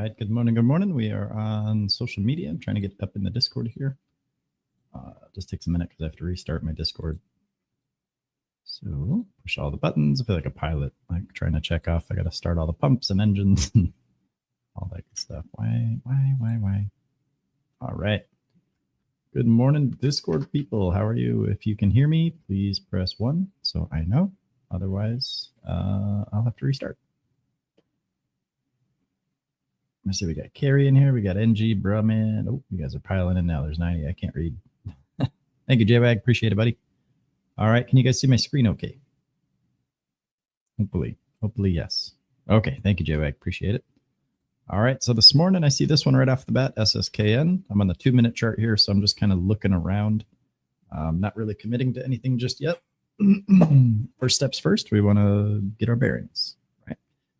right, good morning, good morning. We are on social media. I'm trying to get up in the Discord here. Just takes a minute because I have to restart my Discord. So push all the buttons. I feel like a pilot, like trying to check off. I got to start all the pumps and engines and all that good stuff. Why? All right. Good morning, Discord people. How are you? If you can hear me, please press 1 so I know. Otherwise, I'll have to restart. Let's see, we got Carrie in here. We got NG, Brahman. Oh, you guys are piling in now. There's 90. I can't read. Thank you, JWAG. Appreciate it, buddy. All right. Can you guys see my screen okay? Hopefully, yes. Okay. Thank you, JWAG. Appreciate it. All right. So this morning, I see this one right off the bat, SSKN. I'm on the 2-minute chart here, so I'm just kind of looking around. Not really committing to anything just yet. First steps first, we want to get our bearings.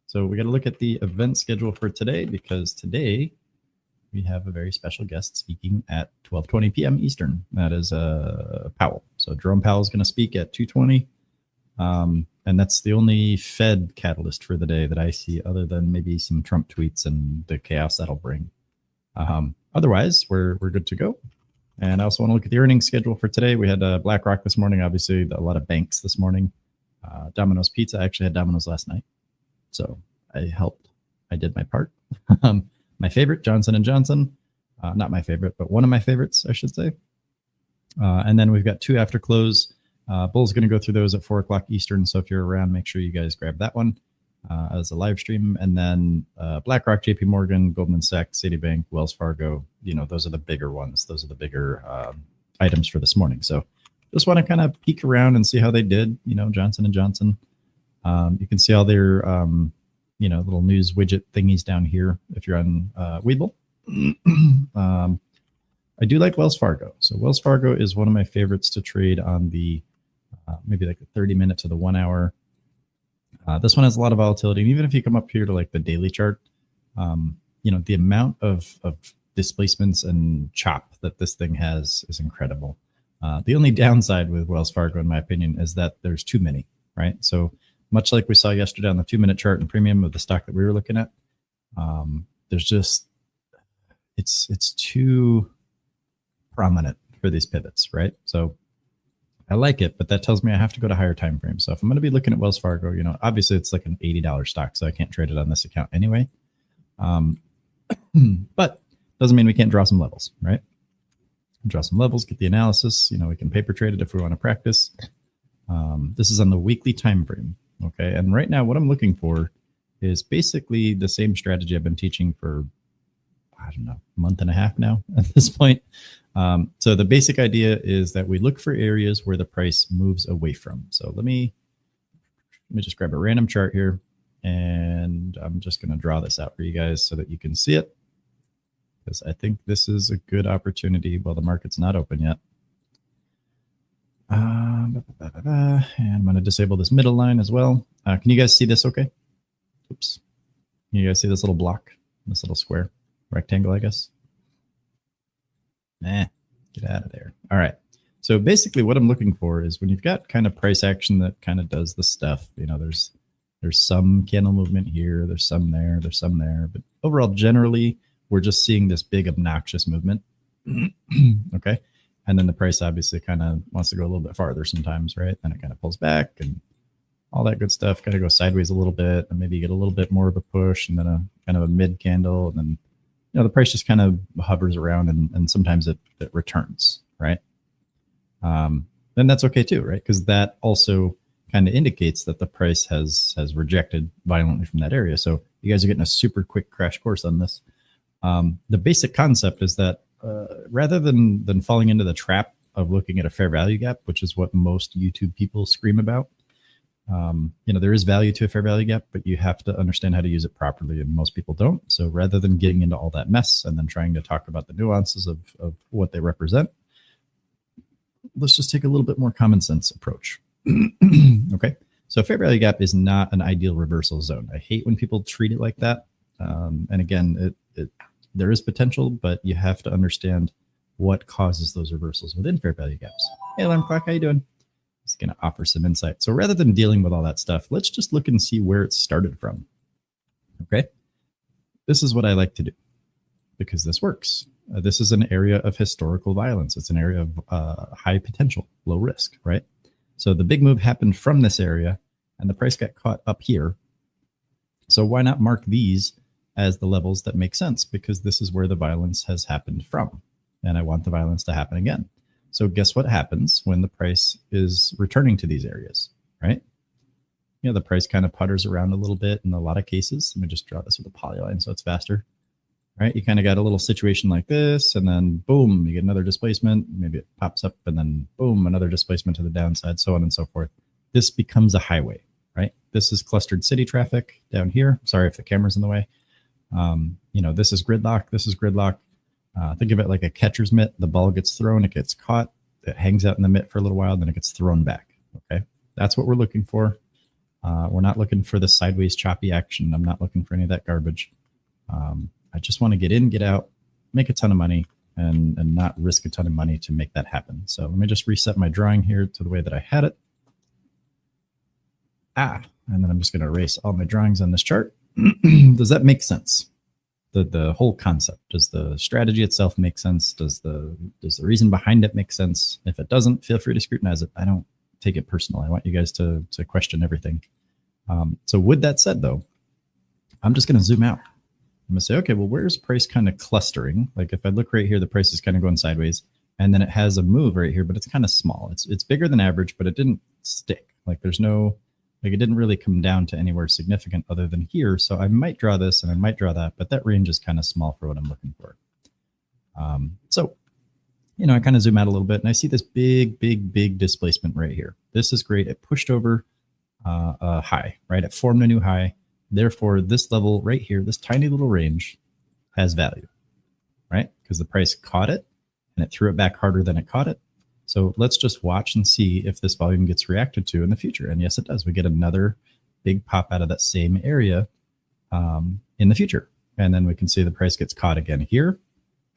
So we got to look at the event schedule for today, because today we have a very special guest speaking at 12:20 p.m. Eastern. That is Powell. So Jerome Powell is going to speak at 2:20. And that's the only Fed catalyst for the day that I see, other than maybe some Trump tweets and the chaos that'll bring. Otherwise, we're good to go. And I also want to look at the earnings schedule for today. We had BlackRock this morning, obviously a lot of banks this morning. Domino's Pizza. I actually had Domino's last night. So I helped. I did my part. My favorite, Johnson & Johnson. Not my favorite, but one of my favorites, I should say. And then we've got 2 after close. Bull's going to go through those at 4 o'clock Eastern. So if you're around, make sure you guys grab that one as a live stream. And then BlackRock, JP Morgan, Goldman Sachs, Citibank, Wells Fargo. You know, those are the bigger ones. Those are the bigger items for this morning. So just want to kind of peek around and see how they did. You know, Johnson & Johnson. You can see all their, little news widget thingies down here if you're on Webull. I do like Wells Fargo. So Wells Fargo is one of my favorites to trade on the maybe like the 30-minute to the 1 hour. This one has a lot of volatility. And even if you come up here to like the daily chart, the amount of displacements and chop that this thing has is incredible. The only downside with Wells Fargo, in my opinion, is that there's too many, right? So much like we saw yesterday on the 2-minute chart and premium of the stock that we were looking at, there's just, it's too prominent for these pivots, right? So I like it, but that tells me I have to go to higher time frames. So if I'm going to be looking at Wells Fargo, obviously it's like an $80 stock, so I can't trade it on this account anyway. But doesn't mean we can't draw some levels, right? Draw some levels, get the analysis. We can paper trade it if we want to practice. This is on the weekly time frame. Okay, and right now what I'm looking for is basically the same strategy I've been teaching for, I don't know, a month and a half now at this point. So the basic idea is that we look for areas where the price moves away from. So let me just grab a random chart here, and I'm just going to draw this out for you guys so that you can see it, because I think this is a good opportunity while the market's not open yet. And I'm going to disable this middle line as well. Can you guys see this okay? Oops. Can you guys see this little block, this little square, rectangle, I guess? Get out of there. All right. So basically what I'm looking for is when you've got kind of price action that kind of does the stuff, there's some candle movement here, there's some there, there's some there. But overall, generally, we're just seeing this big obnoxious movement. Okay. And then the price obviously kind of wants to go a little bit farther sometimes, right? Then it kind of pulls back and all that good stuff. Kind of goes sideways a little bit, and maybe you get a little bit more of a push, and then a kind of a mid candle, and then the price just kind of hovers around, and sometimes it returns, right? Then that's okay too, right? Because that also kind of indicates that the price has rejected violently from that area. So you guys are getting a super quick crash course on this. The basic concept is that rather than falling into the trap of looking at a fair value gap, which is what most YouTube people scream about, there is value to a fair value gap, but you have to understand how to use it properly, and most people don't. So rather than getting into all that mess and then trying to talk about the nuances of what they represent, let's just take a little bit more common sense approach. Okay, so fair value gap is not an ideal reversal zone. I hate when people treat it like that. And again, there is potential, but you have to understand what causes those reversals within fair value gaps. Hey, Alarm Clock, how you doing? It's going to offer some insight. So rather than dealing with all that stuff, let's just look and see where it started from. Okay. this is what I like to do because this works. This is an area of historical violence. It's an area of high potential, low risk, right? So the big move happened from this area and the price got caught up here. So why not mark these as the levels that make sense? Because this is where the violence has happened from. And I want the violence to happen again. So guess what happens when the price is returning to these areas, right? You know, the price kind of putters around a little bit in a lot of cases. Let me just draw this with a polyline so it's faster, right? You kind of got a little situation like this, and then boom, you get another displacement. Maybe it pops up, and then boom, another displacement to the downside, so on and so forth. This becomes a highway, right? This is clustered city traffic down here. Sorry if the camera's in the way. You know, this is gridlock. This is gridlock. Think of it like a catcher's mitt. The ball gets thrown, it gets caught, it hangs out in the mitt for a little while, then it gets thrown back. Okay, that's what we're looking for. We're not looking for the sideways choppy action. I'm not looking for any of that garbage. I just want to get in, get out, make a ton of money, and not risk a ton of money to make that happen. So let me just reset my drawing here to the way that I had it. And then I'm just going to erase all my drawings on this chart. Does that make sense? The whole concept, does the strategy itself make sense? Does the reason behind it make sense? If it doesn't, feel free to scrutinize it. I don't take it personal. I want you guys to question everything. So with that said, though, I'm just going to zoom out. I'm going to say, okay, well, where's price kind of clustering? Like if I look right here, the price is kind of going sideways, and then it has a move right here, but it's kind of small. It's bigger than average, but it didn't stick. Like there's no, like it didn't really come down to anywhere significant other than here. So I might draw this and I might draw that, but that range is kind of small for what I'm looking for. So, you know, I kind of zoom out a little bit and I see this big displacement right here. This is great. It pushed over a high, right? It formed a new high. Therefore, this level right here, this tiny little range has value, right? Because the price caught it and it threw it back harder than it caught it. So let's just watch and see if this volume gets reacted to in the future. And yes, it does. We get another big pop out of that same area in the future. And then we can see the price gets caught again here.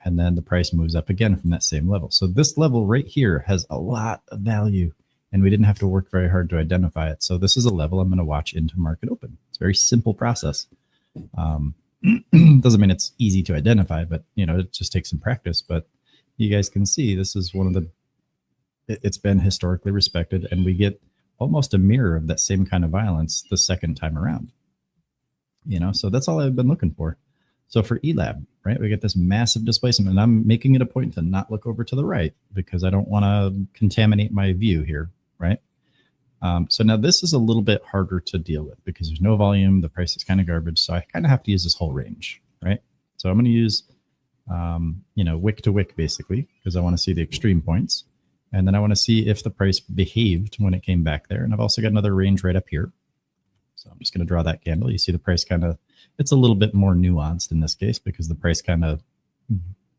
And then the price moves up again from that same level. So this level right here has a lot of value. And we didn't have to work very hard to identify it. So this is a level I'm going to watch into market open. It's a very simple process. Doesn't mean it's easy to identify, but you know, it just takes some practice. But you guys can see this is one of the, it's been historically respected, and we get almost a mirror of that same kind of violence the second time around. You know, so that's all I've been looking for. So for ELAB, right, we get this massive displacement, and I'm making it a point to not look over to the right because I don't want to contaminate my view here. Right. So now this is a little bit harder to deal with because there's no volume. The price is kind of garbage. So I kind of have to use this whole range. Right. So I'm going to use, you know, wick to wick basically because I want to see the extreme points. And then I want to see if the price behaved when it came back there. And I've also got another range right up here. So I'm just going to draw that candle. You see the price kind of, it's a little bit more nuanced in this case because the price kind of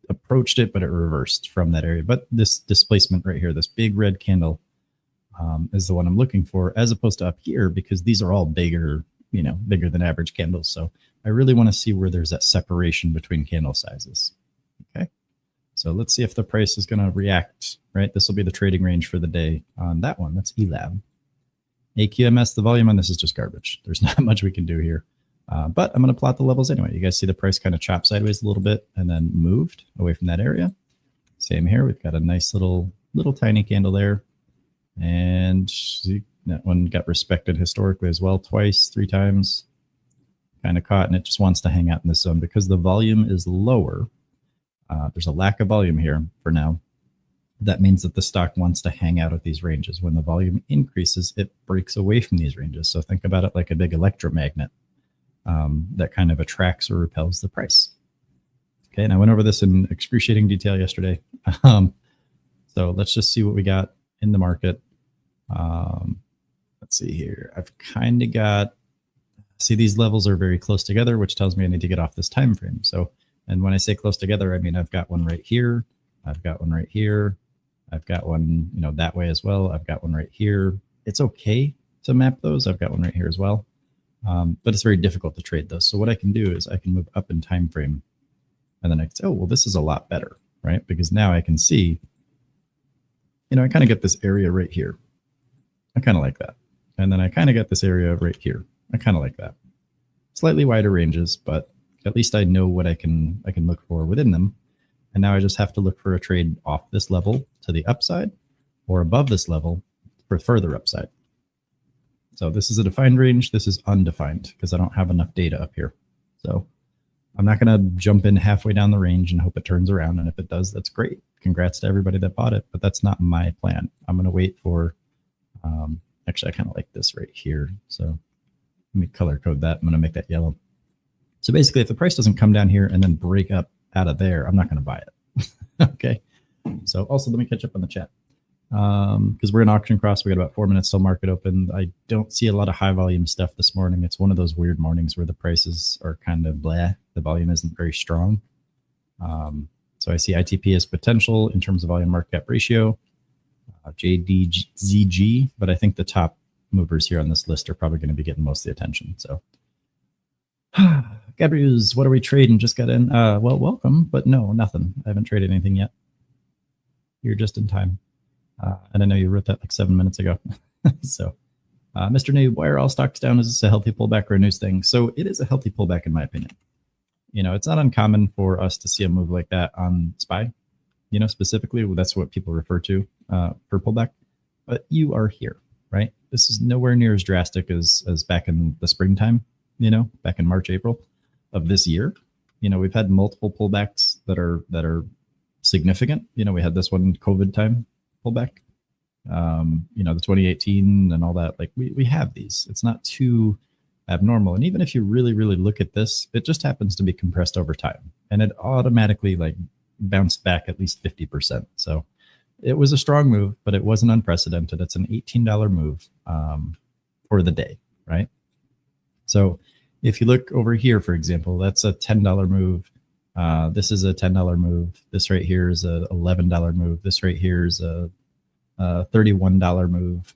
approached it, but it reversed from that area. But this displacement right here, this big red candle, is the one I'm looking for, as opposed to up here, because these are all bigger, you know, bigger than average candles. So I really want to see where there's that separation between candle sizes. Okay. So let's see if the price is going to react, right? This will be the trading range for the day on that one. That's ELAB. AQMS, the volume on this is just garbage. There's not much we can do here. But I'm going to plot the levels anyway. You guys see the price kind of chop sideways a little bit and then moved away from that area. Same here. We've got a nice little tiny candle there. And that one got respected historically as well, twice, 3 times, kind of caught, and it just wants to hang out in this zone because the volume is lower. There's a lack of volume here for now. That means that the stock wants to hang out at these ranges. When the volume increases, it breaks away from these ranges. So think about it like a big electromagnet that kind of attracts or repels the price. Okay, and I went over this in excruciating detail yesterday. So let's just see what we got in the market. Let's see here. I've kind of got, see, these levels are very close together, which tells me I need to get off this time frame. So, and when I say close together, I mean I've got one right here, I've got one right here, I've got one, you know, that way as well. I've got one right here. It's okay to map those. I've got one right here as well, but it's very difficult to trade those. So what I can do is I can move up in time frame, and then I can say, oh well, this is a lot better, right? Because now I can see, you know, I kind of get this area right here. I kind of like that. And then I kind of get this area right here. I kind of like that. Slightly wider ranges, but at least I know what I can look for within them. And now I just have to look for a trade off this level to the upside or above this level for further upside. So this is a defined range. This is undefined because I don't have enough data up here. So I'm not going to jump in halfway down the range and hope it turns around. And if it does, that's great. Congrats to everybody that bought it, but that's not my plan. I'm going to wait for, actually, I kind of like this right here. So let me color code that. I'm going to make that yellow. So basically, if the price doesn't come down here and then break up out of there, I'm not going to buy it. Okay. So also, let me catch up on the chat. Because we're in auction cross, we got about 4 minutes till market open. I don't see a lot of high volume stuff this morning. It's one of those weird mornings where the prices are kind of blah. The volume isn't very strong. So I see ITP as potential in terms of volume market cap ratio, JDZG, but I think the top movers here on this list are probably going to be getting most of the attention. So Gabriels, what are we trading? Just got in. Well, welcome, but no, nothing. I haven't traded anything yet. You're just in time. And I know you wrote that like 7 minutes ago. So, Mr. Noob, why are all stocks down? Is this a healthy pullback or a news thing? So it is a healthy pullback, in my opinion. You know, it's not uncommon for us to see a move like that on SPY. You know, specifically, that's what people refer to for pullback. But you are here, right? This is nowhere near as drastic as back in the springtime, you know, back in March, April of this year. You know, we've had multiple pullbacks that are significant. You know, we had this one COVID time pullback, you know, the 2018 and all that. Like we have these. It's not too abnormal. And even if you really, really look at this, it just happens to be compressed over time. And it automatically like bounced back at least 50%. So it was a strong move, but it wasn't unprecedented. It's an $18 move for the day, right? So if you look over here, for example, that's a $10 move. This is a $10 move. This right here is a $11 move. This right here is a $31 move.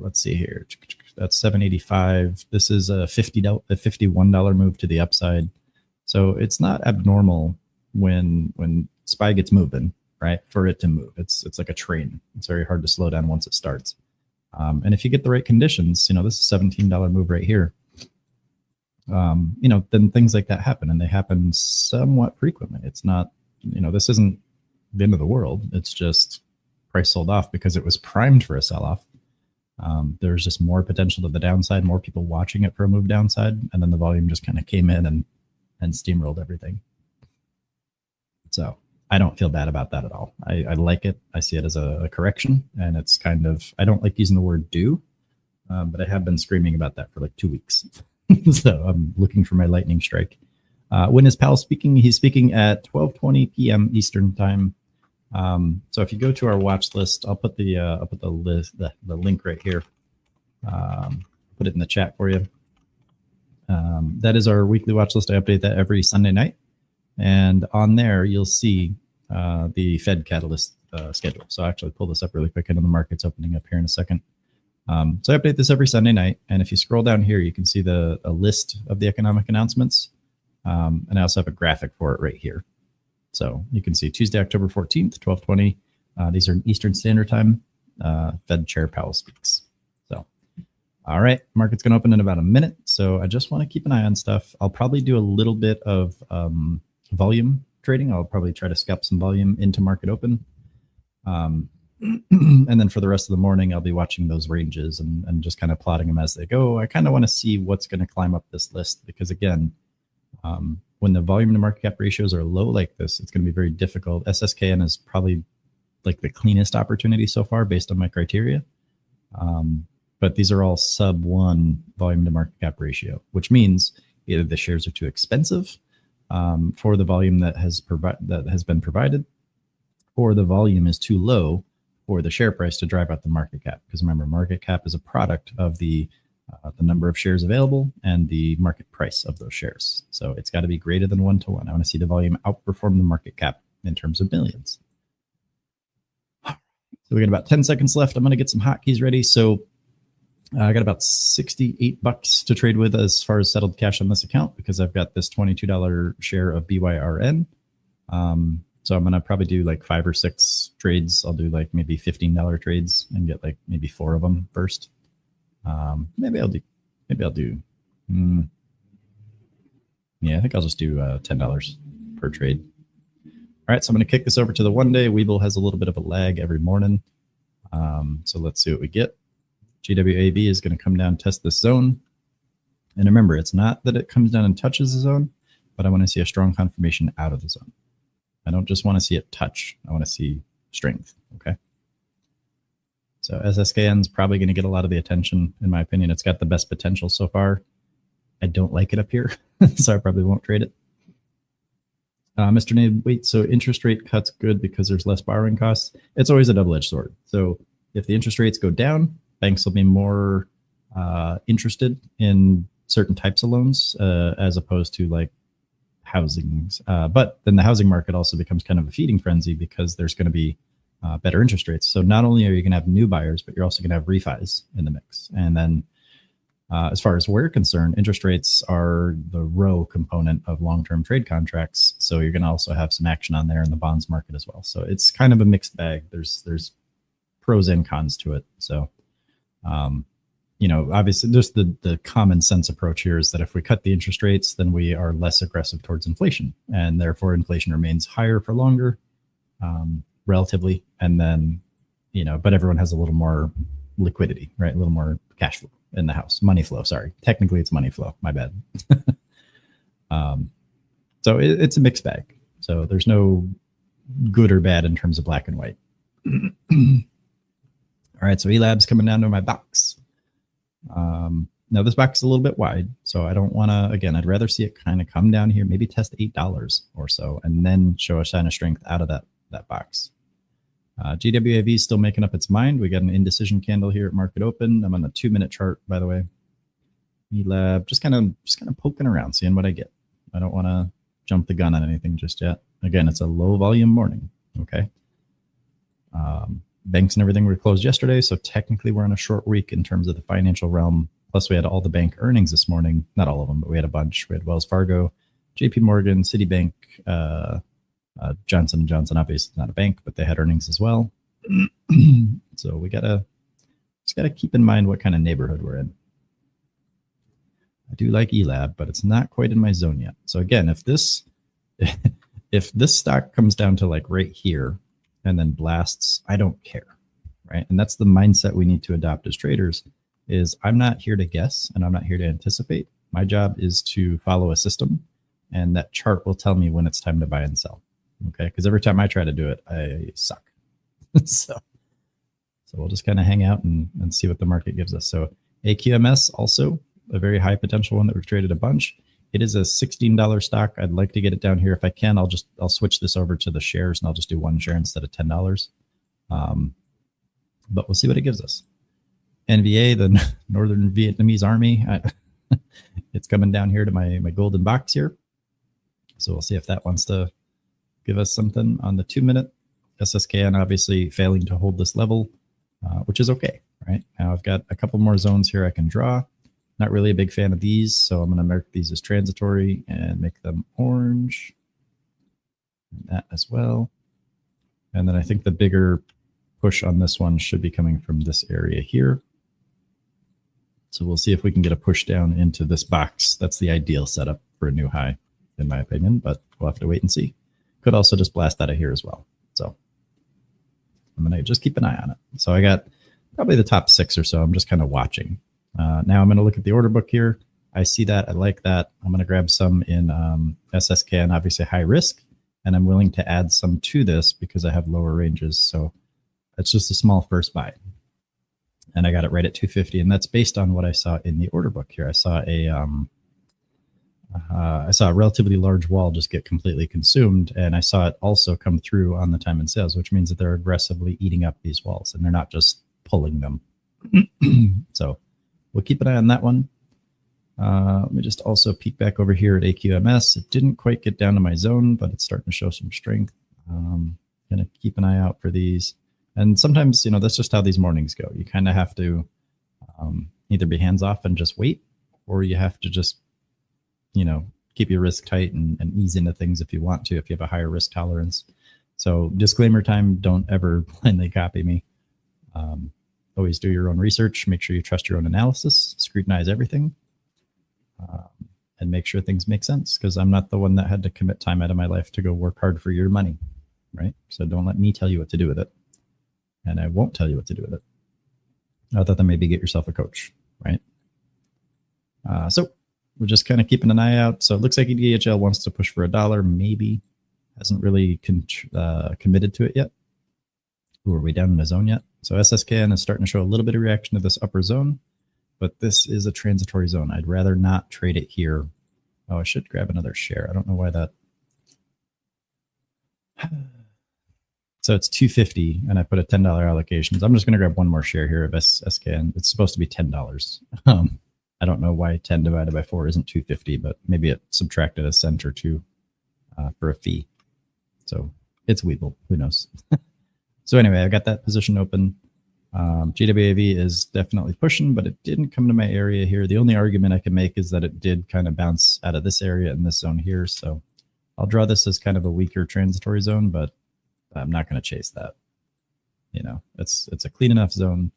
Let's see here. That's $7.85. This is a $51 move to the upside. So it's not abnormal when SPY gets moving, right? For it to move, it's like a train. It's very hard to slow down once it starts. And if you get the right conditions, you know, this is $17 move right here. You know, then things like that happen, and they happen somewhat frequently. It's not, you know, this isn't the end of the world. It's just price sold off because it was primed for a sell-off. There's just more potential to the downside, more people watching it for a move downside, and then the volume just kind of came in and steamrolled everything. So I don't feel bad about that at all. I like it. I see it as a correction, and it's kind of, I don't like using the word do, but I have been screaming about that for like 2 weeks. So I'm looking for my lightning strike. When is Powell speaking? He's speaking at 12:20 p.m. Eastern time. So if you go to our watch list, I'll put the link right here. Put it in the chat for you. That is our weekly watch list. I update that every Sunday night, and on there you'll see the Fed catalyst schedule. So I'll actually pull this up really quick. I know the market's opening up here in a second. So I update this every Sunday night, and if you scroll down here, you can see a list of the economic announcements, and I also have a graphic for it right here. So you can see Tuesday, October 14th, 12:20. These are Eastern Standard Time. Fed Chair Powell speaks. So, all right, market's going to open in about a minute. So I just want to keep an eye on stuff. I'll probably do a little bit of volume trading. I'll probably try to scalp some volume into market open. And then for the rest of the morning, I'll be watching those ranges and just kind of plotting them as they go. I kind of want to see what's going to climb up this list because, again, when the volume to market cap ratios are low like this, it's going to be very difficult. SSKN is probably like the cleanest opportunity so far based on my criteria. But these are all sub 1 volume to market cap ratio, which means either the shares are too expensive for the volume that has been provided, or the volume is too low for the share price to drive out the market cap. Because remember, market cap is a product of the number of shares available and the market price of those shares. So it's got to be greater than 1-to-1. I want to see the volume outperform the market cap in terms of billions. So we got about 10 seconds left. I'm going to get some hotkeys ready. So I got about $68 to trade with as far as settled cash on this account because I've got this $22 share of BYRN. So I'm going to probably do like 5 or 6 trades. I'll do like maybe $15 trades and get like maybe 4 of them first. Maybe I'll do Yeah, I think I'll just do $10 per trade. All right, so I'm going to kick this over to the 1 day. Webull has a little bit of a lag every morning. So let's see what we get. GWAB is going to come down, test this zone. And remember, it's not that it comes down and touches the zone, but I want to see a strong confirmation out of the zone. I don't just want to see it touch. I want to see strength, okay? So SSKN is probably going to get a lot of the attention, in my opinion. It's got the best potential so far. I don't like it up here, so I probably won't trade it. Mr. Nade, wait, so interest rate cuts good because there's less borrowing costs? It's always a double-edged sword. So if the interest rates go down, banks will be more interested in certain types of loans as opposed to like housings. But then the housing market also becomes kind of a feeding frenzy because there's going to be better interest rates. So not only are you going to have new buyers, but you're also going to have refis in the mix. And then as far as we're concerned, interest rates are the row component of long-term trade contracts. So you're going to also have some action on there in the bonds market as well. So it's kind of a mixed bag. There's pros and cons to it. So, you know, obviously just the common sense approach here is that if we cut the interest rates, then we are less aggressive towards inflation, and therefore inflation remains higher for longer, relatively. And then, you know, but everyone has a little more liquidity, right? A little more cash flow in the house, money flow. Sorry, technically it's money flow. My bad. So it's a mixed bag. So there's no good or bad in terms of black and white. All right, so ELAB's coming down to my box. Now this box is a little bit wide, so I don't want to, again, I'd rather see it kind of come down here, maybe test $8 or so, and then show a sign of strength out of that box. GWAV is still making up its mind. We got an indecision candle here at market open. I'm on the 2-minute chart, by the way. ELAB, just kind of poking around, seeing what I get. I don't want to jump the gun on anything just yet. Again, it's a low volume morning, okay? Banks and everything were closed yesterday, so technically we're on a short week in terms of the financial realm. Plus, we had all the bank earnings this morning. Not all of them, but we had a bunch. We had Wells Fargo, JP Morgan, Citibank, Johnson & Johnson, obviously not a bank, but they had earnings as well. So we just gotta keep in mind what kind of neighborhood we're in. I do like ELAB, but it's not quite in my zone yet. So again, if this stock comes down to like right here and then blasts, I don't care, right? And that's the mindset we need to adopt as traders. Is I'm not here to guess and I'm not here to anticipate. My job is to follow a system, and that chart will tell me when it's time to buy and sell. Okay, because every time I try to do it, I suck. so we'll just kind of hang out and see what the market gives us. So AQMS, also a very high potential one that we've traded a bunch. It is a $16 stock. I'd like to get it down here. If I can, I'll switch this over to the shares and I'll just do one share instead of $10. But we'll see what it gives us. NVA, the Northern Vietnamese Army, it's coming down here to my golden box here. So we'll see if that wants to give us something on the 2-minute. SSKN obviously failing to hold this level, which is okay, right? Now I've got a couple more zones here I can draw. Not really a big fan of these, so I'm going to mark these as transitory and make them orange. And that as well. And then I think the bigger push on this one should be coming from this area here. So we'll see if we can get a push down into this box. That's the ideal setup for a new high, in my opinion, but we'll have to wait and see. Could also just blast out of here as well. So I'm going to just keep an eye on it. So I got probably the top 6 or so. I'm just kind of watching. Now I'm going to look at the order book here. I see that. I like that. I'm going to grab some in SSK and obviously high risk. And I'm willing to add some to this because I have lower ranges. So it's just a small first buy. And I got it right at 250. And that's based on what I saw in the order book here. I saw a relatively large wall just get completely consumed. And I saw it also come through on the time and sales, which means that they're aggressively eating up these walls and they're not just pulling them. So we'll keep an eye on that one. Let me just also peek back over here at AQMS. It didn't quite get down to my zone, but it's starting to show some strength. Gonna keep an eye out for these. And sometimes, you know, that's just how these mornings go. You kind of have to either be hands off and just wait, or you have to just, you know, keep your risk tight and ease into things if you want to, if you have a higher risk tolerance. So disclaimer time, don't ever blindly copy me. Always do your own research. Make sure you trust your own analysis. Scrutinize everything. and make sure things make sense, because I'm not the one that had to commit time out of my life to go work hard for your money, right? So don't let me tell you what to do with it. And I won't tell you what to do with it. Other than maybe get yourself a coach, right? So we're just kind of keeping an eye out. So it looks like EDHL wants to push for $1, maybe. Hasn't really committed to it yet. Ooh, are we down in the zone yet? So SSKN is starting to show a little bit of reaction to this upper zone, but this is a transitory zone. I'd rather not trade it here. Oh, I should grab another share. I don't know why that. So it's 250, and I put a $10 allocation. So I'm just going to grab one more share here of SKN. It's supposed to be $10. I don't know why 10 divided by 4 isn't 250, but maybe it subtracted a cent or two for a fee. So it's Weeble. Who knows? So anyway, I got that position open. GWAV is definitely pushing, but it didn't come to my area here. The only argument I can make is that it did kind of bounce out of this area in this zone here. So I'll draw this as kind of a weaker transitory zone, but I'm not going to chase that. You know, it's a clean enough zone,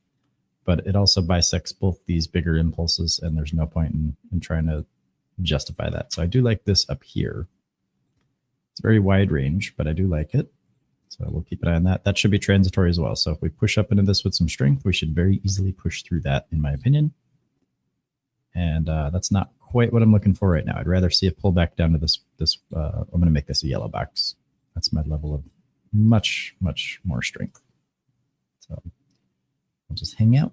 but it also bisects both these bigger impulses, and there's no point in trying to justify that. So I do like this up here. It's very wide range, but I do like it. So we'll keep an eye on that. That should be transitory as well. So if we push up into this with some strength, we should very easily push through that, in my opinion. And that's not quite what I'm looking for right now. I'd rather see it pull back down to this. I'm going to make this a yellow box. That's my level of much more strength. So we'll just hang out,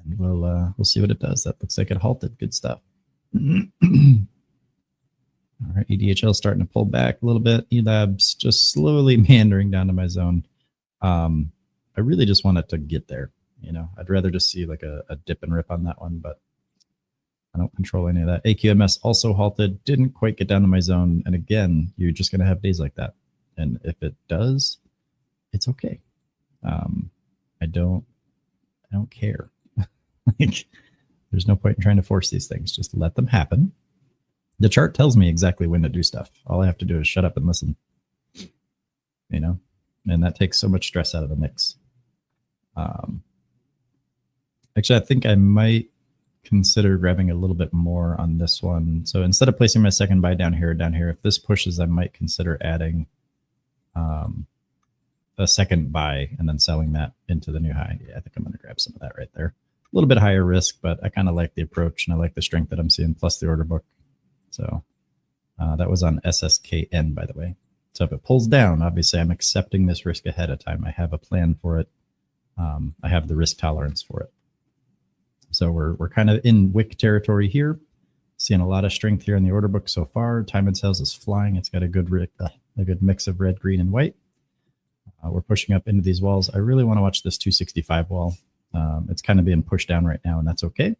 and we'll see what it does. That looks like it halted. Good stuff. All right, EDHL starting to pull back a little bit. ELAB's just slowly meandering down to my zone. I really just want it to get there. You know, I'd rather just see like a dip and rip on that one, but I don't control any of that. AQMS also halted, didn't quite get down to my zone. And again, you're just going to have days like that. And if it does, it's okay. I don't care. Like, there's no point in trying to force these things. Just let them happen. The chart tells me exactly when to do stuff. All I have to do is shut up and listen. You know, and that takes so much stress out of the mix. Actually, I think I might consider grabbing a little bit more on this one. So instead of placing my second buy down here, if this pushes, I might consider adding a second buy and then selling that into the new high. Yeah, I think I'm going to grab some of that right there. A little bit higher risk, but I kind of like the approach, and I like the strength that I'm seeing, plus the order book. So that was on SSKN, by the way. So if it pulls down, obviously I'm accepting this risk ahead of time. I have a plan for it. I have the risk tolerance for it. So we're kind of in wick territory here. Seeing a lot of strength here in the order book so far. Time and sales is flying. It's got a good mix of red, green, and white. We're pushing up into these walls. I really want to watch this 265 wall. It's kind of being pushed down right now, and that's okay.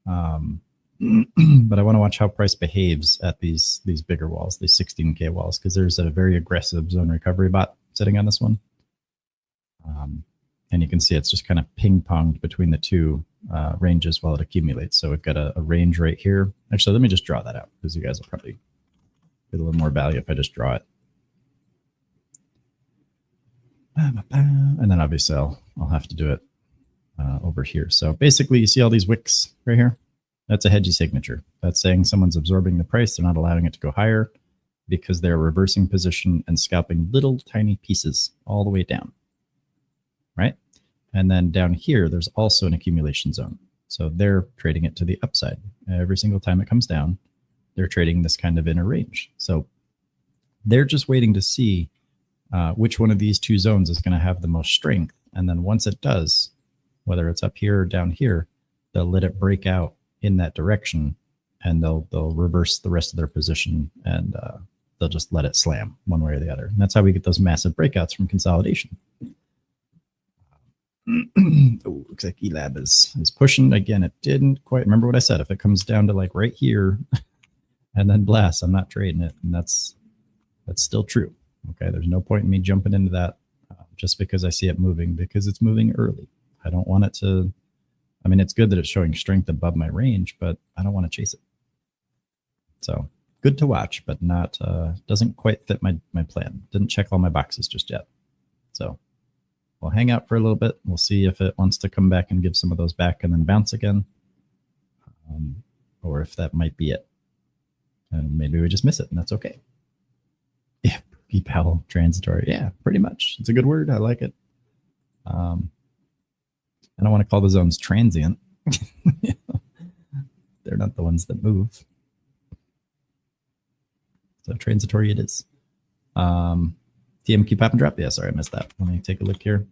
But I want to watch how price behaves at these bigger walls, these 16K walls, because there's a very aggressive zone recovery bot sitting on this one. And you can see it's just kind of ping-ponged between the two ranges while it accumulates. So we've got a range right here. Actually, let me just draw that out, because you guys will probably get a little more value if I just draw it. And then obviously I'll have to do it over here. So basically, you see all these wicks right here? That's a hedgy signature. That's saying someone's absorbing the price. They're not allowing it to go higher because they're reversing position and scalping little tiny pieces all the way down, right? And then down here, there's also an accumulation zone. So they're trading it to the upside. Every single time it comes down, they're trading this kind of inner range. So they're just waiting to see which one of these two zones is going to have the most strength. And then once it does, whether it's up here or down here, they'll let it break out in that direction, and they'll reverse the rest of their position, and they'll just let it slam one way or the other. And that's how we get those massive breakouts from consolidation. Oh, looks like ELAB is pushing again. It didn't quite remember what I said. If it comes down to like right here and then blast, I'm not trading it, and that's still true. Okay, there's no point in me jumping into that just because I see it moving, because it's moving early. I don't want it to. I mean, it's good that it's showing strength above my range, but I don't want to chase it. So good to watch, but not doesn't quite fit my plan. Didn't check all my boxes just yet. So we'll hang out for a little bit. We'll see if it wants to come back and give some of those back and then bounce again, or if that might be it. And maybe we just miss it, and that's okay. Yeah, Powell, transitory. Yeah, pretty much. It's a good word. I like it. I don't want to call the zones transient. They're not the ones that move. So transitory it is. TMQ pop and drop. Yeah, sorry, I missed that. Let me take a look here.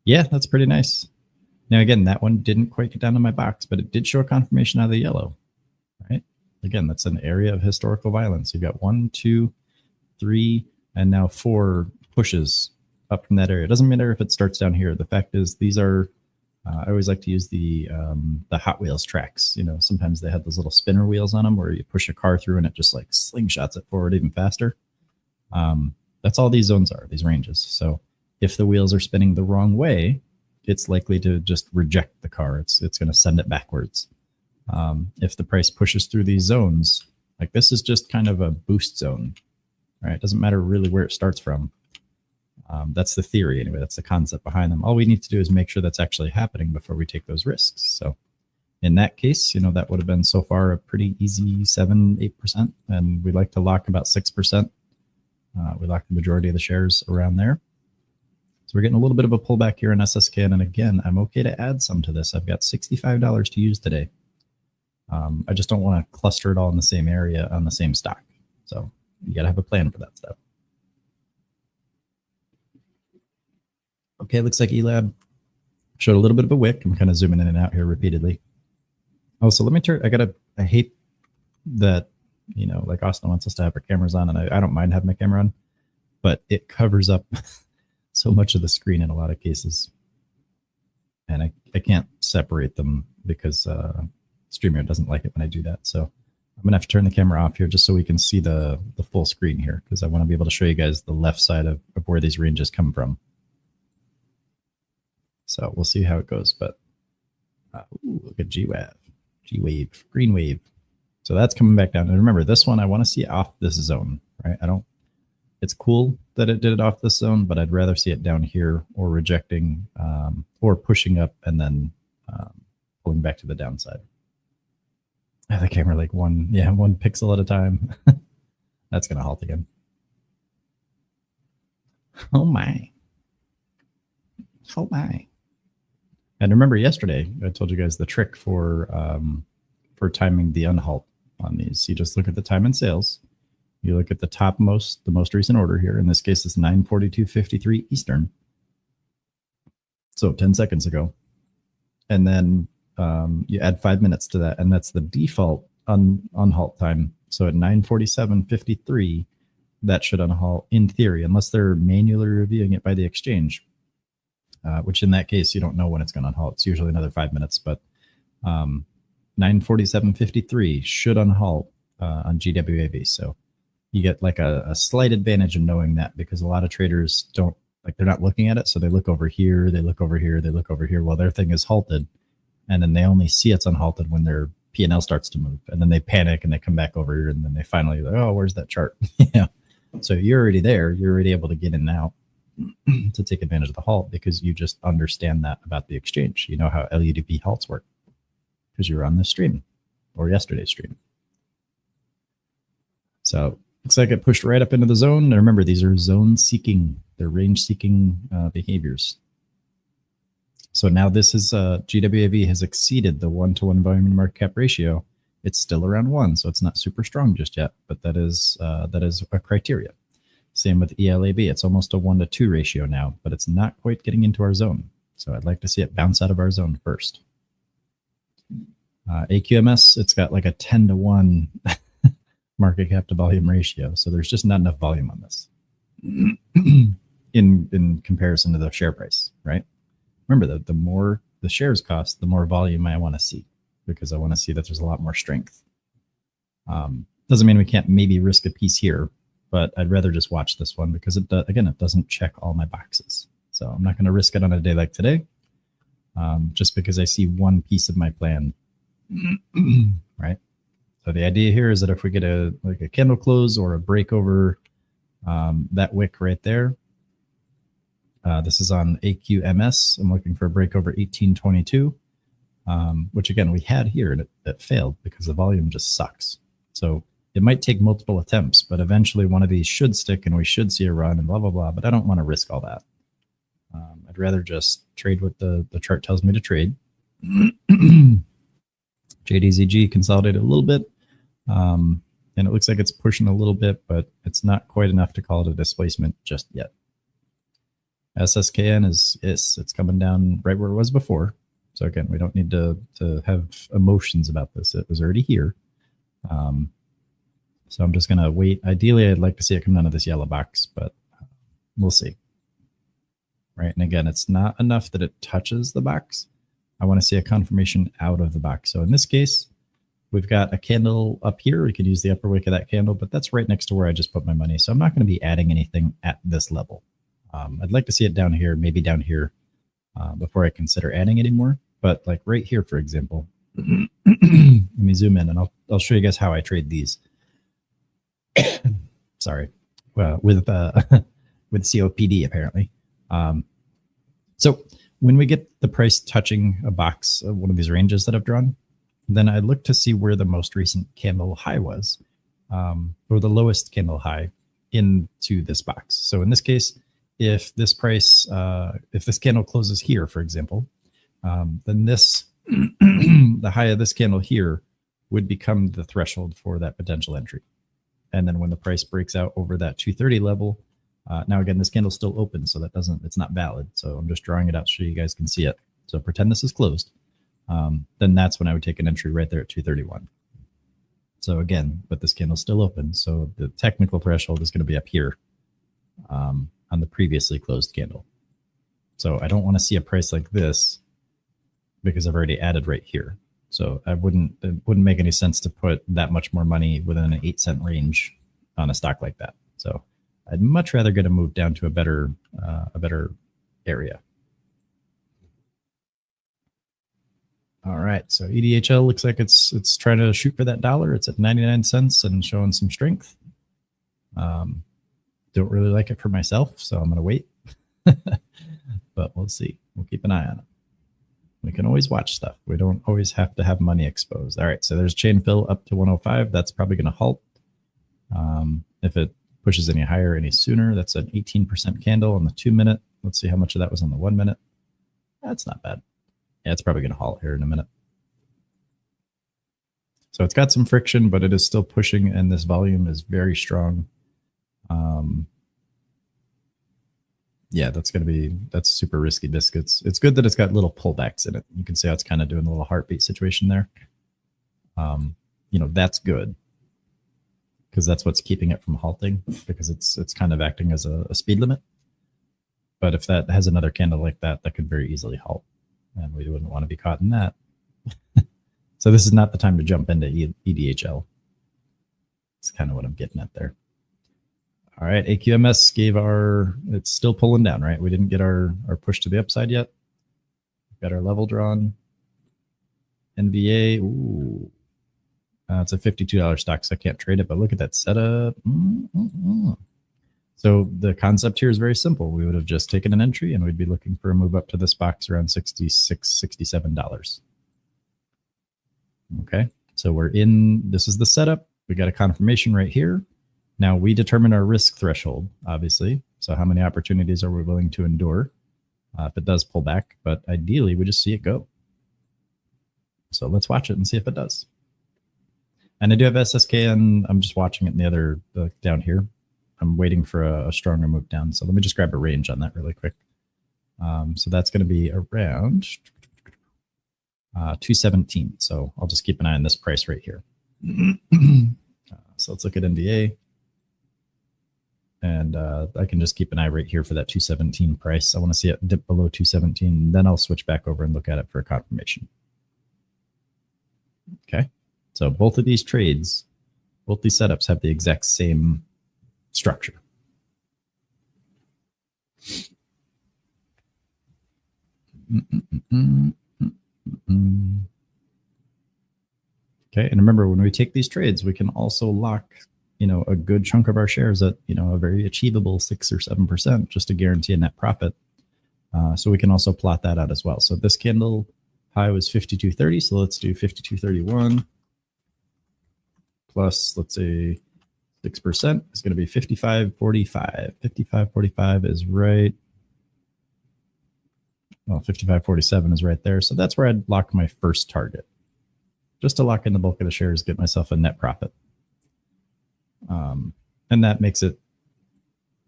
Yeah, that's pretty nice. Now, again, that one didn't quite get down to my box, but it did show a confirmation out of the yellow, right? Again, that's an area of historical violence. You've got 1, 2, 3, and now 4 pushes up from that area. It doesn't matter if it starts down here. The fact is, these are, I always like to use the Hot Wheels tracks. You know, sometimes they have those little spinner wheels on them where you push a car through and it just like slingshots it forward even faster. That's all these zones are, these ranges. So if the wheels are spinning the wrong way, it's likely to just reject the car. It's going to send it backwards. If the price pushes through these zones, like this is just kind of a boost zone, right? It doesn't matter really where it starts from. That's the theory anyway. That's the concept behind them. All we need to do is make sure that's actually happening before we take those risks. So in that case, you know, that would have been so far a pretty easy 7-8%, and we like to lock about 6%. We lock the majority of the shares around there. So we're getting a little bit of a pullback here in SSKN. And again, I'm okay to add some to this. I've got $65 to use today. I just don't want to cluster it all in the same area on the same stock. So you got to have a plan for that stuff. Okay, looks like ELAB showed a little bit of a wick. I'm kind of zooming in and out here repeatedly. Oh, so let me turn, I hate that, you know, like Austin wants us to have our cameras on, and I don't mind having my camera on, but it covers up so much of the screen in a lot of cases. And I can't separate them because StreamYard doesn't like it when I do that. So I'm going to have to turn the camera off here just so we can see the full screen here, because I want to be able to show you guys the left side of where these ranges come from. So we'll see how it goes. But ooh, look at G-Wave, green wave. So that's coming back down. And remember, this one, I want to see it off this zone, right? It's cool that it did it off this zone, but I'd rather see it down here or rejecting or pushing up and then pulling back to the downside. I have the camera like one pixel at a time. That's going to halt again. Oh my. Oh my. And remember yesterday, I told you guys the trick for timing the unhalt on these. You just look at the time in sales. You look at the most recent order here. In this case, it's 9:42:53 Eastern. So 10 seconds ago. And then you add 5 minutes to that, and that's the default unhalt time. So at 9:47:53, that should unhalt in theory, unless they're manually reviewing it by the exchange, which in that case, you don't know when it's going to unhalt. It's usually another 5 minutes, but 9:47:53 should unhalt on GWAV. So you get like a slight advantage in knowing that, because a lot of traders don't, like, they're not looking at it. So they look over here, they look over here, they look over here. Well, their thing is halted, and then they only see it's unhalted when their P&L starts to move, and then they panic and they come back over here, and then they finally like, oh, where's that chart? Yeah. So you're already there. You're already able to get in and out to take advantage of the halt, because you just understand that about the exchange. You know how LUDP halts work because you were on this stream or yesterday's stream. So looks like it pushed right up into the zone. And remember, these are zone seeking, they're range seeking behaviors. So now this is GWAV has exceeded the 1-to-1 volume to market cap ratio. It's still around 1, so it's not super strong just yet, but that is a criteria. Same with ELAB. It's almost a 1-to-2 ratio now, but it's not quite getting into our zone. So I'd like to see it bounce out of our zone first. AQMS, it's got like a 10-to-1 market cap to volume ratio. So there's just not enough volume on this in comparison to the share price, right? Remember that the more the shares cost, the more volume I want to see, because I want to see that there's a lot more strength. Doesn't mean we can't maybe risk a piece here, but I'd rather just watch this one, because it doesn't check all my boxes. So I'm not going to risk it on a day like today, just because I see one piece of my plan, right? So the idea here is that if we get a candle close or a break over that wick right there, this is on AQMS. I'm looking for a break over 1822, which again we had here, and it failed because the volume just sucks. So it might take multiple attempts, but eventually one of these should stick and we should see a run and blah, blah, blah. But I don't want to risk all that. I'd rather just trade what the chart tells me to trade. JDZG consolidated a little bit. And it looks like it's pushing a little bit, but it's not quite enough to call it a displacement just yet. SSKN it's coming down right where it was before. So again, we don't need to have emotions about this. It was already here. So I'm just going to wait. Ideally, I'd like to see it come down to this yellow box, but we'll see. Right. And again, it's not enough that it touches the box. I want to see a confirmation out of the box. So in this case, we've got a candle up here. We could use the upper wick of that candle, but that's right next to where I just put my money. So I'm not going to be adding anything at this level. I'd like to see it down here, maybe down here, before I consider adding any more. But like right here, for example, let me zoom in and I'll show you guys how I trade these. Sorry, with COPD apparently. So when we get the price touching a box of one of these ranges that I've drawn, then I look to see where the most recent candle high was, or the lowest candle high into this box. So in this case, if this price, if this candle closes here, for example, then this, the high of this candle here would become the threshold for that potential entry. And then when the price breaks out over that 230 level, now again, this candle's still open, so that it's not valid. So I'm just drawing it out so you guys can see it. So pretend this is closed. Then that's when I would take an entry right there at 231. So again, but this candle's still open. So the technical threshold is going to be up here on the previously closed candle. So I don't want to see a price like this because I've already added right here. So it wouldn't make any sense to put that much more money within an 8-cent range on a stock like that. So I'd much rather get a move down to a better area. All right, so EDHL looks like it's trying to shoot for that dollar. It's at 99 cents and showing some strength. Don't really like it for myself, so I'm going to wait. But we'll see. We'll keep an eye on it. We can always watch stuff. We don't always have to have money exposed. All right, so there's chain fill up to 105. That's probably going to halt. If it pushes any higher any sooner, that's an 18% candle on the 2-minute. Let's see how much of that was on the 1-minute. That's not bad. Yeah, it's probably going to halt here in a minute. So it's got some friction, but it is still pushing, and this volume is very strong. Yeah, that's super risky biscuits. It's good that it's got little pullbacks in it. You can see how it's kind of doing a little heartbeat situation there. That's good because that's what's keeping it from halting, because it's kind of acting as a speed limit. But if that has another candle like that, that could very easily halt, and we wouldn't want to be caught in that. So this is not the time to jump into EDHL. It's kind of what I'm getting at there. All right, AQMS it's still pulling down, right? We didn't get our push to the upside yet. We've got our level drawn. NVA, ooh. It's a $52 stock, so I can't trade it, but look at that setup. So the concept here is very simple. We would have just taken an entry and we'd be looking for a move up to this box around $66, $67. Okay, so this is the setup. We got a confirmation right here. Now we determine our risk threshold, obviously. So how many opportunities are we willing to endure if it does pull back? But ideally, we just see it go. So let's watch it and see if it does. And I do have SSK, and I'm just watching it in the other down here. I'm waiting for a stronger move down. So let me just grab a range on that really quick. So that's going to be around 217. So I'll just keep an eye on this price right here. So let's look at NVA. And I can just keep an eye right here for that 217 price. I want to see it dip below 217. Then I'll switch back over and look at it for a confirmation. Okay. So both of these trades, both these setups have the exact same structure. Okay. And remember, when we take these trades, we can also lock a good chunk of our shares at, a very achievable 6 or 7% just to guarantee a net profit. So we can also plot that out as well. So this candle high was 52.30. So let's do 52.31 plus, let's say, 6% is going to be 55.45. 55.45 is right. Well, 55.47 is right there. So that's where I'd lock my first target. Just to lock in the bulk of the shares, get myself a net profit. And that makes it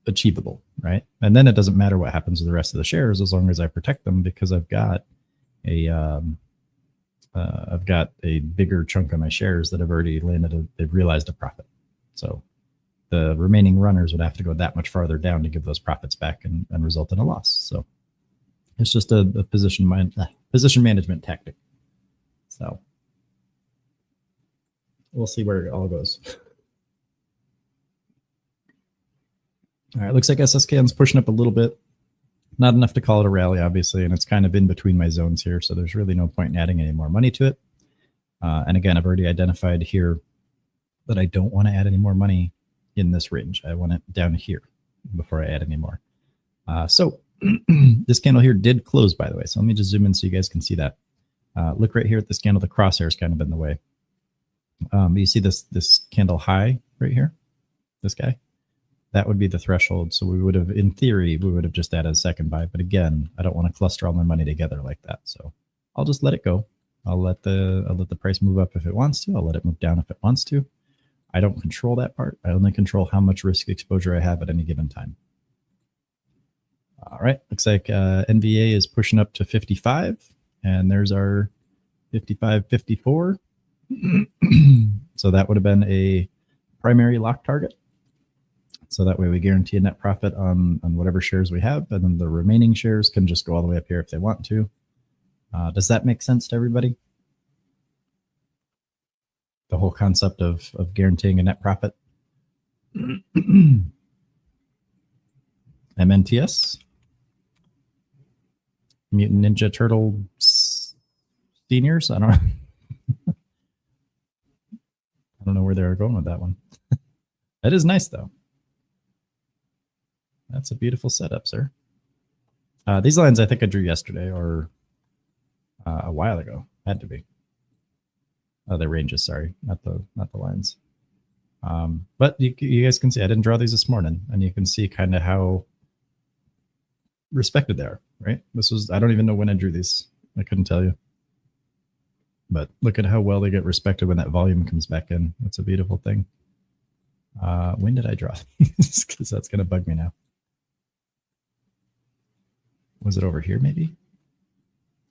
achievable, right? And then it doesn't matter what happens with the rest of the shares as long as I protect them, because I've got a bigger chunk of my shares that have already landed. They've realized a profit. So the remaining runners would have to go that much farther down to give those profits back and result in a loss. So it's just a position management tactic. So we'll see where it all goes. All right, looks like SSKN's pushing up a little bit. Not enough to call it a rally, obviously, and it's kind of in between my zones here, so there's really no point in adding any more money to it. And again, I've already identified here that I don't want to add any more money in this range. I want it down here before I add any more. So this candle here did close, by the way, so let me just zoom in so you guys can see that. Look right here at this candle. The crosshair is kind of in the way. You see this candle high right here, this guy? That would be the threshold. So we would have, in theory, we would have just added a second buy. But again, I don't want to cluster all my money together like that. So I'll just let it go. I'll let the price move up if it wants to. I'll let it move down if it wants to. I don't control that part. I only control how much risk exposure I have at any given time. All right, looks like NVA is pushing up to 55, and there's our 55.54. So that would have been a primary lock target. So that way we guarantee a net profit on whatever shares we have, and then the remaining shares can just go all the way up here if they want to. Does that make sense to everybody? The whole concept of guaranteeing a net profit. MNTS? Mutant Ninja Turtle seniors? I don't know. I don't know where they're going with that one. That is nice, though. That's a beautiful setup, sir. These lines I think I drew yesterday or a while ago. Had to be. The ranges, sorry, not the lines. But you guys can see I didn't draw these this morning, and you can see kind of how respected they are, right? This was, I don't even know when I drew these. I couldn't tell you. But look at how well they get respected when that volume comes back in. That's a beautiful thing. When did I draw these? Because that's going to bug me now. Was it over here maybe?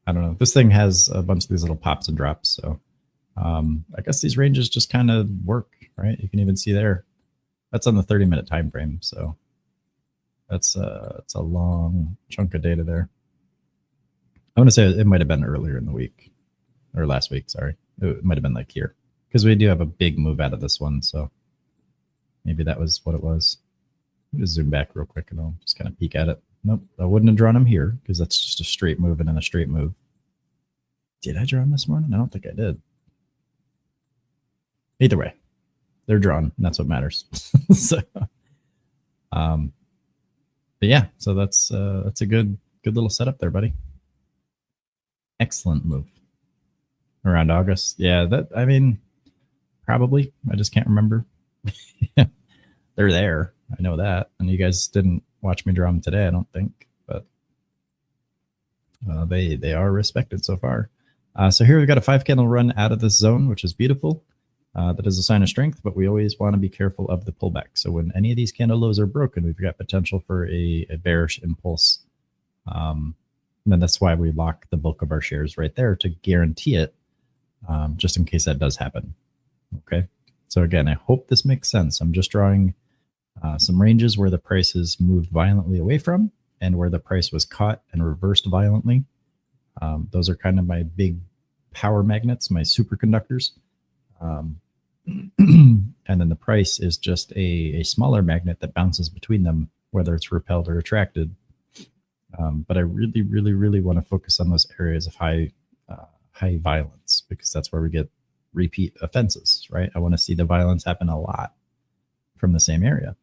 I don't know. This thing has a bunch of these little pops and drops. So I guess these ranges just kind of work, right? You can even see there. That's on the 30-minute time frame. So that's it's a long chunk of data there. I want to say it might have been earlier in the week or last week. Sorry. It might have been like here because we do have a big move out of this one. So maybe that was what it was. Let me just zoom back real quick and I'll just kind of peek at it. Nope, I wouldn't have drawn them here because that's just a straight move and then a straight move. Did I draw them this morning? I don't think I did. Either way, they're drawn, and that's what matters. So, but yeah, so that's a good little setup there, buddy. Excellent move. Around August, yeah. That I mean, probably. I just can't remember. They're there. I know that, and you guys didn't watch me draw them today, I don't think, but they are respected so far. So here we've got a 5-candle run out of this zone, which is beautiful. That is a sign of strength, but we always want to be careful of the pullback. So when any of these candle lows are broken, we've got potential for a bearish impulse. And then that's why we lock the bulk of our shares right there to guarantee it, just in case that does happen. Okay. So again, I hope this makes sense. I'm just drawing some ranges where the price has moved violently away from and where the price was caught and reversed violently. Those are kind of my big power magnets, my superconductors. And then the price is just a smaller magnet that bounces between them, whether it's repelled or attracted. But I really, really, really want to focus on those areas of high violence because that's where we get repeat offenses, right? I want to see the violence happen a lot from the same area.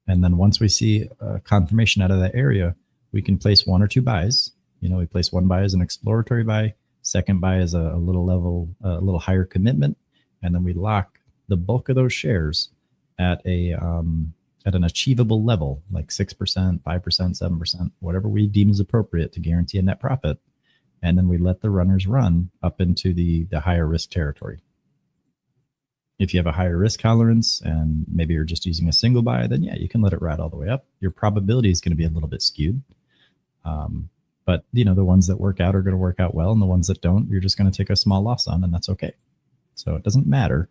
And then once we see confirmation out of that area, we can place 1 or 2 buys. You know, we place 1 buy as an exploratory buy, second buy as a little level, a little higher commitment, and then we lock the bulk of those shares at an achievable level, like 6%, 5%, 7%, whatever we deem is appropriate to guarantee a net profit. And then we let the runners run up into the higher risk territory. If you have a higher risk tolerance and maybe you're just using a single buy, then yeah, you can let it ride all the way up. Your probability is going to be a little bit skewed. But the ones that work out are going to work out well, and the ones that don't, you're just going to take a small loss on, and that's okay. So it doesn't matter.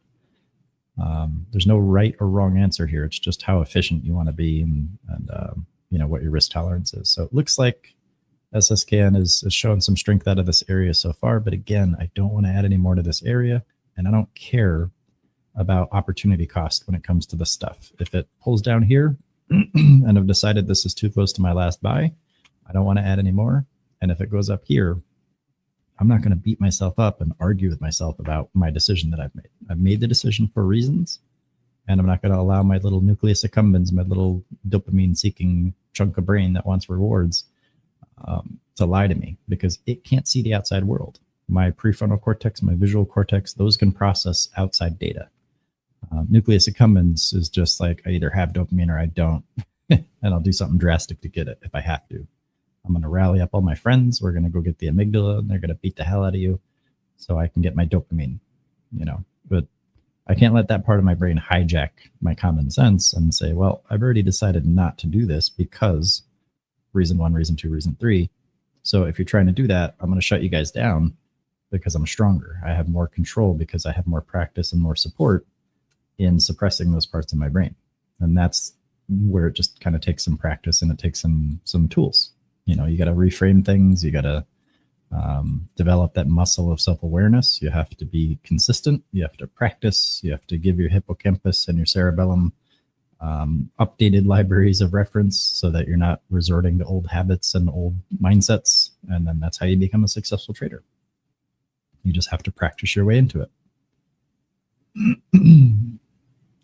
There's no right or wrong answer here. It's just how efficient you want to be and what your risk tolerance is. So it looks like SSKN is showing some strength out of this area so far. But again, I don't want to add any more to this area, and I don't care about opportunity cost when it comes to this stuff. If it pulls down here and I've decided this is too close to my last buy, I don't want to add any more. And if it goes up here, I'm not going to beat myself up and argue with myself about my decision that I've made. I've made the decision for reasons, and I'm not going to allow my little nucleus accumbens, my little dopamine-seeking chunk of brain that wants rewards, to lie to me, because it can't see the outside world. My prefrontal cortex, my visual cortex, those can process outside data. Nucleus accumbens is just like, I either have dopamine or I don't, and I'll do something drastic to get it if I have to. I'm going to rally up all my friends. We're going to go get the amygdala, and they're going to beat the hell out of you so I can get my dopamine, But I can't let that part of my brain hijack my common sense and say, well, I've already decided not to do this because reason 1, reason 2, reason 3. So if you're trying to do that, I'm going to shut you guys down because I'm stronger. I have more control because I have more practice and more support in suppressing those parts of my brain. And that's where it just kind of takes some practice, and it takes some tools. You got to reframe things. You got to develop that muscle of self-awareness. You have to be consistent. You have to practice. You have to give your hippocampus and your cerebellum updated libraries of reference so that you're not resorting to old habits and old mindsets. And then that's how you become a successful trader. You just have to practice your way into it.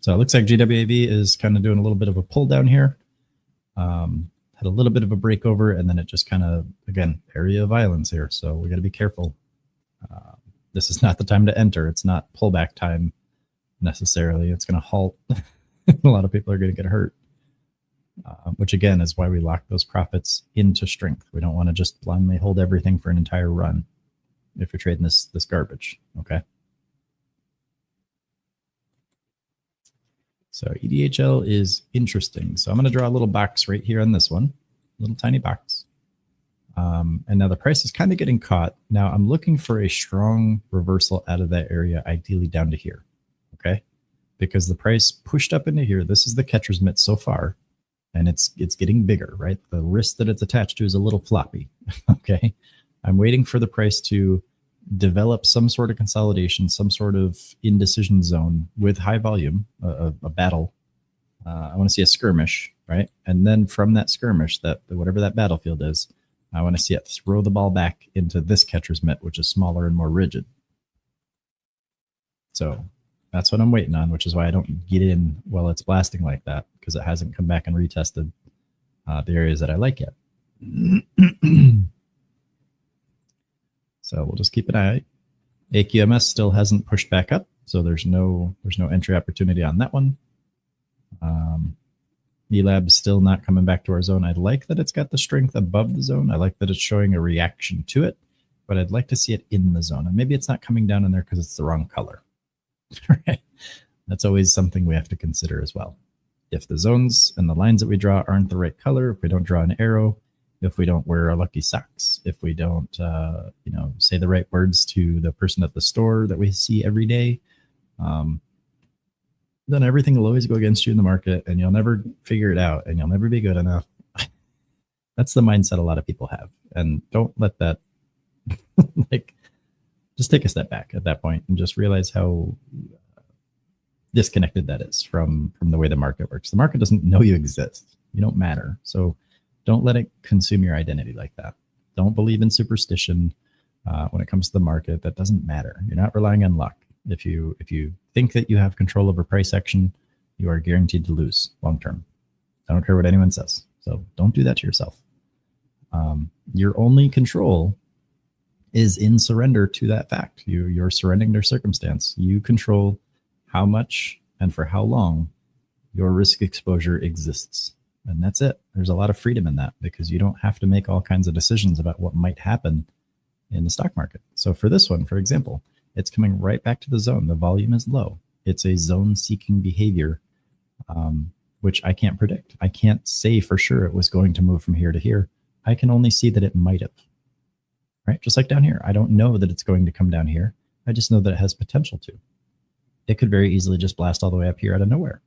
So it looks like GWAV is kind of doing a little bit of a pull down here. Had a little bit of a breakover, and then it just kind of, again, area of violence here. So we got to be careful. This is not the time to enter. It's not pullback time necessarily. It's going to halt. A lot of people are going to get hurt, which again is why we lock those profits into strength. We don't want to just blindly hold everything for an entire run if you're trading this garbage. Okay. So EDHL is interesting. So I'm going to draw a little box right here on this one, little tiny box. And now the price is kind of getting caught. Now I'm looking for a strong reversal out of that area, ideally down to here. Okay. Because the price pushed up into here. This is the catcher's mitt so far, and it's getting bigger, right? The wrist that it's attached to is a little floppy. Okay. I'm waiting for the price to develop some sort of consolidation, some sort of indecision zone with high volume, a battle. I want to see a skirmish, right? And then from that skirmish, that whatever that battlefield is, I want to see it throw the ball back into this catcher's mitt, which is smaller and more rigid. So that's what I'm waiting on, which is why I don't get in while it's blasting like that, because it hasn't come back and retested the areas that I like yet. So we'll just keep an eye out. AQMS still hasn't pushed back up, so there's no entry opportunity on that one. ELAB is still not coming back to our zone. I like that it's got the strength above the zone. I like that it's showing a reaction to it, but I'd like to see it in the zone. And maybe it's not coming down in there because it's the wrong color. Right? That's always something we have to consider as well. If the zones and the lines that we draw aren't the right color, if we don't draw an arrow, if we don't wear our lucky socks, if we don't, say the right words to the person at the store that we see every day, then everything will always go against you in the market, and you'll never figure it out, and you'll never be good enough. That's the mindset a lot of people have, and don't let that just take a step back at that point and just realize how disconnected that is from the way the market works. The market doesn't know you exist. You don't matter. So don't let it consume your identity like that. Don't believe in superstition when it comes to the market. That doesn't matter. You're not relying on luck. If you think that you have control over price action, you are guaranteed to lose long term. I don't care what anyone says. So don't do that to yourself. Your only control is in surrender to that fact. You're surrendering their circumstance. You control how much and for how long your risk exposure exists. And that's it. There's a lot of freedom in that because you don't have to make all kinds of decisions about what might happen in the stock market. So for this one, for example, it's coming right back to the zone. The volume is low. It's a zone-seeking behavior, which I can't predict. I can't say for sure it was going to move from here to here. I can only see that it might have. Right? Just like down here. I don't know that it's going to come down here. I just know that it has potential to. It could very easily just blast all the way up here out of nowhere.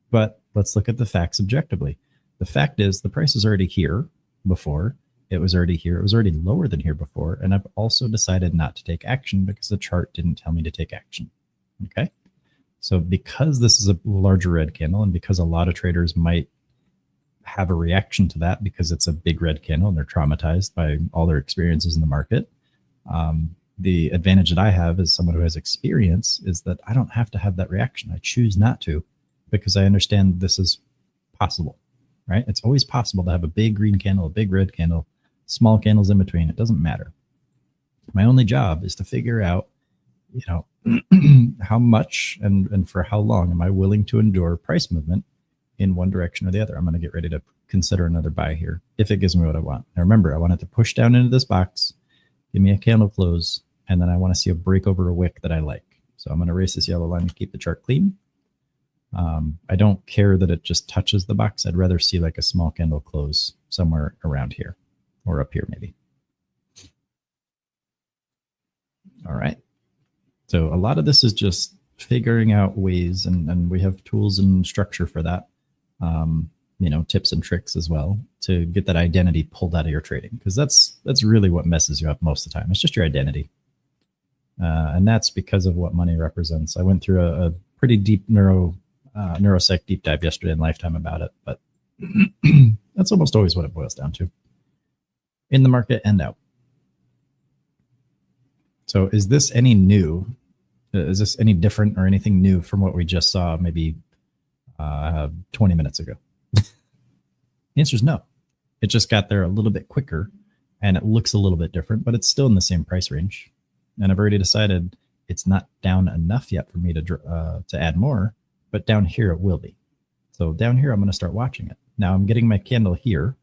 But let's look at the facts objectively. The fact is the price is already here before. It was already here. It was already lower than here before. And I've also decided not to take action because the chart didn't tell me to take action. Okay? So because this is a larger red candle and because a lot of traders might have a reaction to that because it's a big red candle and they're traumatized by all their experiences in the market. The advantage that I have as someone who has experience is that I don't have to have that reaction. I choose not to because I understand this is possible, right? It's always possible to have a big green candle, a big red candle, small candles in between. It doesn't matter. My only job is to figure out, how much and for how long am I willing to endure price movement in one direction or the other. I'm going to get ready to consider another buy here if it gives me what I want. Now remember, I want it to push down into this box, give me a candle close, and then I want to see a break over a wick that I like. So I'm going to erase this yellow line and keep the chart clean. I don't care that it just touches the box. I'd rather see like a small candle close somewhere around here or up here maybe. All right. So a lot of this is just figuring out ways, and we have tools and structure for that. Tips and tricks as well to get that identity pulled out of your trading, because that's really what messes you up most of the time. It's just your identity. And that's because of what money represents. I went through a pretty deep neurosec deep dive yesterday in Lifetime about it, but that's almost always what it boils down to in the market and out. So is this any new? Is this any different or anything new from what we just saw maybe 20 minutes ago? The answer is no. It just got there a little bit quicker and it looks a little bit different, but it's still in the same price range. And I've already decided it's not down enough yet for me to add more, but down here it will be. So down here, I'm going to start watching it. Now I'm getting my candle here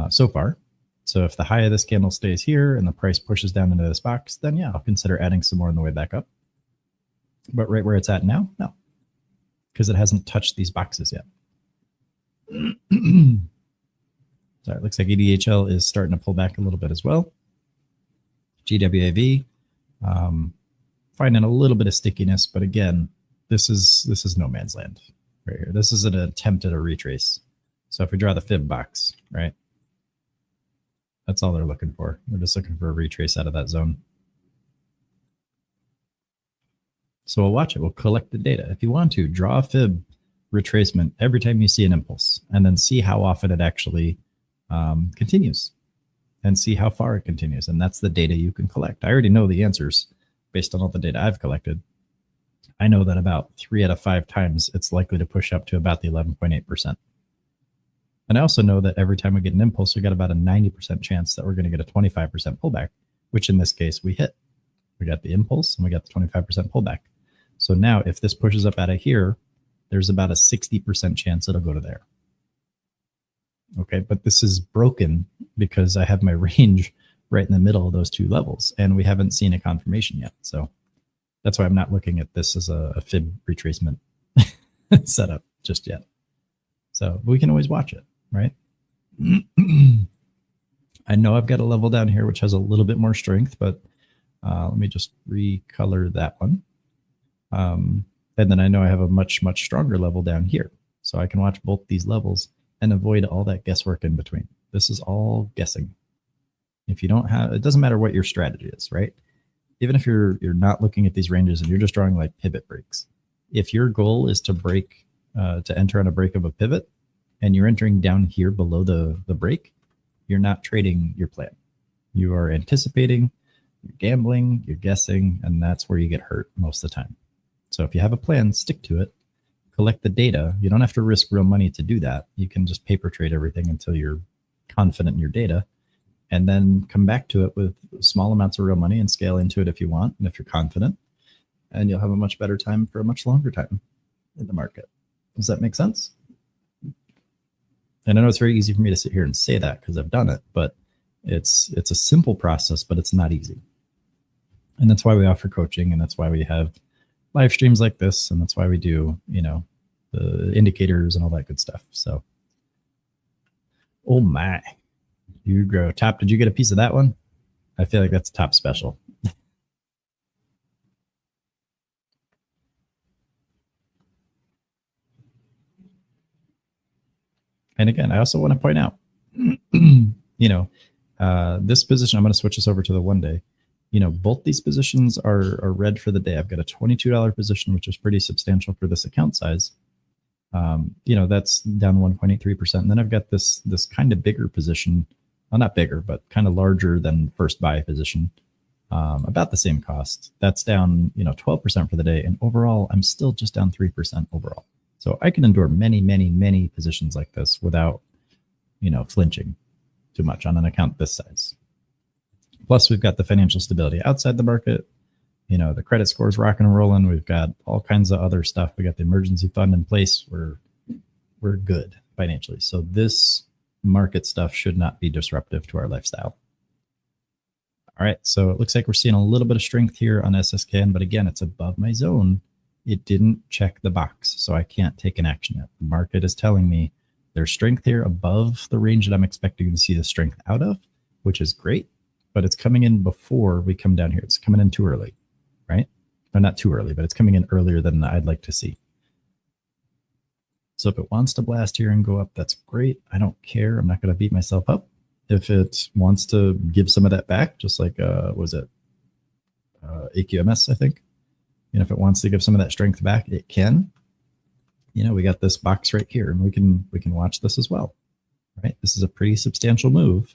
so far. So if the high of this candle stays here and the price pushes down into this box, then yeah, I'll consider adding some more on the way back up. But right where it's at now, no, because it hasn't touched these boxes yet. So it looks like EDHL is starting to pull back a little bit as well. GWAV, finding a little bit of stickiness, but again, this is no man's land right here. This is an attempt at a retrace. So if we draw the fib box, right, that's all they're looking for. They're just looking for a retrace out of that zone. So we'll watch it. We'll collect the data. If you want to, draw a fib retracement every time you see an impulse, and then see how often it actually continues and see how far it continues. And that's the data you can collect. I already know the answers based on all the data I've collected. I know that about 3 out of 5 times it's likely to push up to about the 11.8%. And I also know that every time we get an impulse, we got about a 90% chance that we're going to get a 25% pullback, which in this case we hit. We got the impulse and we got the 25% pullback. So now if this pushes up out of here, there's about a 60% chance it'll go to there. Okay, but this is broken because I have my range right in the middle of those two levels, and we haven't seen a confirmation yet. So that's why I'm not looking at this as a fib retracement setup just yet. So we can always watch it, right? I know I've got a level down here which has a little bit more strength, but let me just recolor that one. And then I know I have a much, much stronger level down here. So I can watch both these levels and avoid all that guesswork in between. This is all guessing. If you don't have, it doesn't matter what your strategy is, right? Even if you're not looking at these ranges and you're just drawing like pivot breaks. If your goal is to break, to enter on a break of a pivot, and you're entering down here below the break, you're not trading your plan. You are anticipating, you're gambling, you're guessing, and that's where you get hurt most of the time. So if you have a plan, stick to it, collect the data. You don't have to risk real money to do that. You can just paper trade everything until you're confident in your data. and then come back to it with small amounts of real money and scale into it if you want and if you're confident, and you'll have a much better time for a much longer time in the market. Does that make sense? And I know it's very easy for me to sit here and say that because I've done it, but it's a simple process, but it's not easy. And that's why we offer coaching, and that's why we have live streams like this, and that's why we do, the indicators and all that good stuff. So, oh my, you grow top. Did you get a piece of that one? I feel like that's a top special. And again, I also want to point out, this position, I'm going to switch this over to the 1 day. Both these positions are red for the day. I've got a $22 position, which is pretty substantial for this account size. That's down 1.83%. And then I've got this kind of bigger position, well, not bigger, but kind of larger than first buy position, about the same cost. That's down, 12% for the day. And overall, I'm still just down 3% overall. So I can endure many, many, many positions like this without, flinching too much on an account this size. Plus, we've got the financial stability outside the market. The credit score is rocking and rolling. We've got all kinds of other stuff. We got the emergency fund in place. We're good financially. So this market stuff should not be disruptive to our lifestyle. All right. So it looks like we're seeing a little bit of strength here on SSKN, but again, it's above my zone. It didn't check the box, so I can't take an action yet. The market is telling me there's strength here above the range that I'm expecting to see the strength out of, which is great, but it's coming in before we come down here. It's coming in too early, right? Or not too early, but it's coming in earlier than I'd like to see. So if it wants to blast here and go up, that's great. I don't care. I'm not going to beat myself up. If it wants to give some of that back, just like, was it AQMS, I think? If it wants to give some of that strength back, it can. We got this box right here, and we can watch this as well, right? This is a pretty substantial move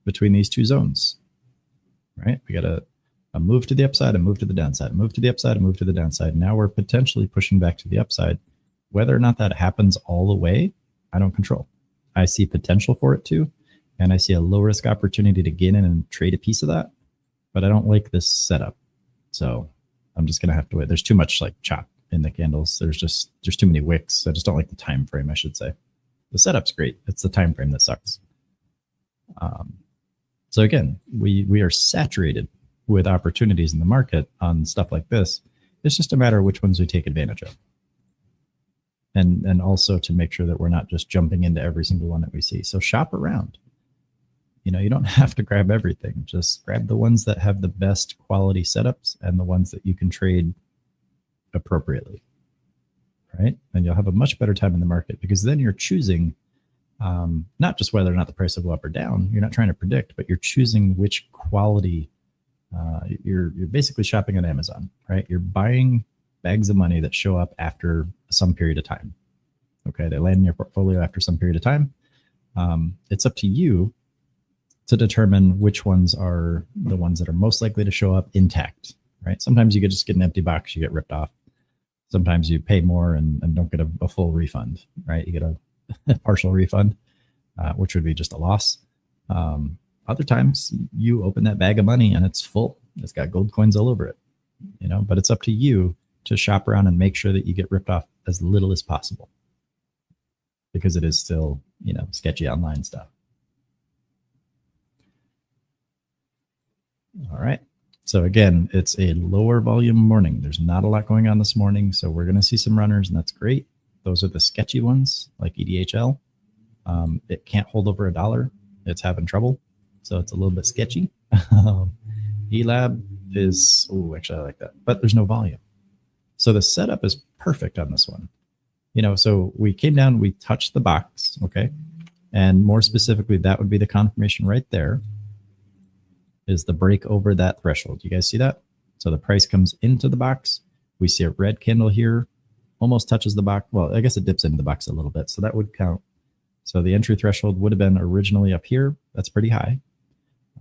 between these two zones, right? We got a move to the upside, a move to the downside, a move to the upside, a move to the downside. Now we're potentially pushing back to the upside. Whether or not that happens all the way, I don't control. I see potential for it to, and I see a low risk opportunity to get in and trade a piece of that, but I don't like this setup. So I'm just going to have to wait. There's too much like chop in the candles. There's too many wicks. I just don't like the time frame, I should say. The setup's great. It's the time frame that sucks. So again, we are saturated with opportunities in the market on stuff like this. It's just a matter of which ones we take advantage of. And also to make sure that we're not just jumping into every single one that we see. So shop around. You don't have to grab everything. Just grab the ones that have the best quality setups and the ones that you can trade appropriately, right? And you'll have a much better time in the market because then you're choosing not just whether or not the price will go up or down. You're not trying to predict, but you're choosing which quality. You're basically shopping on Amazon, right? You're buying bags of money that show up after some period of time. Okay, they land in your portfolio after some period of time. It's up to you to determine which ones are the ones that are most likely to show up intact, right? Sometimes you could just get an empty box, you get ripped off. Sometimes you pay more and don't get a full refund, right? You get a partial refund, which would be just a loss. Other times you open that bag of money and it's full. It's got gold coins all over it, but it's up to you to shop around and make sure that you get ripped off as little as possible because it is still, sketchy online stuff. All right. So again, it's a lower volume morning. There's not a lot going on this morning. So we're going to see some runners and that's great. Those are the sketchy ones like EDHL. It can't hold over $1. It's having trouble. So it's a little bit sketchy. ELAB is, actually I like that, but there's no volume. So the setup is perfect on this one. So we came down, we touched the box. Okay. And more specifically, that would be the confirmation right there. Is the break over that threshold. You guys see that? So the price comes into the box. We see a red candle here, almost touches the box. Well, I guess it dips into the box a little bit. So that would count. So the entry threshold would have been originally up here. That's pretty high.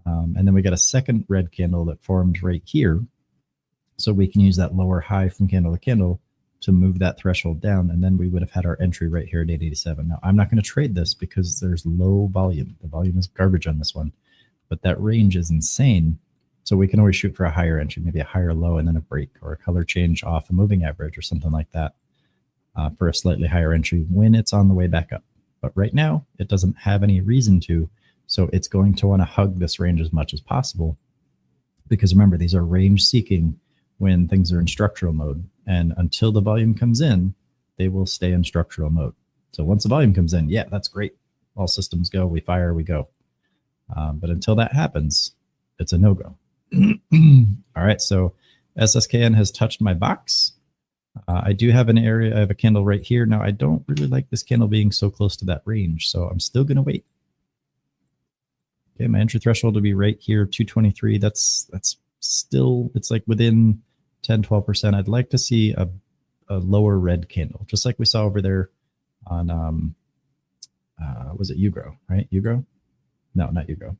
And then we got a second red candle that formed right here. So we can use that lower high from candle to candle to move that threshold down. And then we would have had our entry right here at 887. Now, I'm not going to trade this because there's low volume. The volume is garbage on this one. but that range is insane. So we can always shoot for a higher entry, maybe a higher low and then a break, or a color change off a moving average or something like that for a slightly higher entry when it's on the way back up. But right now, it doesn't have any reason to. So it's going to want to hug this range as much as possible. Because remember, these are range seeking when things are in structural mode. And until the volume comes in, they will stay in structural mode. So once the volume comes in, yeah, that's great. All systems go, we fire, we go. But until that happens, it's a no-go. All right, so SSKN has touched my box. I do have an area, I have a candle right here. Now, I don't really like this candle being so close to that range, so I'm still going to wait. Okay, my entry threshold will be right here, 223. That's still, it's like within 10, 12%. I'd like to see a lower red candle, just like we saw over there on, was it Ugro, right? Ugro? No, not Ugro.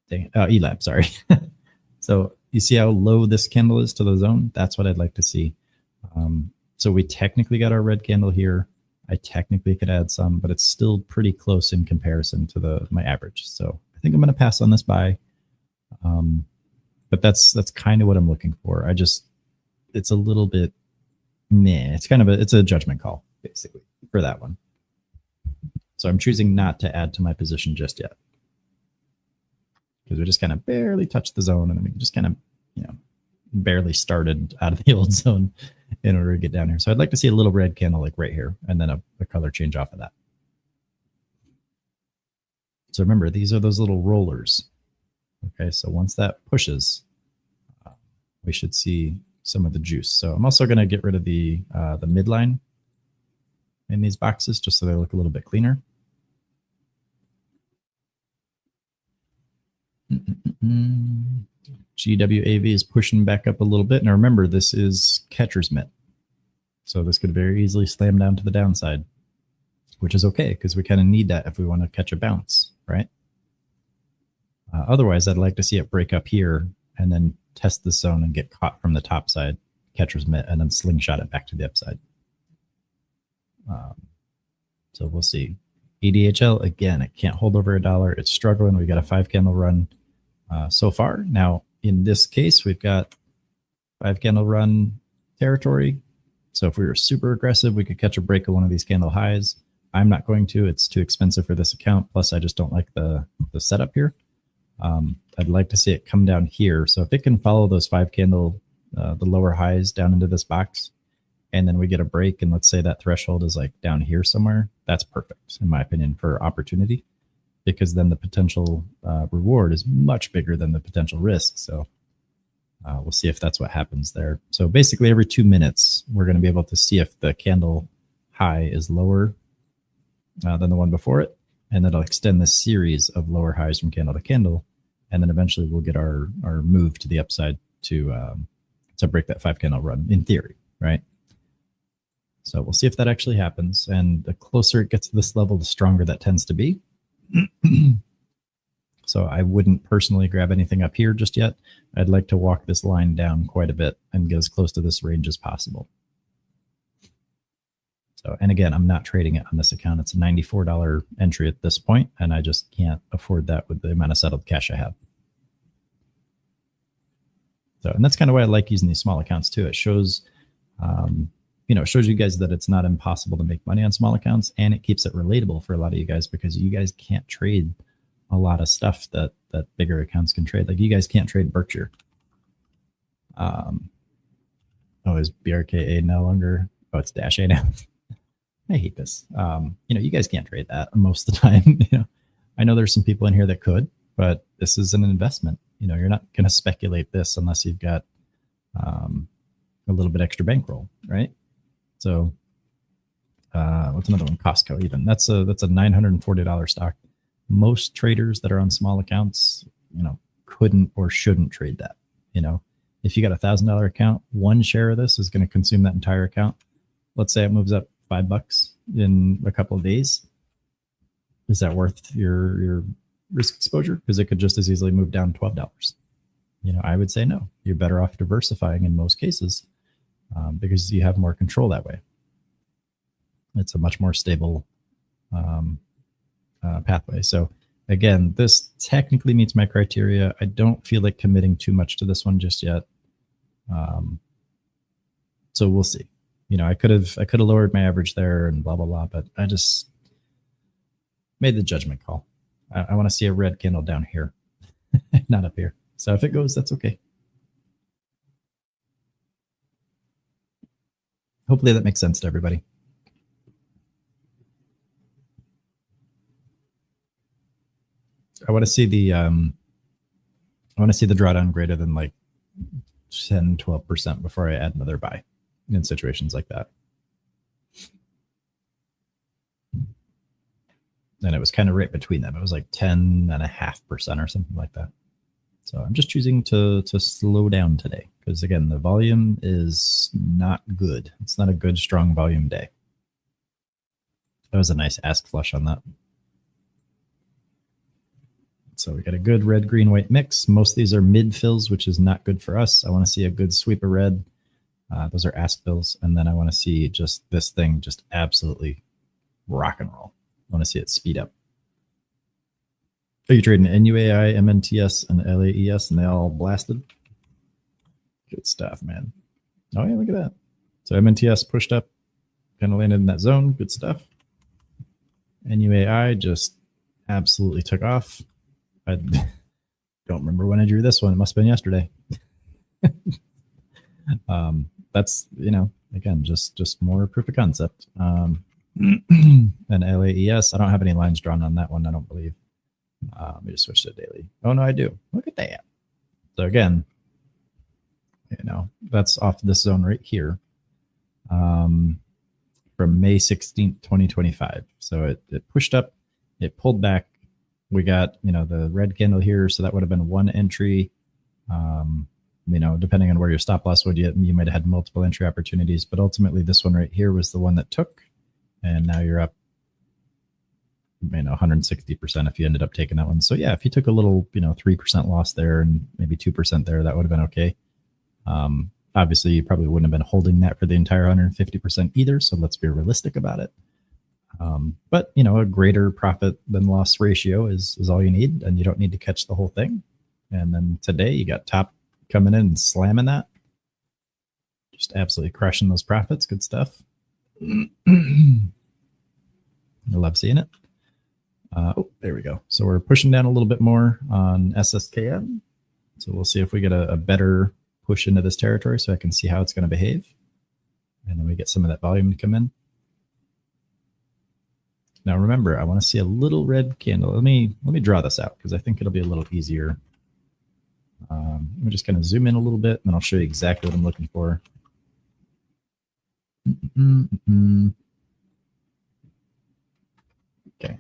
Dang it. ELAB, sorry. So you see how low this candle is to the zone? That's what I'd like to see. So we technically got our red candle here. I technically could add some, but it's still pretty close in comparison to my average. So I think I'm going to pass on this buy. But that's kind of what I'm looking for. It's a little bit meh. It's kind of it's a judgment call basically for that one. So I'm choosing not to add to my position just yet, because we just kind of barely touched the zone, and then we just kind of, barely started out of the old zone in order to get down here. So I'd like to see a little red candle like right here, and then a color change off of that. So remember, these are those little rollers. Okay, so once that pushes, we should see some of the juice. So I'm also going to get rid of the midline in these boxes just so they look a little bit cleaner. GWAV is pushing back up a little bit. Now remember, this is catcher's mitt. So this could very easily slam down to the downside, which is okay because we kind of need that if we want to catch a bounce, right? Otherwise, I'd like to see it break up here and then test the zone and get caught from the top side, catcher's mitt, and then slingshot it back to the upside. So we'll see. EDHL, again, it can't hold over $1. It's struggling. We got a 5-candle run so far. Now, in this case, we've got 5-candle run territory. So if we were super aggressive, we could catch a break of one of these candle highs. I'm not going to. It's too expensive for this account. Plus, I just don't like the setup here. I'd like to see it come down here. So if it can follow those 5-candle, the lower highs down into this box, and then we get a break, and let's say that threshold is like down here somewhere, that's perfect, in my opinion, for opportunity, because then the potential reward is much bigger than the potential risk. So we'll see if that's what happens there. So basically every 2 minutes, we're going to be able to see if the candle high is lower than the one before it. And that'll extend this series of lower highs from candle to candle. And then eventually we'll get our move to the upside to break that 5-candle run, in theory, right? So we'll see if that actually happens. And the closer it gets to this level, the stronger that tends to be. So I wouldn't personally grab anything up here just yet. I'd like to walk this line down quite a bit and get as close to this range as possible. So, and again, I'm not trading it on this account. It's a $94 entry at this point, and I just can't afford that with the amount of settled cash I have. So, and that's kind of why I like using these small accounts too. It shows, it shows you guys that it's not impossible to make money on small accounts, and it keeps it relatable for a lot of you guys, because you guys can't trade a lot of stuff that bigger accounts can trade. Like, you guys can't trade Berkshire. Is BRKA no longer? Oh, it's Dash A now. I hate this. You guys can't trade that most of the time. I know there's some people in here that could, but this is an investment. You're not going to speculate this unless you've got a little bit extra bankroll, right? So what's another one? Costco, even. That's a $940 stock. Most traders that are on small accounts, couldn't or shouldn't trade that. If you got a $1,000 account, one share of this is going to consume that entire account. Let's say it moves up $5 in a couple of days. Is that worth your risk exposure? Because it could just as easily move down $12. I would say no. You're better off diversifying in most cases, because you have more control that way. It's a much more stable pathway. So again, this technically meets my criteria. I don't feel like committing too much to this one just yet. So we'll see. You know, I could have lowered my average there and blah, blah, blah, but I just made the judgment call. I want to see a red candle down here, not up here. So if it goes, that's okay. Hopefully that makes sense to everybody. I want to see the drawdown greater than like 10, 12% before I add another buy in situations like that. And it was kind of right between them. It was like 10.5% or something like that. So I'm just choosing to slow down today because, again, the volume is not good. It's not a good, strong volume day. That was a nice ask flush on that. So we got a good red, green, white mix. Most of these are mid fills, which is not good for us. I want to see a good sweep of red. Those are ask fills. And then I want to see just this thing just absolutely rock and roll. I want to see it speed up. Are you trading NUAI, MNTS, and LAES, and they all blasted? Good stuff, man. Oh, yeah, look at that. So MNTS pushed up, kind of landed in that zone. Good stuff. NUAI just absolutely took off. I don't remember when I drew this one. It must have been yesterday. That's, you know, again, just more proof of concept. And LAES, I don't have any lines drawn on that one, I don't believe. Let me just switch to daily. Oh, no, I do. Look at that. So again, you know, that's off this zone right here from May 16th, 2025. So it pushed up, it pulled back. We got, you know, the red candle here. So that would have been one entry. You know, depending on where your stop loss would, you might have had multiple entry opportunities. But ultimately, this one right here was the one that took. And now you're up, you know, 160% if you ended up taking that one. So yeah, if you took a little, you know, 3% loss there and maybe 2% there, that would have been okay. Obviously, you probably wouldn't have been holding that for the entire 150% either. So let's be realistic about it. But, you know, a greater profit than loss ratio is all you need, and you don't need to catch the whole thing. And then today you got top coming in and slamming that. Just absolutely crushing those profits. Good stuff. I love seeing it. Oh, there we go. So we're pushing down a little bit more on SSKN. So we'll see if we get a better push into this territory so I can see how it's going to behave. And then we get some of that volume to come in. Now remember, I want to see a little red candle. Let me draw this out because I think it'll be a little easier. Let me just kind of zoom in a little bit and then I'll show you exactly what I'm looking for. Okay.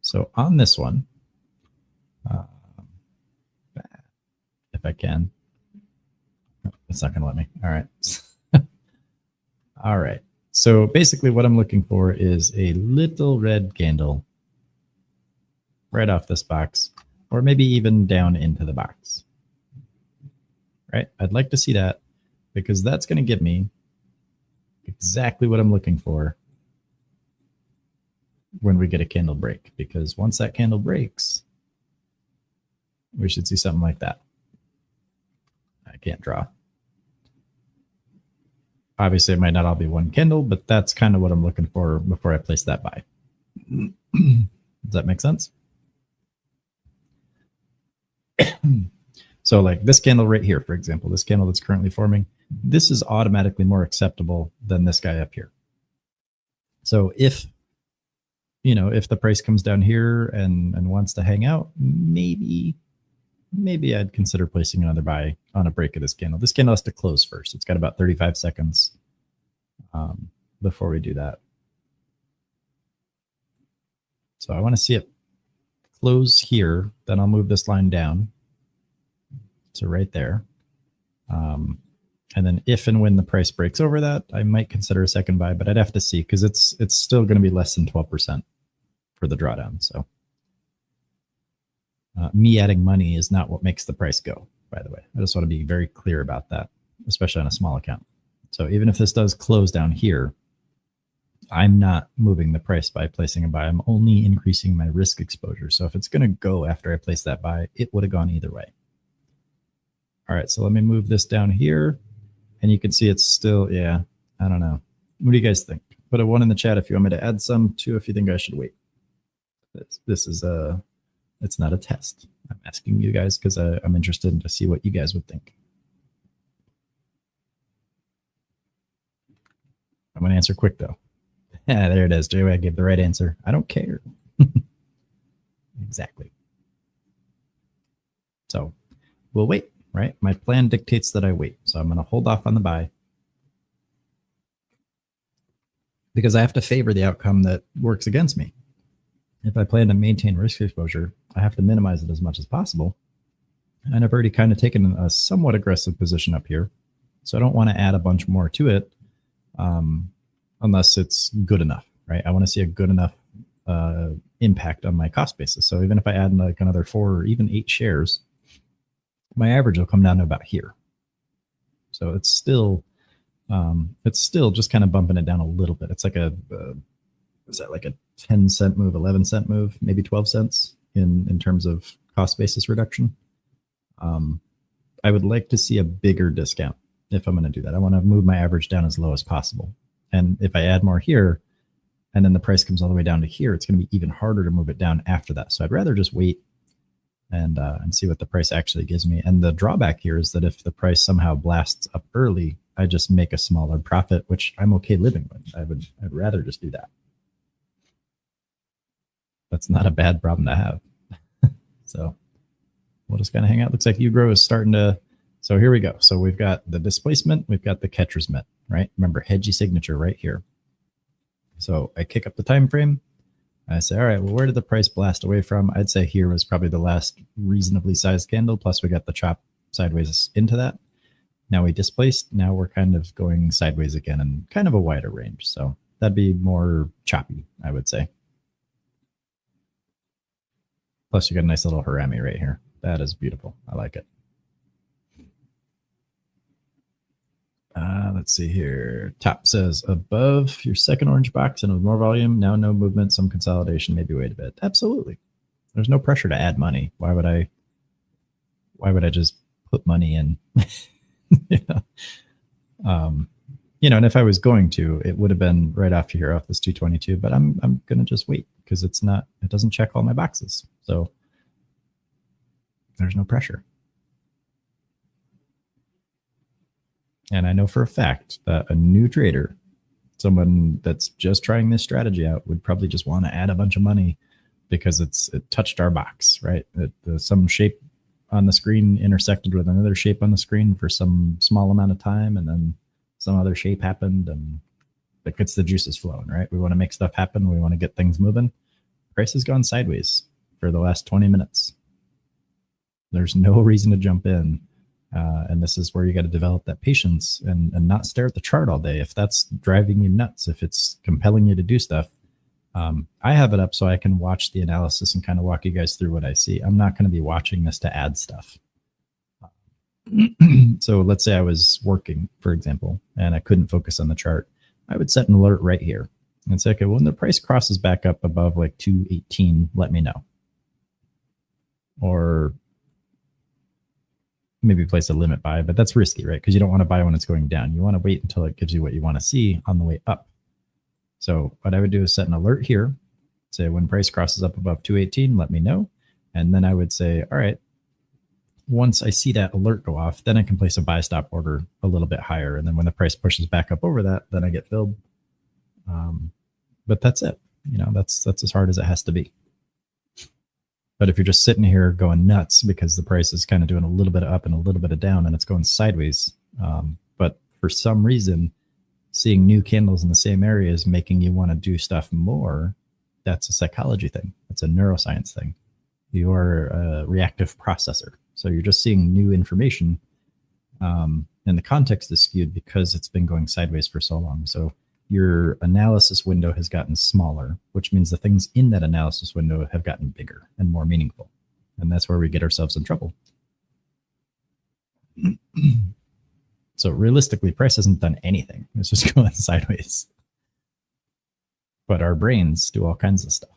So on this one, if I can, it's not going to let me. All right. All right. So basically what I'm looking for is a little red candle right off this box, or maybe even down into the box. Right? I'd like to see that because that's going to give me exactly what I'm looking for when we get a candle break, because once that candle breaks, we should see something like that. I can't draw. Obviously, it might not all be one candle, but that's kind of what I'm looking for before I place that buy. Does that make sense? So like this candle right here, for example, this candle that's currently forming, this is automatically more acceptable than this guy up here. So if, you know, if the price comes down here and wants to hang out, maybe I'd consider placing another buy on a break of this candle. This candle has to close first. It's got about 35 seconds before we do that. So I want to see it close here. Then I'll move this line down to right there. And then if and when the price breaks over that, I might consider a second buy, but I'd have to see because it's still going to be less than 12% for the drawdown. So me adding money is not what makes the price go, by the way. I just want to be very clear about that, especially on a small account. So even if this does close down here, I'm not moving the price by placing a buy. I'm only increasing my risk exposure. So if it's going to go after I place that buy, it would have gone either way. All right, so let me move this down here. And you can see it's still, yeah, I don't know. What do you guys think? Put a 1 in the chat if you want me to add some, 2 if you think I should wait. This is it's not a test. I'm asking you guys because I'm interested to see what you guys would think. I'm going to answer quick, though. Yeah, there it is. Joey, I gave the right answer. I don't care. Exactly. So we'll wait, right? My plan dictates that I wait. So I'm going to hold off on the buy because I have to favor the outcome that works against me. If I plan to maintain risk exposure, I have to minimize it as much as possible. And I've already kind of taken a somewhat aggressive position up here. So I don't want to add a bunch more to it unless it's good enough, right? I want to see a good enough impact on my cost basis. So even if I add like another 4 or even 8 shares, my average will come down to about here. So it's still just kind of bumping it down a little bit. It's like is that like a 10-cent move, 11-cent move, maybe 12 cents in terms of cost basis reduction. I would like to see a bigger discount if I'm going to do that. I want to move my average down as low as possible. And if I add more here, and then the price comes all the way down to here, it's going to be even harder to move it down after that. So I'd rather just wait and see what the price actually gives me. And the drawback here is that if the price somehow blasts up early, I just make a smaller profit, which I'm okay living with. I'd rather just do that. That's not a bad problem to have. So we'll just kind of hang out. Looks like Ugro is starting to. So here we go. So we've got the displacement. We've got the catcher's mitt, right? Remember, hedgy signature right here. So I kick up the time frame. I say, all right, well, where did the price blast away from? I'd say here was probably the last reasonably sized candle. Plus we got the chop sideways into that. Now we displaced. Now we're kind of going sideways again and kind of a wider range. So that'd be more choppy, I would say. Plus you got a nice little harami right here. That is beautiful. I like it. Let's see here. Top says above your second orange box and with more volume, now no movement, some consolidation, maybe wait a bit. Absolutely. There's no pressure to add money. Why would I just put money in? And if I was going to, it would have been right after here off this 222, but I'm going to just wait because it doesn't check all my boxes. So there's no pressure. And I know for a fact that a new trader, someone that's just trying this strategy out, would probably just want to add a bunch of money because it touched our box, right? Some shape on the screen intersected with another shape on the screen for some small amount of time, and then some other shape happened, and that gets the juices flowing, right? We want to make stuff happen. We want to get things moving. Price has gone sideways for the last 20 minutes. There's no reason to jump in. And this is where you got to develop that patience and not stare at the chart all day. If that's driving you nuts, if it's compelling you to do stuff, I have it up so I can watch the analysis and kind of walk you guys through what I see. I'm not going to be watching this to add stuff. So let's say I was working, for example, and I couldn't focus on the chart. I would set an alert right here and say, okay, when the price crosses back up above like 218, let me know. Or maybe place a limit buy, but that's risky, right? Because you don't want to buy when it's going down. You want to wait until it gives you what you want to see on the way up. So what I would do is set an alert here. Say when price crosses up above 218, let me know. And then I would say, all right, once I see that alert go off, then I can place a buy stop order a little bit higher. And then when the price pushes back up over that, then I get filled. But that's it. That's as hard as it has to be. But if you're just sitting here going nuts because the price is kind of doing a little bit of up and a little bit of down and it's going sideways, but for some reason, seeing new candles in the same area is making you want to do stuff more, that's a psychology thing. It's a neuroscience thing. You're a reactive processor. So you're just seeing new information, and the context is skewed because it's been going sideways for so long. So your analysis window has gotten smaller, which means the things in that analysis window have gotten bigger and more meaningful. And that's where we get ourselves in trouble. So realistically, price hasn't done anything. It's just going sideways. but our brains do all kinds of stuff.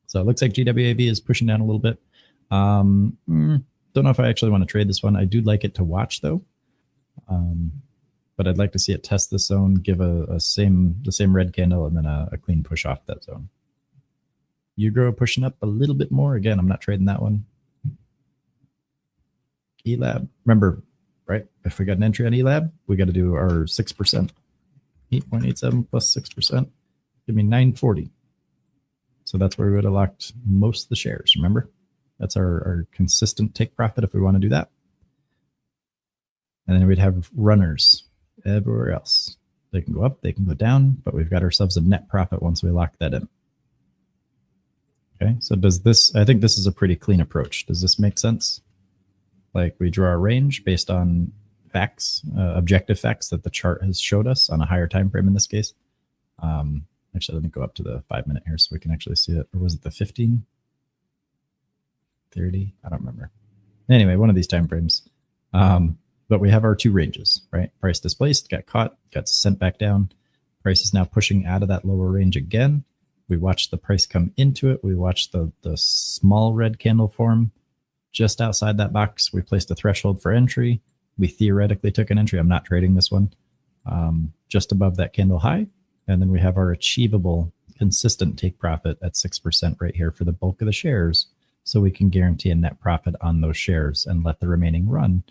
So it looks like GWAV is pushing down a little bit. Don't know if I actually want to trade this one. I do like it to watch though. But I'd like to see it test the zone, give the same red candle, and then a clean push off that zone. Euro pushing up a little bit more. Again, I'm not trading that one. ELAB, remember, right? If we got an entry on ELAB, we got to do our 6%. 8.87 plus 6%. Give me 940. So that's where we would have locked most of the shares, remember? That's our consistent take profit if we want to do that. And then we'd have runners everywhere else. They can go up, they can go down, but we've got ourselves a net profit once we lock that in. Okay, so does this, I think this is a pretty clean approach. Does this make sense? Like we draw a range based on facts, objective facts that the chart has showed us on a higher time frame in this case. Actually, let me go up to the 5 minute here so we can actually see it. Or was it the 15? 30? I don't remember. Anyway, one of these time frames. But we have our two ranges, right? Price displaced, got caught, got sent back down. Price is now pushing out of that lower range again. We watched the price come into it. We watched the small red candle form just outside that box. We placed a threshold for entry. We theoretically took an entry. I'm not trading this one. Just above that candle high. And then we have our achievable consistent take profit at 6% right here for the bulk of the shares. So we can guarantee a net profit on those shares and let the remaining run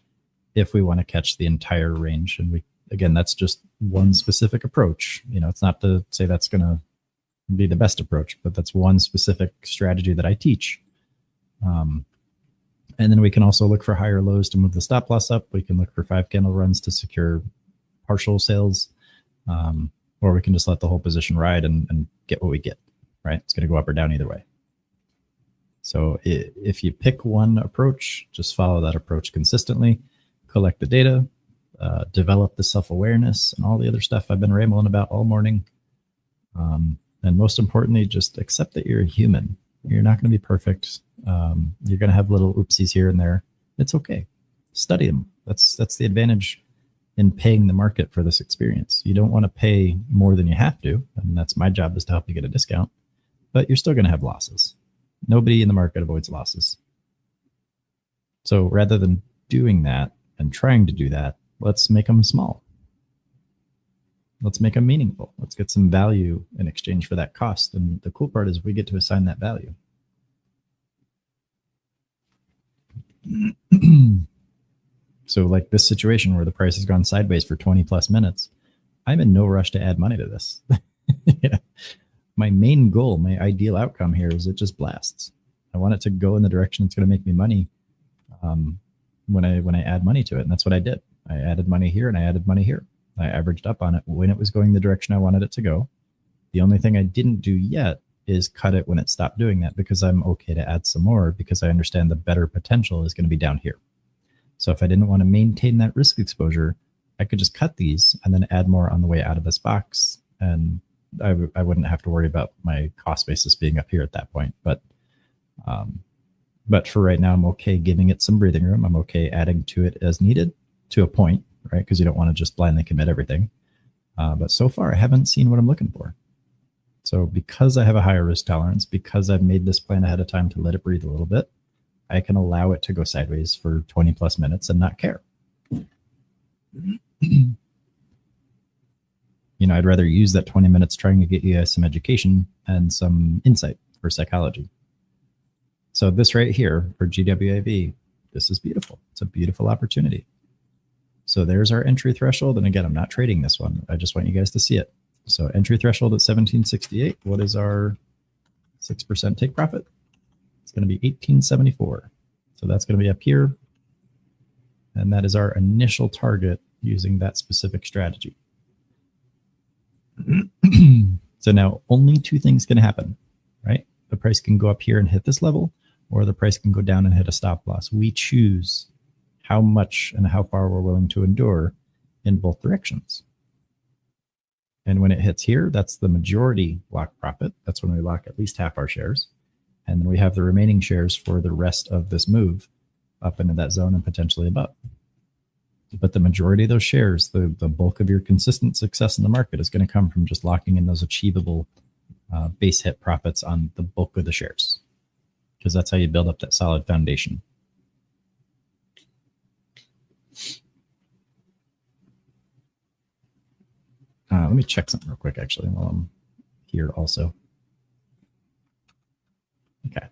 if we want to catch the entire range. And we, again, that's just one specific approach. You know, it's not to say that's going to be the best approach, but that's one specific strategy that I teach. And then we can also look for higher lows to move the stop loss up. We can look for 5 candle runs to secure partial sales, or we can just let the whole position ride and get what we get, right? It's going to go up or down either way. So if you pick one approach, just follow that approach consistently, collect the data, develop the self-awareness and all the other stuff I've been rambling about all morning. And most importantly, just accept that you're a human. You're not going to be perfect. You're going to have little oopsies here and there. It's okay. Study them. That's the advantage in paying the market for this experience. You don't want to pay more than you have to, and that's my job, is to help you get a discount, but you're still going to have losses. Nobody in the market avoids losses. So rather than doing that and trying to do that, let's make them small. Let's make them meaningful. Let's get some value in exchange for that cost. And the cool part is we get to assign that value. So like this situation where the price has gone sideways for 20 plus minutes, I'm in no rush to add money to this. Yeah. My main goal, my ideal outcome here is it just blasts. I want it to go in the direction it's going to make me money when I add money to it. And that's what I did. I added money here and I added money here. I averaged up on it when it was going the direction I wanted it to go. The only thing I didn't do yet is cut it when it stopped doing that, because I'm okay to add some more, because I understand the better potential is going to be down here. So if I didn't want to maintain that risk exposure, I could just cut these and then add more on the way out of this box. And I wouldn't have to worry about my cost basis being up here at that point. But for right now, I'm okay giving it some breathing room. I'm okay adding to it as needed to a point, right? Because you don't want to just blindly commit everything. But so far, I haven't seen what I'm looking for. So because I have a higher risk tolerance, because I've made this plan ahead of time to let it breathe a little bit, I can allow it to go sideways for 20 plus minutes and not care. You know, I'd rather use that 20 minutes trying to get you guys some education and some insight for psychology. So this right here for GWAV, this is beautiful. It's a beautiful opportunity. So there's our entry threshold. And again, I'm not trading this one. I just want you guys to see it. So entry threshold at 1768. What is our 6% take profit? It's going to be 1874. So that's going to be up here. And that is our initial target using that specific strategy. So now only two things can happen, right? The price can go up here and hit this level, or the price can go down and hit a stop loss. We choose how much and how far we're willing to endure in both directions. And when it hits here, that's the majority lock profit. That's when we lock at least half our shares. And then we have the remaining shares for the rest of this move up into that zone and potentially above. But the majority of those shares, the bulk of your consistent success in the market is going to come from just locking in those achievable base hit profits on the bulk of the shares, because that's how you build up that solid foundation. Let me check something real quick, actually, while I'm here also. Okay.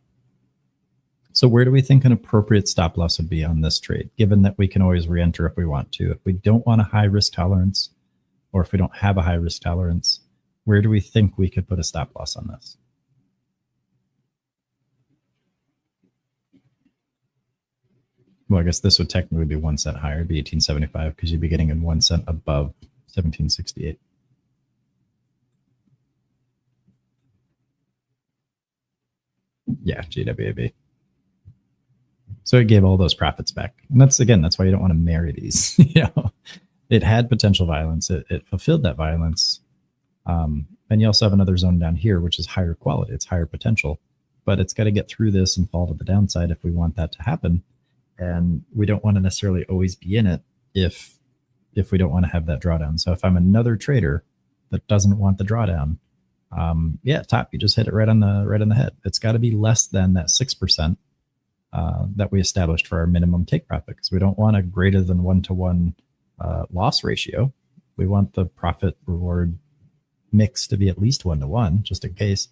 So where do we think an appropriate stop loss would be on this trade, given that we can always re-enter if we want to? If we don't want a high risk tolerance, or if we don't have a high risk tolerance, where do we think we could put a stop loss on this? Well, I guess this would technically be 1 cent higher, be 1875, because you'd be getting in 1 cent above 1768. Yeah, GWAB. So it gave all those profits back. And that's, again, that's why you don't want to marry these. You know, it had potential violence. It fulfilled that violence. And you also have another zone down here, which is higher quality. It's higher potential, but it's got to get through this and fall to the downside if we want that to happen. And we don't want to necessarily always be in it if we don't want to have that drawdown. So if I'm another trader that doesn't want the drawdown, yeah, top, you just hit it right on the head. It's got to be less than that 6% that we established for our minimum take profit, because we don't want a greater than 1-to-1 loss ratio. We want the profit reward mix to be at least 1-to-1, just in case,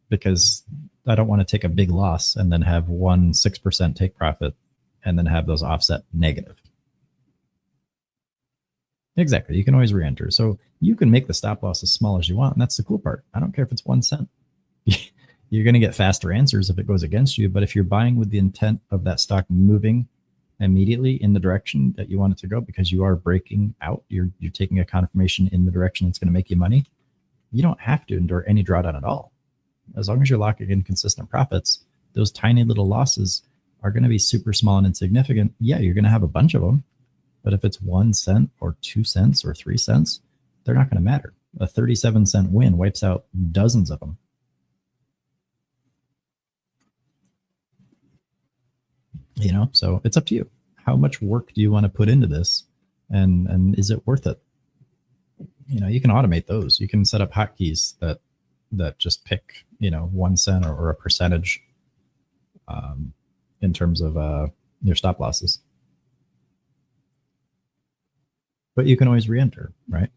because I don't want to take a big loss and then have 6% take profit and then have those offset negative. Exactly. You can always re-enter. So you can make the stop loss as small as you want. And that's the cool part. I don't care if it's 1 cent. You're going to get faster answers if it goes against you. But if you're buying with the intent of that stock moving immediately in the direction that you want it to go, because you are breaking out, you're taking a confirmation in the direction that's going to make you money, you don't have to endure any drawdown at all. As long as you're locking in consistent profits, those tiny little losses are going to be super small and insignificant. Yeah, you're going to have a bunch of them. But if it's 1 cent or 2 cents or 3 cents, they're not going to matter. A 37-cent win wipes out dozens of them. You know, so it's up to you. How much work do you want to put into this? And is it worth it? You know, you can automate those. You can set up hotkeys that just pick, 1 cent or a percentage in terms of your stop losses. But you can always re-enter, right?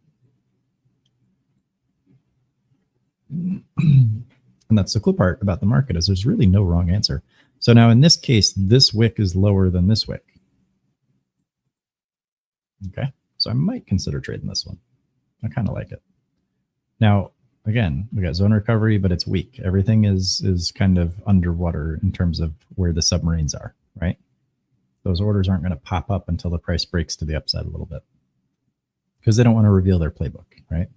And that's the cool part about the market, is there's really no wrong answer. So now in this case, this wick is lower than this wick. Okay, so I might consider trading this one. I kind of like it. Now, again, we got zone recovery, but it's weak. Everything is kind of underwater in terms of where the submarines are, right? Those orders aren't going to pop up until the price breaks to the upside a little bit, because they don't want to reveal their playbook, right?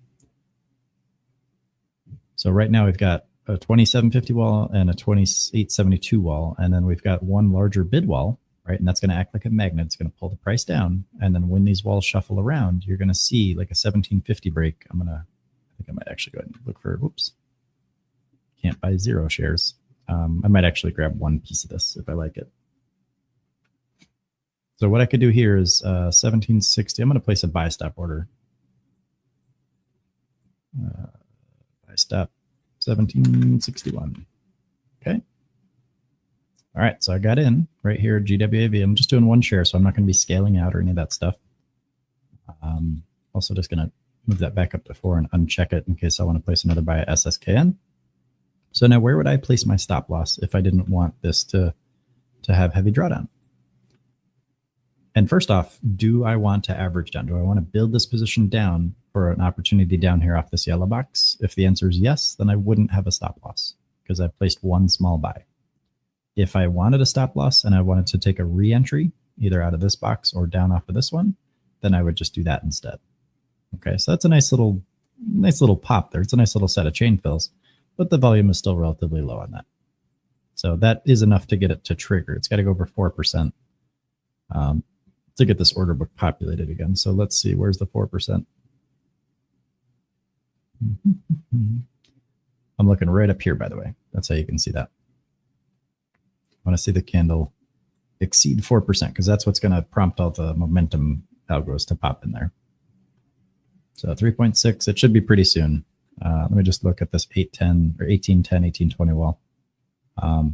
So right now we've got a 2750 wall and a 2872 wall, and then we've got one larger bid wall, right? And that's going to act like a magnet. It's going to pull the price down, and then when these walls shuffle around, you're going to see like a 1750 break. I think I might actually go ahead and look for, whoops, can't buy 0 shares. I might actually grab one piece of this if I like it. So what I could do here is 1760. I'm going to place a buy stop order. Buy stop 1761. Okay. All right. So I got in right here at GWAV. I'm just doing 1 share, so I'm not going to be scaling out or any of that stuff. Also just going to move that back up to 4 and uncheck it in case I want to place another buy at SSKN. So now where would I place my stop loss if I didn't want this to have heavy drawdown? And first off, do I want to average down? Do I want to build this position down for an opportunity down here off this yellow box? If the answer is yes, then I wouldn't have a stop loss because I've placed 1 small buy. If I wanted a stop loss and I wanted to take a re-entry either out of this box or down off of this one, then I would just do that instead. Okay, so that's a nice little pop there. It's a nice little set of chain fills, but the volume is still relatively low on that. So that is enough to get it to trigger. It's got to go over 4%. To get this order book populated again. So let's see, where's the 4%? I'm looking right up here, by the way. That's how you can see that. I want to see the candle exceed 4% because that's what's going to prompt all the momentum algos to pop in there. So 3.6, it should be pretty soon. Let me just look at this 810 or 1810, 1820 wall.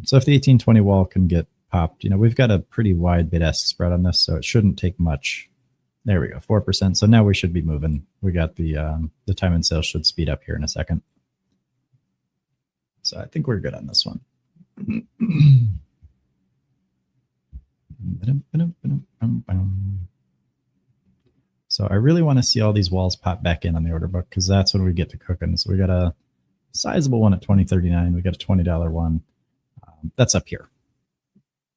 So if the 1820 wall can get popped, you know, we've got a pretty wide bid-ask spread on this, so it shouldn't take much. There we go, 4%. So now we should be moving. We got the time and sales should speed up here in a second. So I think we're good on this one. So I really want to see all these walls pop back in on the order book because that's when we get to cooking. So we got a sizable one at 2039. We got a $20 one. That's up here.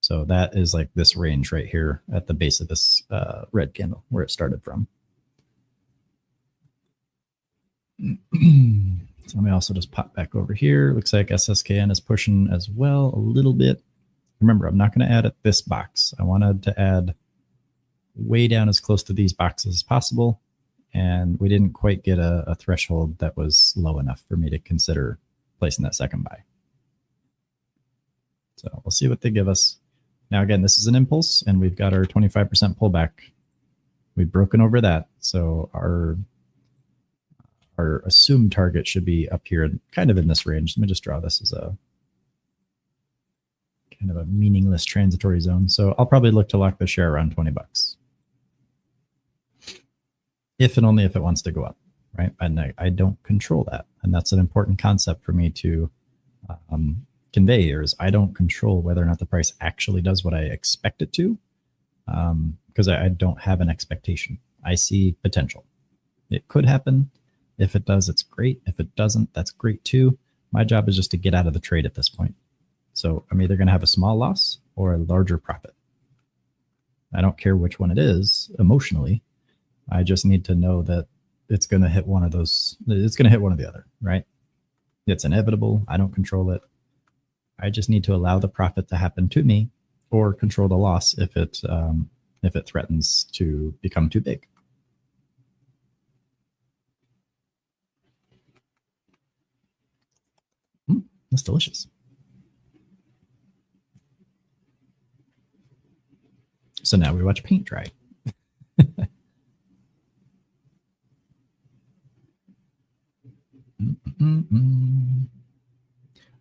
So that is like this range right here at the base of this red candle where it started from. So let me also just pop back over here. Looks like SSKN is pushing as well a little bit. Remember, I'm not going to add at this box. I wanted to add way down as close to these boxes as possible. And we didn't quite get a threshold that was low enough for me to consider placing that second buy. So we'll see what they give us. Now, again, this is an impulse, and we've got our 25% pullback. We've broken over that. So our assumed target should be up here, kind of in this range. Let me just draw this as a kind of a meaningless transitory zone. So I'll probably look to lock the share around 20 bucks. If and only if it wants to go up, right? And I don't control that. And that's an important concept for me to convey here is I don't control whether or not the price actually does what I expect it to, because I don't have an expectation. I see potential. It could happen. If it does, it's great. If it doesn't, that's great too. My job is just to get out of the trade at this point. So I'm either going to have a small loss or a larger profit. I don't care which one it is emotionally. I just need to know that it's going to hit one of those. It's going to hit one or the other, right? It's inevitable. I don't control it. I just need to allow the profit to happen to me or control the loss if it threatens to become too big. That's delicious. So now we watch paint dry.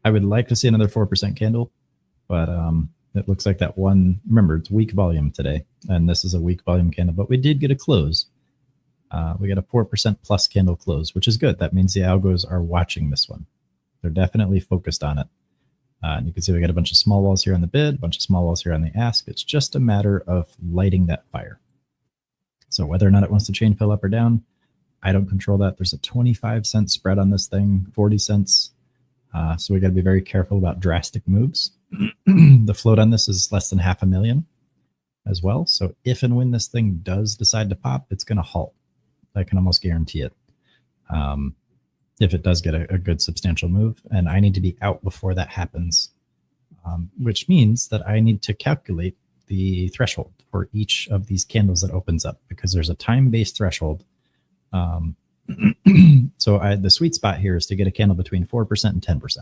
I would like to see another 4% candle, but it looks like that one, remember, it's weak volume today, and this is a weak volume candle, but we did get a close. We got a 4% plus candle close, which is good. That means the algos are watching this one. They're definitely focused on it. And you can see we got a bunch of small walls here on the bid, a bunch of small walls here on the ask. It's just a matter of lighting that fire. So whether or not it wants to chain fill up or down, I don't control that. There's a 25-cent spread on this thing, 40 cents. So we got to be very careful about drastic moves. The float on this is less than 500,000 as well. So if and when this thing does decide to pop, it's going to halt. I can almost guarantee it. If it does get a good substantial move, and I need to be out before that happens, which means that I need to calculate the threshold for each of these candles that opens up, because there's a time-based threshold. So the sweet spot here is to get a candle between 4% and 10%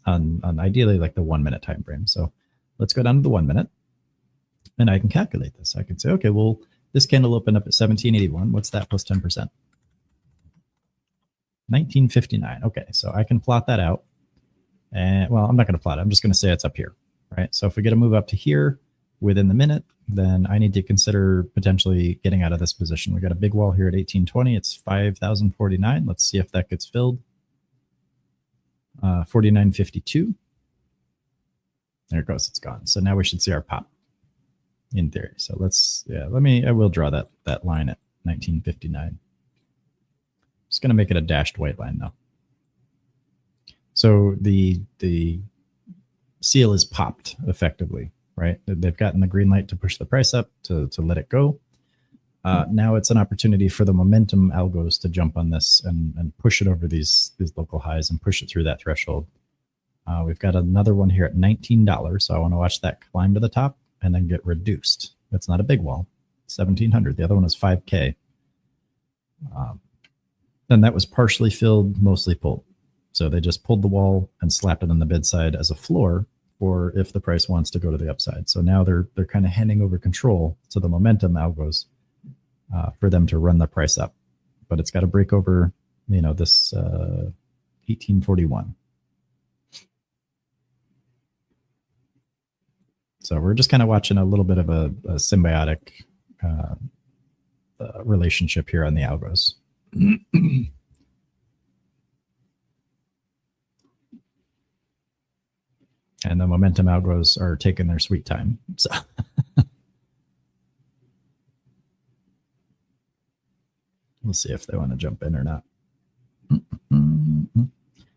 on ideally like the 1 minute time frame. So let's go down to the 1 minute, and I can calculate this. I can say, okay, well, this candle opened up at 1781. What's that plus 10%? 1959. Okay, so I can plot that out. And well, I'm not going to plot it. I'm just going to say it's up here, right? So if we get a move up to here within the minute, then I need to consider potentially getting out of this position. We got a big wall here at 1820. It's 5,049. Let's see if that gets filled. 49.52. There it goes. It's gone. So now we should see our pop in theory. So I will draw that line at 1959. Just going to make it a dashed white line though. So the seal is popped effectively, right? They've gotten the green light to push the price up, to let it go. Now it's an opportunity for the momentum algos to jump on this and push it over these local highs and push it through that threshold. We've got another one here at $19. So I want to watch that climb to the top and then get reduced. That's not a big wall, 1,700. The other one is 5K. And that was partially filled, mostly pulled. So they just pulled the wall and slapped it on the bid side as a floor or if the price wants to go to the upside. So now they're kind of handing over control to the momentum algos for them to run the price up. But it's got to break over, this 1841. So we're just kind of watching a little bit of a symbiotic relationship here on the algos. And the momentum algos are taking their sweet time. So we'll see if they want to jump in or not.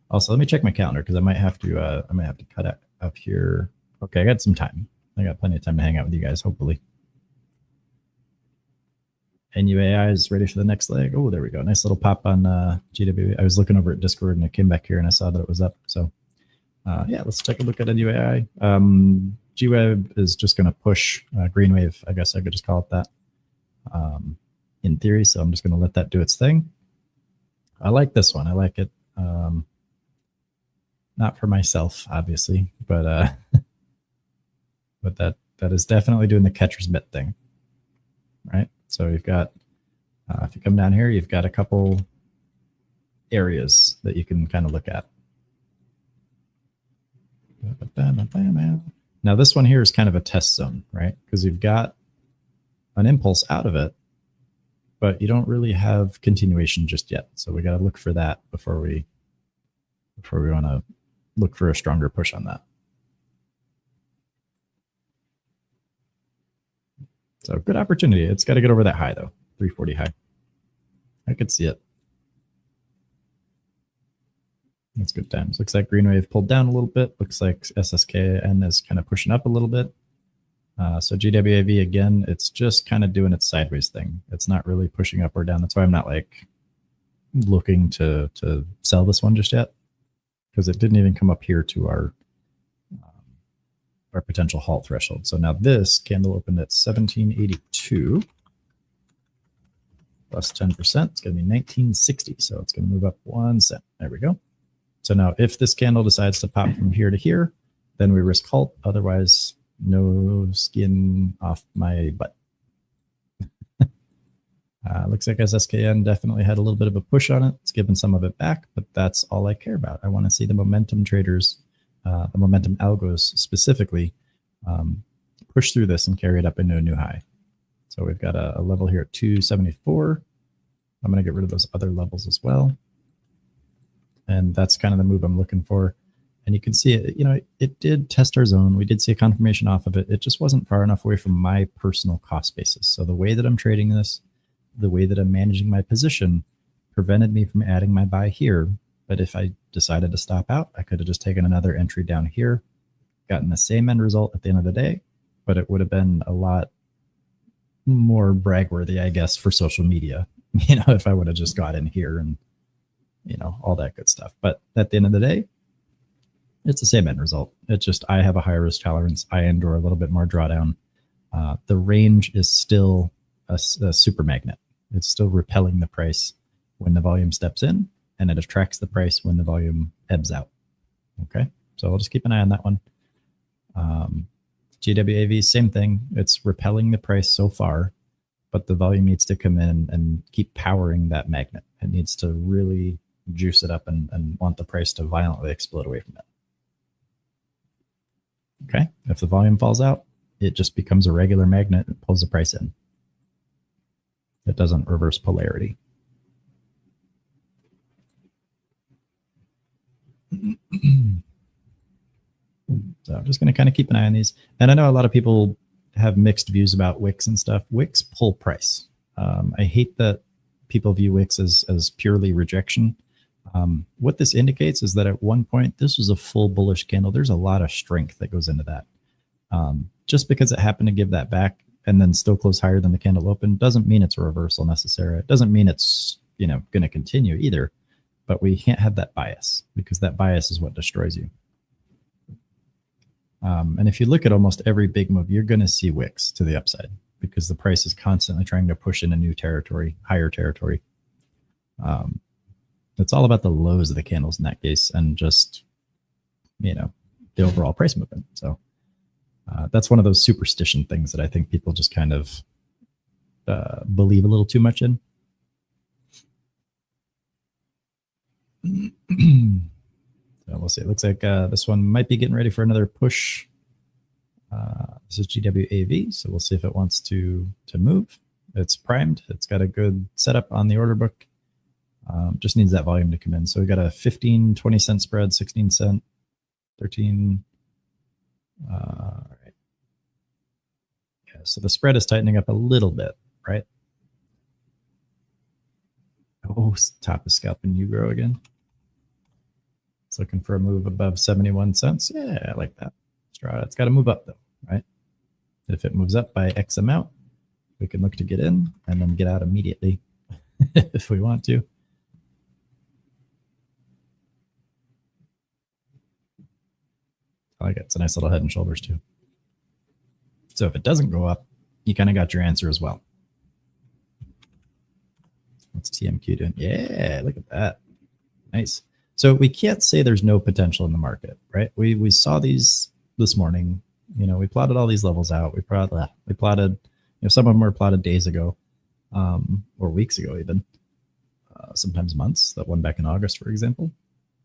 Also, let me check my calendar because I might have to cut it up here. Okay, I got some time. I got plenty of time to hang out with you guys, hopefully. NUAI is ready for the next leg. Oh, there we go. Nice little pop on GW. I was looking over at Discord and I came back here and I saw that it was up. So yeah, let's take a look at NUAI. GWeb is just going to push green wave. I guess I could just call it that in theory. So I'm just going to let that do its thing. I like this one. I like it. Not for myself, obviously, but but that is definitely doing the catcher's mitt thing, right? So you've got, if you come down here, you've got a couple areas that you can kind of look at. Now this one here is kind of a test zone, right? Because you've got an impulse out of it, but you don't really have continuation just yet. So we got to look for that before we want to look for a stronger push on that. So good opportunity. It's got to get over that high though, 340 high. I could see it. That's good times. Looks like green wave pulled down a little bit. Looks like SSKN is kind of pushing up a little bit. So GWAV, again, it's just kind of doing its sideways thing. It's not really pushing up or down. That's why I'm not like looking to sell this one just yet, because it didn't even come up here to our potential halt threshold. So now this candle opened at 1782 plus 10%. It's going to be 1960. So it's going to move up 1 cent. There we go. So now if this candle decides to pop from here to here, then we risk halt. Otherwise, no skin off my butt. Looks like SSKN definitely had a little bit of a push on it. It's given some of it back, but that's all I care about. I want to see the momentum traders, the momentum algos specifically, push through this and carry it up into a new high. So we've got a level here at 274. I'm going to get rid of those other levels as well. And that's kind of the move I'm looking for. And you can see it, it did test our zone. We did see a confirmation off of it. It just wasn't far enough away from my personal cost basis. So the way that I'm trading this, the way that I'm managing my position prevented me from adding my buy here. But if I decided to stop out, I could have just taken another entry down here, gotten the same end result at the end of the day, but it would have been a lot more bragworthy, I guess, for social media, if I would have just got in here and, all that good stuff. But at the end of the day, it's the same end result. It's just I have a higher risk tolerance. I endure a little bit more drawdown. The range is still a super magnet. It's still repelling the price when the volume steps in, and it attracts the price when the volume ebbs out. Okay, so I'll just keep an eye on that one. GWAV, same thing. It's repelling the price so far, but the volume needs to come in and keep powering that magnet. It needs to really juice it up and want the price to violently explode away from it. Okay, if the volume falls out, it just becomes a regular magnet and pulls the price in. It doesn't reverse polarity. So I'm just going to kind of keep an eye on these. And I know a lot of people have mixed views about wicks and stuff. Wicks pull price. I hate that people view wicks as purely rejection. What this indicates is that at one point, this was a full bullish candle. There's a lot of strength that goes into that. Just because it happened to give that back and then still close higher than the candle open doesn't mean it's a reversal necessarily. It doesn't mean it's going to continue either. But we can't have that bias, because that bias is what destroys you. And if you look at almost every big move, you're going to see wicks to the upside, because the price is constantly trying to push in a new territory, higher territory. It's all about the lows of the candles in that case, and just, the overall price movement. So that's one of those superstition things that I think people just kind of believe a little too much in. So we'll see. It looks like this one might be getting ready for another push. This is GWAV, so we'll see if it wants to move. It's primed. It's got a good setup on the order book. Just needs that volume to come in. So we got a 15, 20 cent spread, 16 cent, 13. All right. Yeah, so the spread is tightening up a little bit, right? Oh, top is scalping you grow again. It's looking for a move above 71 cents. Yeah, I like that. It's got to move up though, right? If it moves up by X amount, we can look to get in and then get out immediately if we want to. I like it. It's a nice little head and shoulders too. So if it doesn't go up, you kind of got your answer as well. What's TMQ doing? Yeah, look at that. Nice. So we can't say there's no potential in the market, right? We saw these this morning. You know, we plotted all these levels out. We plotted, you know, some of them were plotted days ago, or weeks ago even, sometimes months. That one back in August, for example.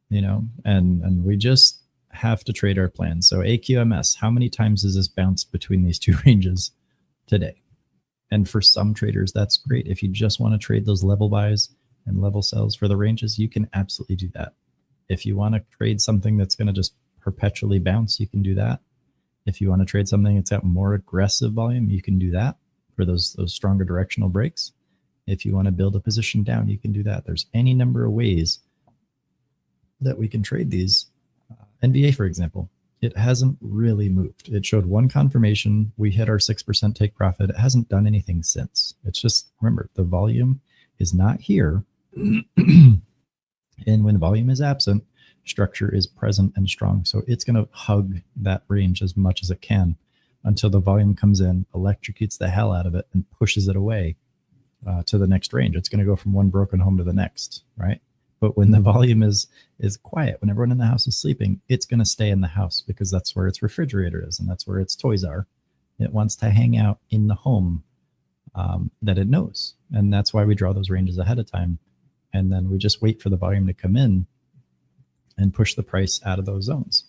You know, and we just have to trade our plans. So AQMS, how many times has this bounced between these two ranges today? And for some traders, that's great. If you just want to trade those level buys and level sells for the ranges, you can absolutely do that. If you want to trade something that's going to just perpetually bounce, you can do that. If you want to trade something that's got more aggressive volume, you can do that for those stronger directional breaks. If you want to build a position down, you can do that. There's any number of ways that we can trade these. NBA, for example, it hasn't really moved. It showed one confirmation. We hit our 6% take profit. It hasn't done anything since. It's just, remember, the volume is not here. And when volume is absent, structure is present and strong. So it's going to hug that range as much as it can until the volume comes in, electrocutes the hell out of it, and pushes it away to the next range. It's going to go from one broken home to the next, right? But when the volume is quiet, when everyone in the house is sleeping, it's going to stay in the house because that's where its refrigerator is and that's where its toys are. It wants to hang out in the home that it knows. And that's why we draw those ranges ahead of time. And then we just wait for the volume to come in and push the price out of those zones.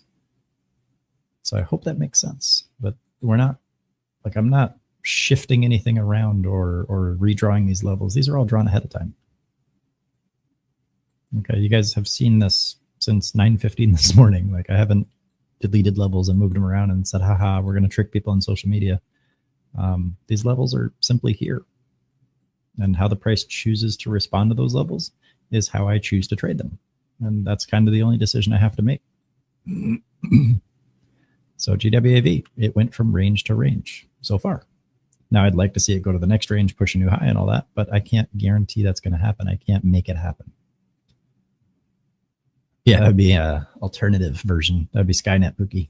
So I hope that makes sense. But we're not, like, I'm not shifting anything around or redrawing these levels. These are all drawn ahead of time. Okay, you guys have seen this since 9:15 this morning. Like, I haven't deleted levels and moved them around and said, haha, we're going to trick people on social media. These levels are simply here. And how the price chooses to respond to those levels is how I choose to trade them. And that's kind of the only decision I have to make. So GWAV, it went from range to range so far. Now I'd like to see it go to the next range, push a new high and all that, but I can't guarantee that's going to happen. I can't make it happen. Yeah, that'd be an alternative version. That'd be Skynet Pookie.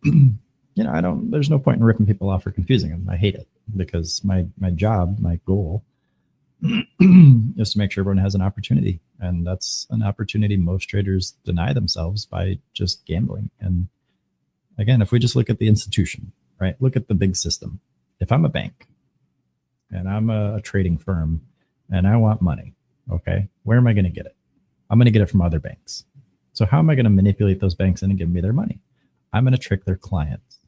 You know, there's no point in ripping people off or confusing them. I hate it because my job, my goal is to make sure everyone has an opportunity. And that's an opportunity most traders deny themselves by just gambling. And again, if we just look at the institution, right? Look at the big system. If I'm a bank and I'm a trading firm and I want money, okay, where am I going to get it? I'm going to get it from other banks. So how am I going to manipulate those banks into giving me their money? I'm going to trick their clients.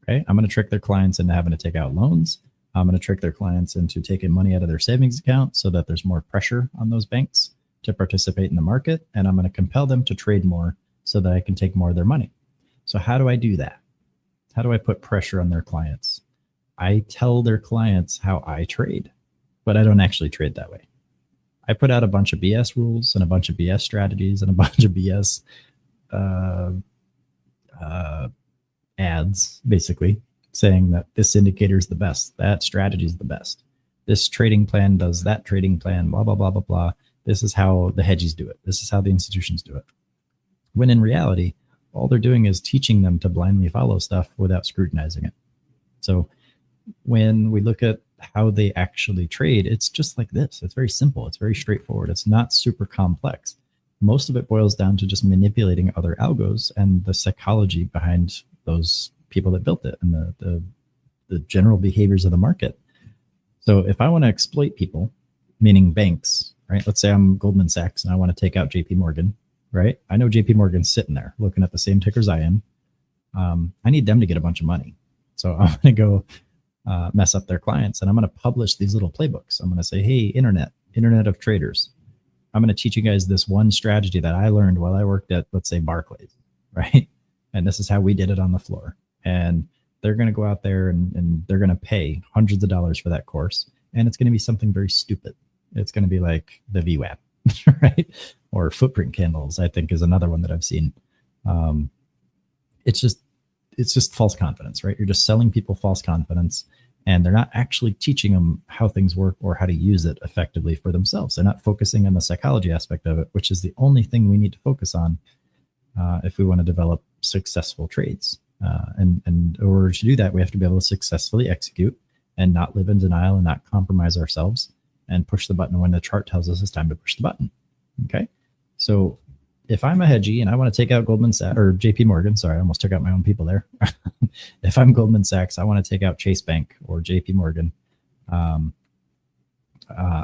Okay, I'm going to trick their clients into having to take out loans. I'm going to trick their clients into taking money out of their savings account so that there's more pressure on those banks to participate in the market. And I'm going to compel them to trade more so that I can take more of their money. So how do I do that? How do I put pressure on their clients? I tell their clients how I trade, but I don't actually trade that way. I put out a bunch of BS rules and a bunch of BS strategies and a bunch of BS ads, basically saying that this indicator is the best, that strategy is the best, this trading plan does that trading plan, blah, blah, blah, blah, blah. This is how the hedgies do it. This is how the institutions do it. When in reality, all they're doing is teaching them to blindly follow stuff without scrutinizing it. So when we look at how they actually trade, it's just like this. It's very simple. It's very straightforward. It's not super complex. most of it boils down to just manipulating other algos and the psychology behind those people that built it and the general behaviors of the market. So if I want to exploit people, meaning banks, right? Let's say I'm Goldman Sachs and I want to take out JP Morgan, right? I know JP Morgan's sitting there looking at the same tickers I am. I need them to get a bunch of money. So I'm going to go mess up their clients, and I'm going to publish these little playbooks. I'm going to say, hey, internet of traders, I'm going to teach you guys this one strategy that I learned while I worked at, let's say, Barclays, right? And this is how we did it on the floor. And they're going to go out there and they're going to pay hundreds of dollars for that course. And it's going to be something very stupid. It's going to be like the VWAP, right? Or footprint candles, I think, is another one that I've seen. It's just false confidence, right? You're just selling people false confidence, and they're not actually teaching them how things work or how to use it effectively for themselves. They're not focusing on the psychology aspect of it, which is the only thing we need to focus on if we want to develop successful trades. And in order to do that, we have to be able to successfully execute and not live in denial and not compromise ourselves and push the button when the chart tells us it's time to push the button. Okay. So if I'm a hedgie and I want to take out Goldman Sachs or JP Morgan, sorry, I almost took out my own people there. If I'm Goldman Sachs, I want to take out Chase Bank or JP Morgan. I'm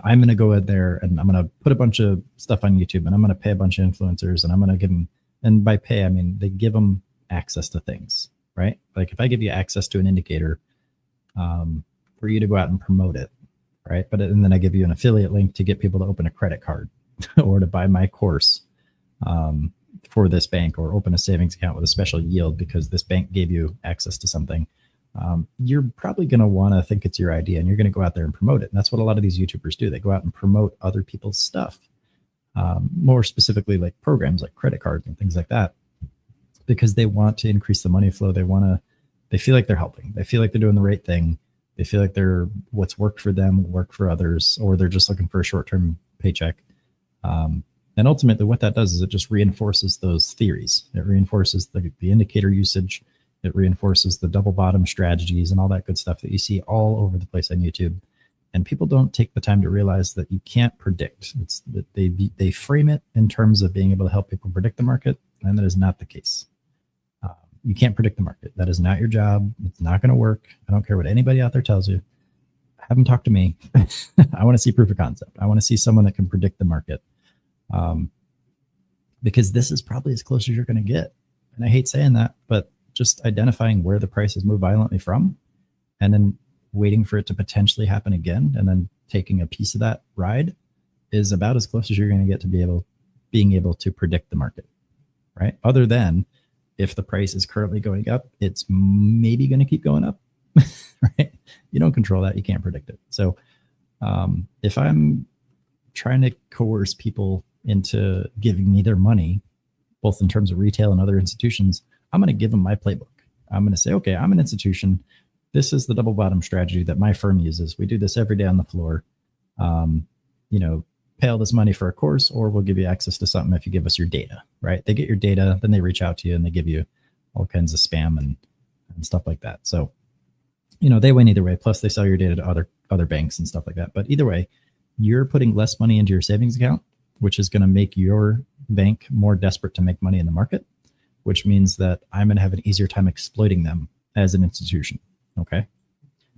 going to go in there and I'm going to put a bunch of stuff on YouTube, and I'm going to pay a bunch of influencers, and I'm going to give them, and by pay, I mean, they give them access to things, right? Like if I give you access to an indicator for you to go out and promote it, right? And then I give you an affiliate link to get people to open a credit card or to buy my course for this bank, or open a savings account with a special yield because this bank gave you access to something. You're probably going to want to think it's your idea, and you're going to go out there and promote it. And that's what a lot of these YouTubers do. They go out and promote other people's stuff, more specifically like programs like credit cards and things like that, because they want to increase the money flow. They feel like they're helping. They feel like they're doing the right thing. They feel like what's worked for them will work for others, or they're just looking for a short-term paycheck. And ultimately what that does is it just reinforces those theories. It reinforces the indicator usage. It reinforces the double bottom strategies and all that good stuff that you see all over the place on YouTube. And people don't take the time to realize that you can't predict. It's that they frame it in terms of being able to help people predict the market, and that is not the case. You can't predict the market. That is not your job. It's not going to work. I don't care what anybody out there tells you. Have them talk to me. I want to see proof of concept. I want to see someone that can predict the market. Because this is probably as close as you're going to get. And I hate saying that, but just identifying where the prices move violently from, and then waiting for it to potentially happen again, and then taking a piece of that ride, is about as close as you're going to get to being able to predict the market, right? Other than if the price is currently going up, it's maybe going to keep going up, right? You don't control that. You can't predict it. So if I'm trying to coerce people into giving me their money, both in terms of retail and other institutions, I'm going to give them my playbook. I'm going to say, okay, I'm an institution. This is the double bottom strategy that my firm uses. We do this every day on the floor. Pay all this money for a course, or we'll give you access to something if you give us your data, right? They get your data, then they reach out to you and they give you all kinds of spam and stuff like that. So, they win either way. Plus they sell your data to other banks and stuff like that. But either way, you're putting less money into your savings account, which is going to make your bank more desperate to make money in the market, which means that I'm going to have an easier time exploiting them as an institution, okay?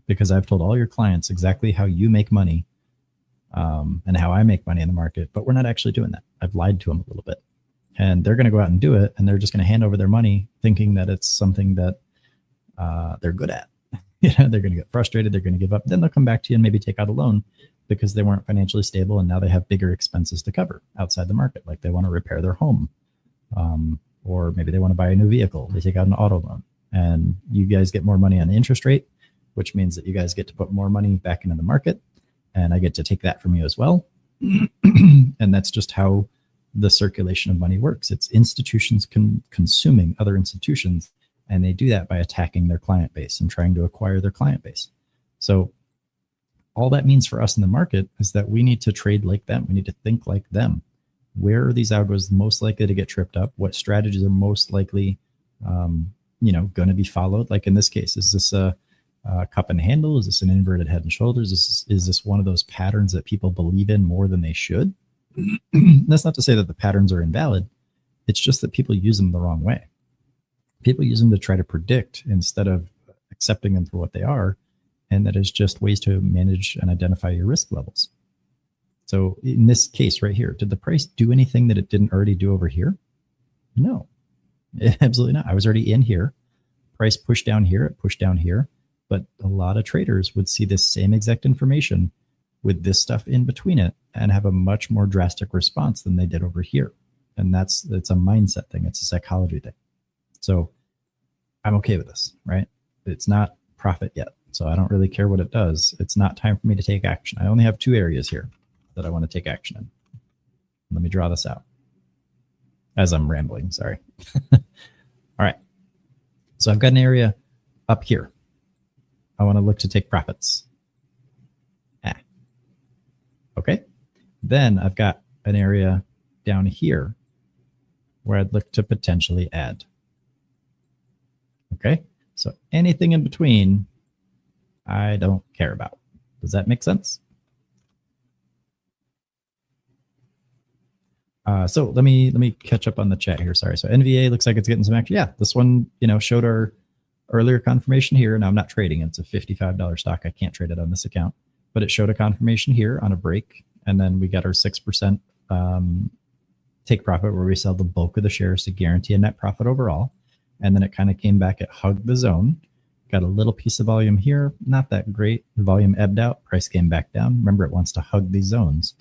Because I've told all your clients exactly how you make money and how I make money in the market, but we're not actually doing that. I've lied to them a little bit. And they're going to go out and do it, and they're just going to hand over their money thinking that it's something that they're good at. They're going to get frustrated. They're going to give up. Then they'll come back to you and maybe take out a loan because they weren't financially stable, and now they have bigger expenses to cover outside the market. Like they want to repair their home, or maybe they want to buy a new vehicle. They take out an auto loan, and you guys get more money on the interest rate, which means that you guys get to put more money back into the market, and I get to take that from you as well. And that's just how the circulation of money works. It's institutions consuming other institutions, and they do that by attacking their client base and trying to acquire their client base. So all that means for us in the market is that we need to trade like them. We need to think like them. Where are these algos most likely to get tripped up? What strategies are most likely, going to be followed? Like in this case, is this a cup and handle? Is this an inverted head and shoulders? Is this one of those patterns that people believe in more than they should? That's not to say that the patterns are invalid. It's just that people use them the wrong way. People use them to try to predict instead of accepting them for what they are. And that is just ways to manage and identify your risk levels. So in this case right here, did the price do anything that it didn't already do over here? No, absolutely not. I was already in here. Price pushed down here, it pushed down here. But a lot of traders would see this same exact information with this stuff in between it and have a much more drastic response than they did over here. And it's a mindset thing. It's a psychology thing. So I'm okay with this, right? It's not profit yet. So I don't really care what it does. It's not time for me to take action. I only have 2 areas here that I want to take action in. Let me draw this out as I'm rambling. Sorry. All right. So I've got an area up here. I want to look to take profits. Okay. Then I've got an area down here where I'd look to potentially add. Okay. So anything in between, I don't care about. Does that make sense? So let me catch up on the chat here. Sorry. So NVA looks like it's getting some action. Yeah, this one, showed our earlier confirmation here. Now I'm not trading. It's a $55 stock. I can't trade it on this account, but it showed a confirmation here on a break. And then we got our 6% take profit where we sell the bulk of the shares to guarantee a net profit overall. And then it kind of came back, it hugged the zone, got a little piece of volume here. Not that great. The volume ebbed out. Price came back down. Remember, it wants to hug these zones.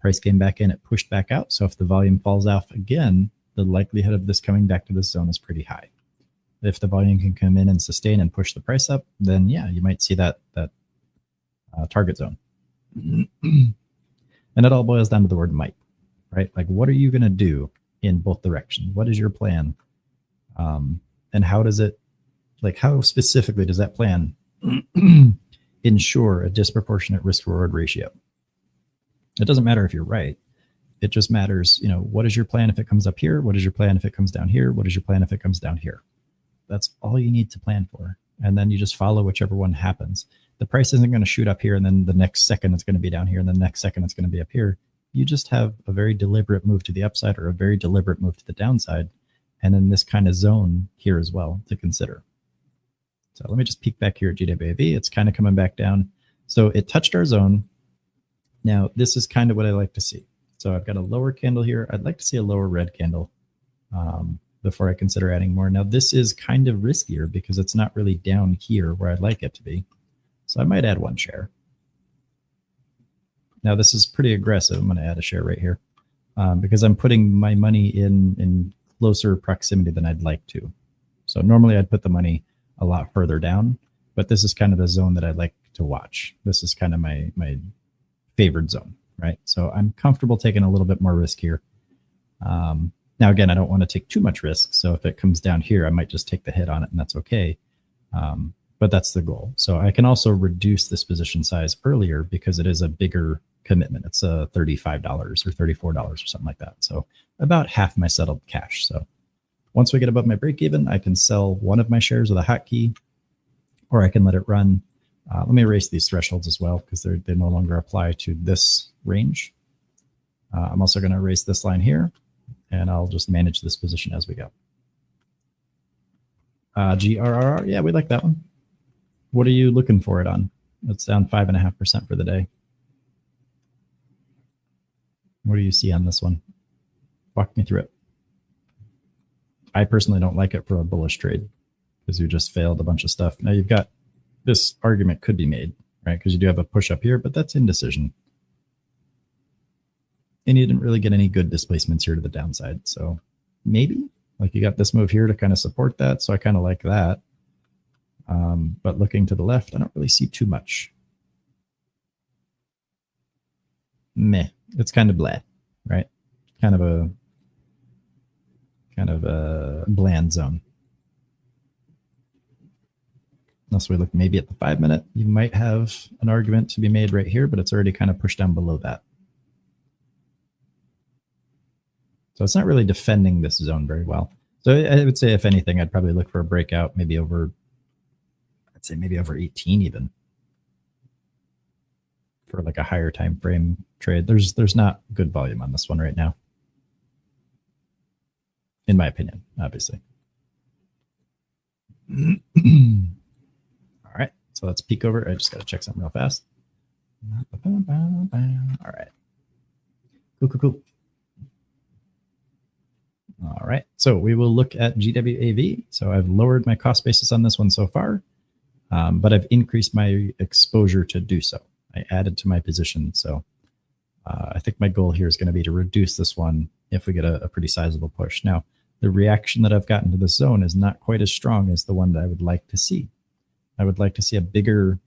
Price came back in, it pushed back out. So if the volume falls off again, the likelihood of this coming back to this zone is pretty high. If the volume can come in and sustain and push the price up, then yeah, you might see that target zone. And it all boils down to the word might, right? Like, what are you going to do in both directions? What is your plan? And how does it, like, how specifically does that plan ensure a disproportionate risk reward ratio? It doesn't matter if you're right. It just matters, what is your plan if it comes up here? What is your plan if it comes down here? What is your plan if it comes down here? That's all you need to plan for. And then you just follow whichever one happens. The price isn't going to shoot up here, and then the next second it's going to be down here, and the next second it's going to be up here. You just have a very deliberate move to the upside or a very deliberate move to the downside, and then this kind of zone here as well to consider. So let me just peek back here at GWAV. It's kind of coming back down. So it touched our zone. Now, this is kind of what I like to see. So I've got a lower candle here. I'd like to see a lower red candle before I consider adding more. Now, this is kind of riskier because it's not really down here where I'd like it to be. So I might add 1 share. Now, this is pretty aggressive. I'm going to add a share right here because I'm putting my money in closer proximity than I'd like to. So normally I'd put the money a lot further down, but this is kind of the zone that I'd like to watch. This is kind of my favored zone, right? So I'm comfortable taking a little bit more risk here. Now, again, I don't want to take too much risk. So if it comes down here, I might just take the hit on it and that's okay. But that's the goal. So I can also reduce this position size earlier because it is a bigger commitment. It's $35 or $34 or something like that. So about half my settled cash. So once we get above my break even, I can sell one of my shares with a hotkey, or I can let it run. Let me erase these thresholds as well because they no longer apply to this range. I'm also going to erase this line here, and I'll just manage this position as we go. GRRR, yeah, we like that one. What are you looking for it on? It's down 5.5% for the day. What do you see on this one? Walk me through it. I personally don't like it for a bullish trade because you just failed a bunch of stuff. Now you've got this argument could be made, right? Because you do have a push up here, but that's indecision. And you didn't really get any good displacements here to the downside. So maybe like you got this move here to kind of support that. So I kind of like that. But looking to the left, I don't really see too much. Meh. It's kind of blah, right? Kind of a bland zone. Unless we look maybe at the 5-minute, you might have an argument to be made right here, but it's already kind of pushed down below that. So it's not really defending this zone very well. So I would say, if anything, I'd probably look for a breakout, maybe over, I'd say maybe over 18 even. for like a higher time frame trade. There's not good volume on this one right now, in my opinion, obviously. All right, so let's peek over. I just got to check something real fast. All right. Cool. All right, so we will look at GWAV. So I've lowered my cost basis on this one so far, but I've increased my exposure to do so. I added to my position. So I think my goal here is going to be to reduce this one if we get a pretty sizable push. Now, the reaction that I've gotten to this zone is not quite as strong as the one that I would like to see. I would like to see a bigger,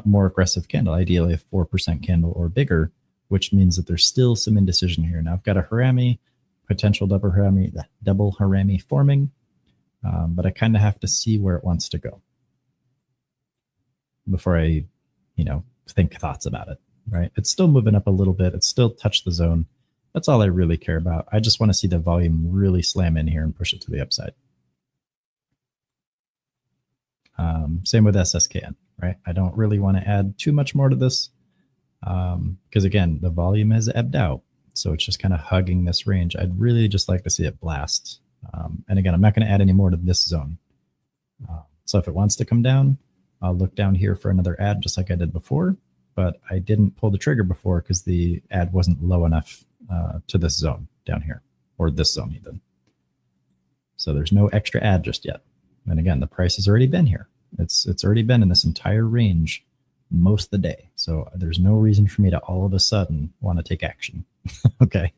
more aggressive candle, ideally a 4% candle or bigger, which means that there's still some indecision here. Now I've got a harami, potential double harami forming, but I kind of have to see where it wants to go before I, think thoughts about it, right? It's still moving up a little bit. It's still touched the zone. That's all I really care about. I just want to see the volume really slam in here and push it to the upside. Same with SSKN, right? I don't really want to add too much more to this because, again, the volume has ebbed out. So it's just kind of hugging this range. I'd really just like to see it blast. And again, I'm not going to add any more to this zone. So if it wants to come down, I'll look down here for another ad just like I did before. But I didn't pull the trigger before because the ad wasn't low enough to this zone down here, or this zone even. So there's no extra ad just yet. And again, the price has already been here. It's already been in this entire range most of the day. So there's no reason for me to all of a sudden want to take action. Okay.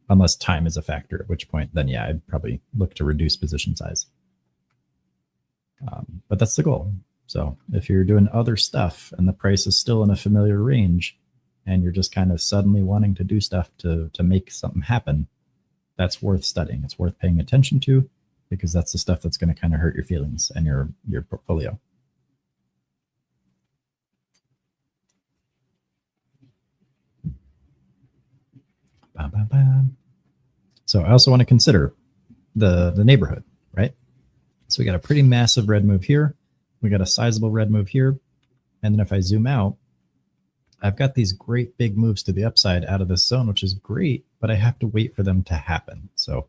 Unless time is a factor, at which point then, yeah, I'd probably look to reduce position size. But that's the goal. So if you're doing other stuff and the price is still in a familiar range and you're just kind of suddenly wanting to do stuff to make something happen, that's worth studying. It's worth paying attention to, because that's the stuff that's going to kind of hurt your feelings and your portfolio. So I also want to consider the neighborhood, right? So we got a pretty massive red move here. We got a sizable red move here. And then if I zoom out, I've got these great big moves to the upside out of this zone, which is great, but I have to wait for them to happen. So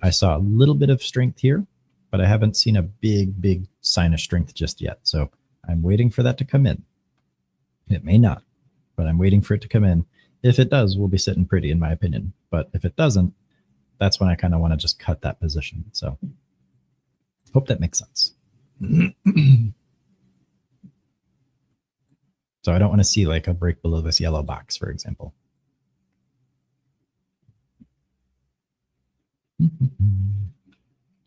I saw a little bit of strength here, but I haven't seen a big sign of strength just yet. So I'm waiting for that to come in. It may not, but I'm waiting for it to come in. If it does, we'll be sitting pretty, in my opinion. But if it doesn't, that's when I kind of want to just cut that position. So hope that makes sense. So I don't want to see like a break below this yellow box, for example.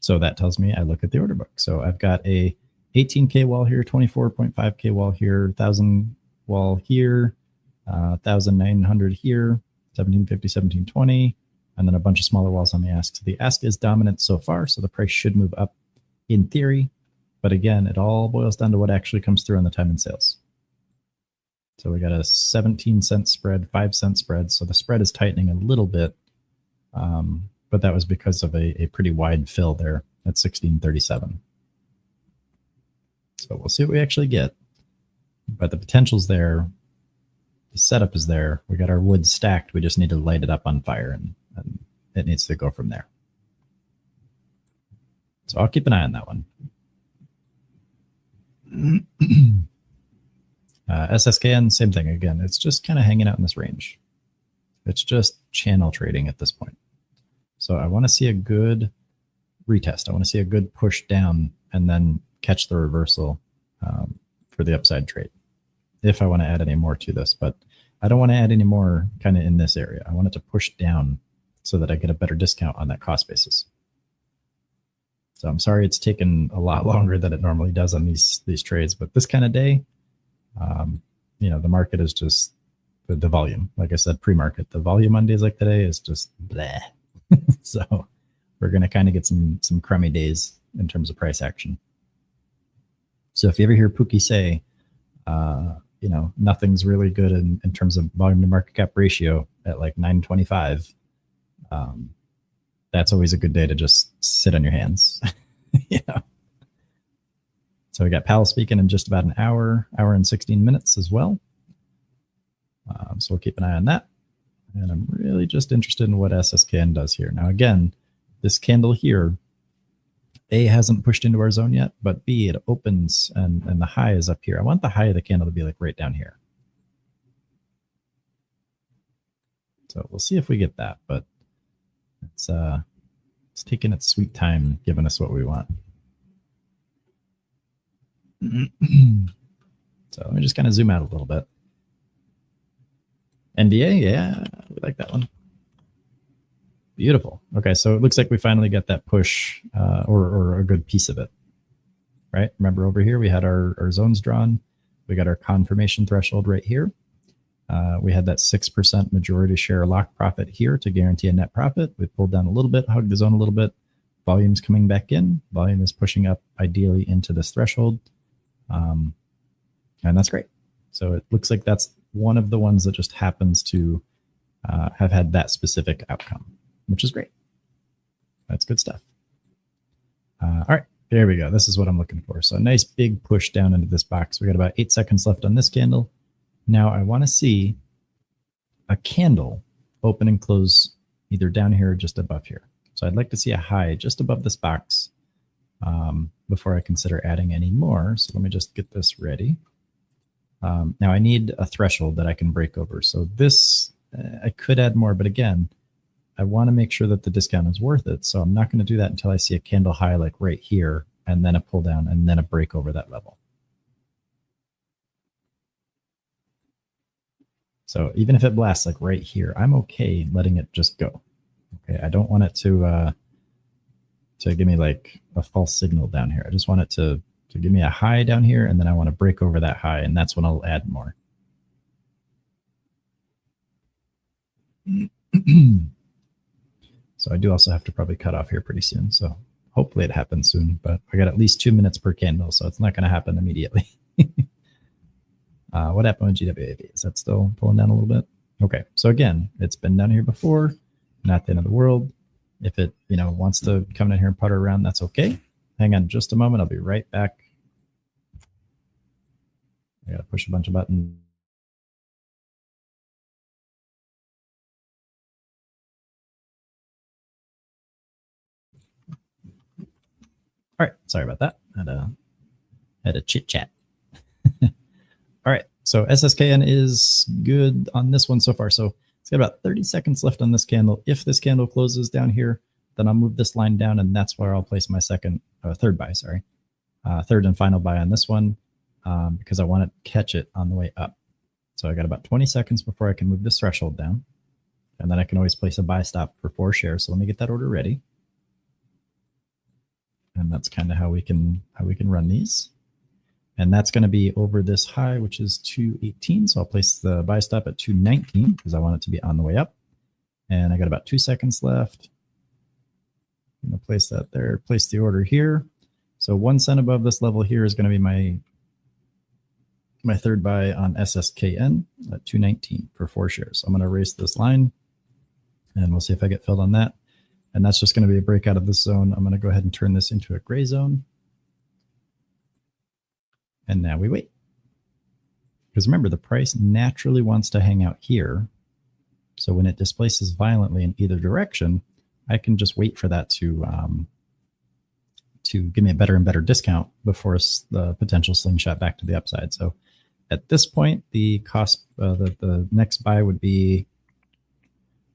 So that tells me I look at the order book. So I've got a 18K wall here, 24.5K wall here, 1,000 wall here, 1,900 here, 1750, 1720, and then a bunch of smaller walls on the ask. So the ask is dominant so far, so the price should move up in theory. But again, it all boils down to what actually comes through on the time and sales. So we got a 17-cent spread, 5-cent spread. So the spread is tightening a little bit, but that was because of a pretty wide fill there at 1637. So we'll see what we actually get. But the potential's there. The setup is there. We got our wood stacked. We just need to light it up on fire, and it needs to go from there. So I'll keep an eye on that one. SSKN, same thing. Again, it's just kind of hanging out in this range. It's just channel trading at this point. So I want to see a good retest. I want to see a good push down and then catch the reversal for the upside trade, if I want to add any more to this. But I don't want to add any more kind of in this area. I want it to push down so that I get a better discount on that cost basis. So I'm sorry it's taken a lot longer than it normally does on these trades, but this kind of day, the market is just the volume. Like I said, pre-market, the volume on days like today is just bleh. So we're going to kind of get some crummy days in terms of price action. So if you ever hear Pookie say, nothing's really good in terms of volume to market cap ratio at like 925, that's always a good day to just sit on your hands. So we got Powell speaking in just about an hour and 16 minutes as well. So we'll keep an eye on that. And I'm really just interested in what SSKN does here. Now, again, this candle here, A, hasn't pushed into our zone yet, but B, it opens and the high is up here. I want the high of the candle to be like right down here. So we'll see if we get that, but it's taking its sweet time, giving us what we want. So let me just kind of zoom out a little bit. NBA, yeah, we like that one. Beautiful. Okay, so it looks like we finally got that push or a good piece of it, right? Remember over here, we had our zones drawn. We got our confirmation threshold right here. We had that 6% majority share lock profit here to guarantee a net profit. We pulled down a little bit, hugged the zone a little bit. Volume's coming back in. Volume is pushing up ideally into this threshold. And that's great. So it looks like that's one of the ones that just happens to have had that specific outcome, which is great. That's good stuff. All right, there we go. This is what I'm looking for. So a nice big push down into this box. We got about 8 seconds left on this candle. Now I want to see a candle open and close either down here or just above here. So I'd like to see a high just above this box before I consider adding any more. So let me just get this ready. Now I need a threshold that I can break over. So this, I could add more, but again, I want to make sure that the discount is worth it. So I'm not going to do that until I see a candle high like right here, and then a pull down, and then a break over that level. So even if it blasts like right here, I'm okay letting it just go. Okay, I don't want it to give me like a false signal down here. I just want it to give me a high down here, and then I want to break over that high, and that's when I'll add more. So I do also have to probably cut off here pretty soon. So hopefully it happens soon, but I got at least 2 minutes per candle, so it's not going to happen immediately. What happened with GWAV? Is that still pulling down a little bit? Okay, so again, it's been down here before, not the end of the world. If it wants to come in here and putter around, that's okay. Hang on just a moment. I'll be right back. I got to push a bunch of buttons. All right, sorry about that. Had a chit chat. All right, so SSKN is good on this one so far. So it's got about 30 seconds left on this candle. If this candle closes down here, then I'll move this line down, and that's where I'll place my third buy, sorry. Third and final buy on this one because I want to catch it on the way up. So I got about 20 seconds before I can move this threshold down, and then I can always place a buy stop for 4 shares. So let me get that order ready. And that's kind of how we can run these. And that's going to be over this high, which is 218. So I'll place the buy stop at 219 because I want it to be on the way up. And I got about 2 seconds left. I'm going to place that there, place the order here. So 1 cent above this level here is going to be my third buy on SSKN at 219 for 4 shares. So I'm going to erase this line, and we'll see if I get filled on that. And that's just going to be a breakout of this zone. I'm going to go ahead and turn this into a gray zone. And now we wait. Because remember, the price naturally wants to hang out here. So when it displaces violently in either direction, I can just wait for that to give me a better and better discount before the potential slingshot back to the upside. So at this point, the cost, the next buy would be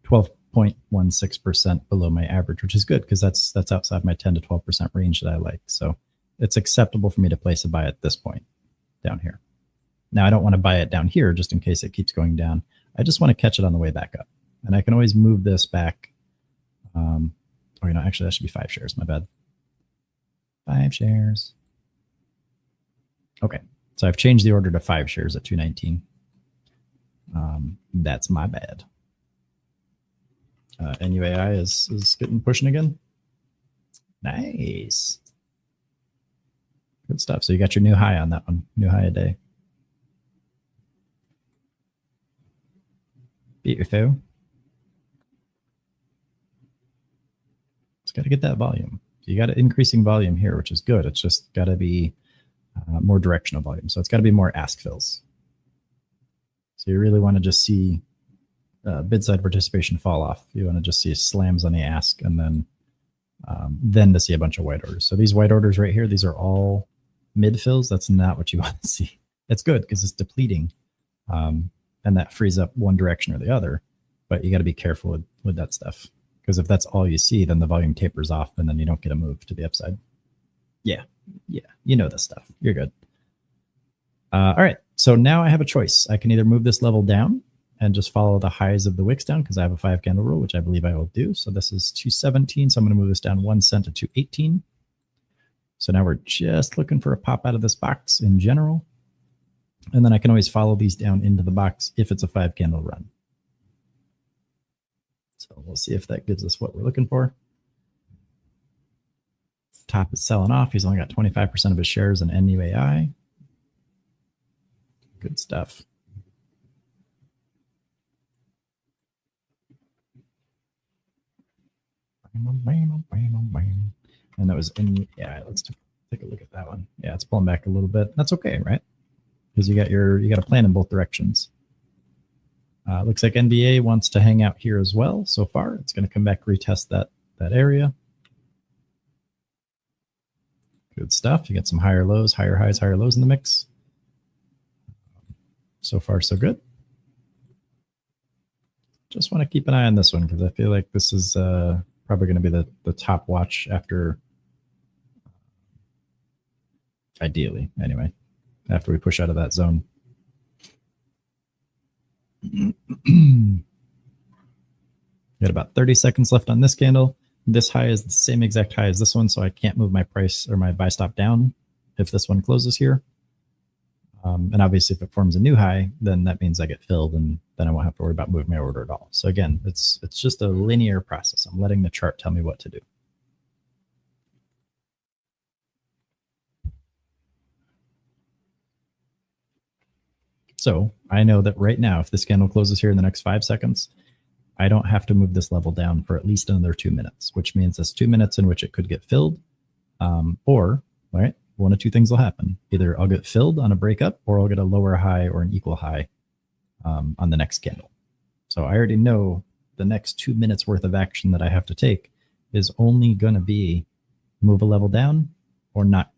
12.16% below my average, which is good because that's outside my 10 to 12% range that I like. So it's acceptable for me to place a buy at this point down here. Now, I don't want to buy it down here just in case it keeps going down. I just want to catch it on the way back up. And I can always move this back. Actually, that should be 5 shares. My bad. 5 shares. Okay, so I've changed the order to 5 shares at 219. That's my bad. NUAI is getting pushing again. Nice. Good stuff. So you got your new high on that one. New high a day. Beautiful. It's got to get that volume. So you got an increasing volume here, which is good. It's just got to be more directional volume. So it's got to be more ask fills. So you really want to just see bid side participation fall off. You want to just see slams on the ask, and then to see a bunch of white orders. So these white orders right here, these are all mid fills. That's not what you want to see. It's good because it's depleting, and that frees up one direction or the other. But you got to be careful with that stuff, because if that's all you see, then the volume tapers off, and then you don't get a move to the upside. Yeah, you know this stuff. You're good. All right, so now I have a choice. I can either move this level down and just follow the highs of the wicks down, because I have a 5 candle rule, which I believe I will do. So this is 217, so I'm going to move this down 1 cent to 218. So now we're just looking for a pop out of this box in general. And then I can always follow these down into the box if it's a 5 candle run. So we'll see if that gives us what we're looking for. Top is selling off. He's only got 25% of his shares in NUAI. Good stuff. And that was in, yeah, let's take a look at that one. Yeah, it's pulling back a little bit. That's okay, right? Because you got a plan in both directions. Looks like NBA wants to hang out here as well. So far, it's going to come back, retest that area. Good stuff. You get some higher lows, higher highs, higher lows in the mix. So far, so good. Just want to keep an eye on this one, because I feel like this is probably going to be the top watch after, ideally, anyway, after we push out of that zone. Got about 30 seconds left on this candle. This high is the same exact high as this one, so I can't move my price or my buy stop down if this one closes here. And obviously, if it forms a new high, then that means I get filled, and then I won't have to worry about moving my order at all. So again, it's just a linear process. I'm letting the chart tell me what to do. So I know that right now, if this candle closes here in the next 5 seconds, I don't have to move this level down for at least another 2 minutes, which means that's 2 minutes in which it could get filled, or, right, one of two things will happen. Either I'll get filled on a breakup, or I'll get a lower high or an equal high on the next candle. So I already know the next 2 minutes worth of action that I have to take is only going to be move a level down or not,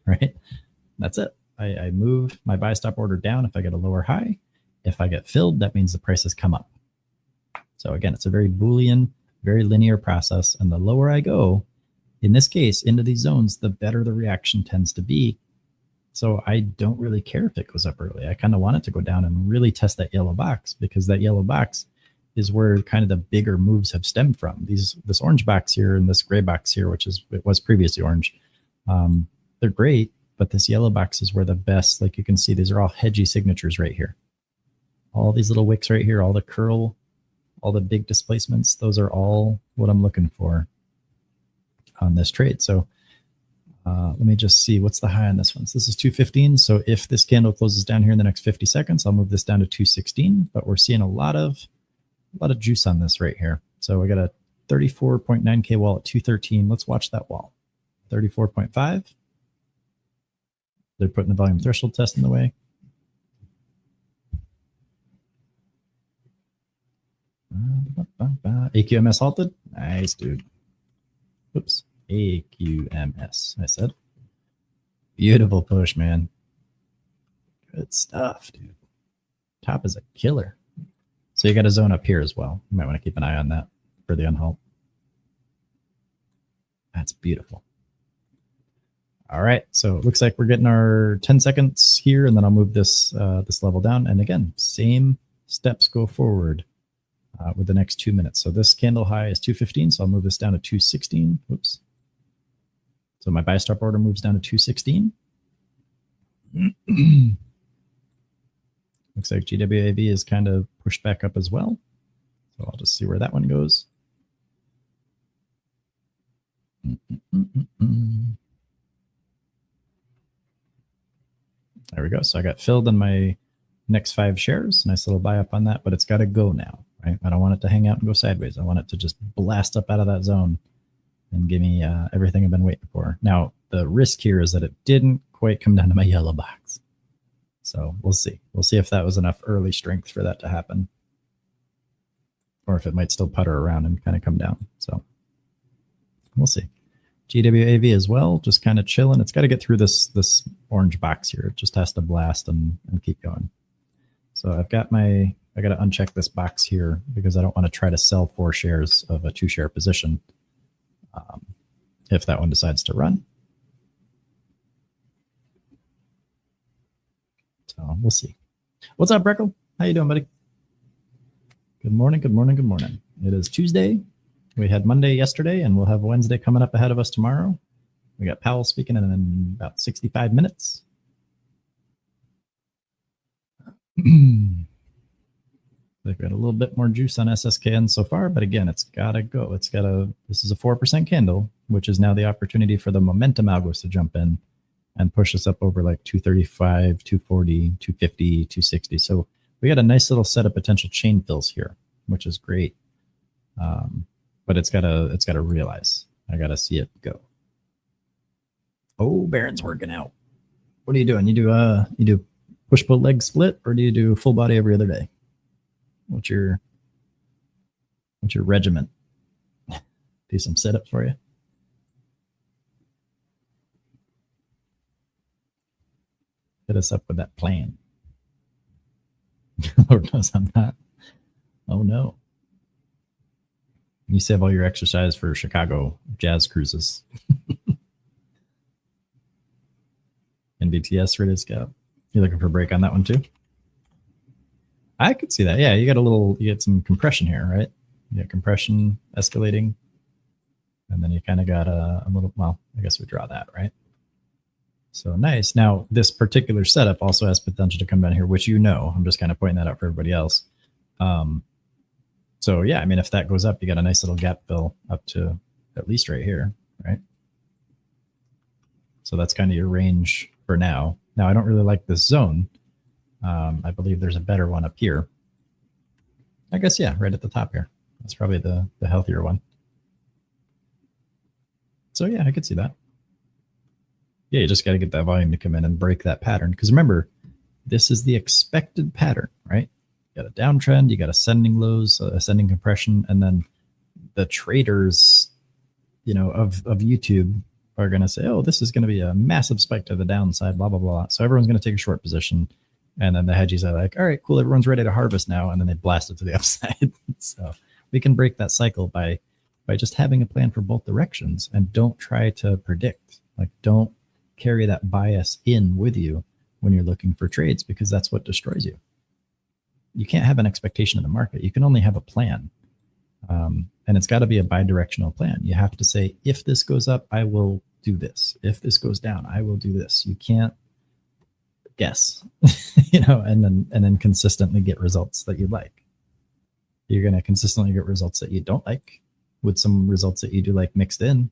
right? That's it. I move my buy stop order down if I get a lower high. If I get filled, that means the price has come up. So again, it's a very Boolean, very linear process. And the lower I go, in this case, into these zones, the better the reaction tends to be. So I don't really care if it goes up early. I kind of want it to go down and really test that yellow box, because that yellow box is where kind of the bigger moves have stemmed from. This orange box here and this gray box here, it was previously orange, they're great, but this yellow box is where the best, like you can see, these are all hedgy signatures right here. All these little wicks right here, all the curl, all the big displacements, those are all what I'm looking for on this trade. So let me just see what's the high on this one. So this is 215. So if this candle closes down here in the next 50 seconds, I'll move this down to 216. But we're seeing a lot of juice on this right here. So we got a 34.9K wall at 213. Let's watch that wall. 34.5. They're putting the volume threshold test in the way. AQMS halted. Nice, dude. Oops. AQMS, I said. Beautiful push, man. Good stuff, dude. Top is a killer. So you got a zone up here as well. You might want to keep an eye on that for the unhalt. That's beautiful. All right, so it looks like we're getting our 10 seconds here, and then I'll move this this level down. And again, same steps go forward with the next 2 minutes. So this candle high is 215, so I'll move this down to 216. Whoops. So my buy stop order moves down to 216. Looks like GWAB is kind of pushed back up as well. So I'll just see where that one goes. There we go. So I got filled in my next 5 shares. Nice little buy up on that, but it's got to go now, right? I don't want it to hang out and go sideways. I want it to just blast up out of that zone and give me everything I've been waiting for. Now, the risk here is that it didn't quite come down to my yellow box. So we'll see. We'll see if that was enough early strength for that to happen, or if it might still putter around and kind of come down. So we'll see. GWAV as well, just kind of chilling. It's got to get through this orange box here. It just has to blast and keep going. So I got to uncheck this box here because I don't want to try to sell 4 shares of a 2-share position if that one decides to run. So we'll see. What's up, Breckle? How you doing, buddy? Good morning, good morning, good morning. It is Tuesday. We had Monday yesterday, and we'll have Wednesday coming up ahead of us tomorrow. We got Powell speaking in about 65 minutes. They've got a little bit more juice on SSKN so far, but again, it's got to go. This is a 4% candle, which is now the opportunity for the momentum algos to jump in and push us up over like 235, 240, 250, 260. So we got a nice little set of potential chain fills here, which is great. But it's gotta realize. I gotta see it go. Oh, Baron's working out. What are you doing? You do push pull leg split, or do you do full body every other day? What's your regiment? Do some sit-ups for you. Hit us up with that plan. Lord knows I'm not. Oh no. You save all your exercise for Chicago jazz cruises. NBTS ready to scout. You looking for a break on that one too? I could see that. Yeah, you get some compression here, right? You got compression escalating. And then you kind of got a little, well, I guess we draw that, right? So nice. Now, this particular setup also has potential to come down here, which I'm just kind of pointing that out for everybody else. So yeah, I mean, if that goes up, you got a nice little gap fill up to at least right here, right? So that's kind of your range for now. Now, I don't really like this zone. I believe there's a better one up here. I guess, yeah, right at the top here. That's probably the healthier one. So yeah, I could see that. Yeah, you just got to get that volume to come in and break that pattern. Because remember, this is the expected pattern, right? You got a downtrend, you got ascending lows, ascending compression, and then the traders, of YouTube are going to say, oh, this is going to be a massive spike to the downside, blah, blah, blah. So everyone's going to take a short position. And then the hedgies are like, all right, cool, everyone's ready to harvest now. And then they blast it to the upside. So we can break that cycle by just having a plan for both directions, and don't try to predict. Like, don't carry that bias in with you when you're looking for trades, because that's what destroys you. You can't have an expectation of the market. You can only have a plan. And it's got to be a bi-directional plan. You have to say, if this goes up, I will do this. If this goes down, I will do this. You can't guess, and then consistently get results that you like. You're going to consistently get results that you don't like, with some results that you do like mixed in,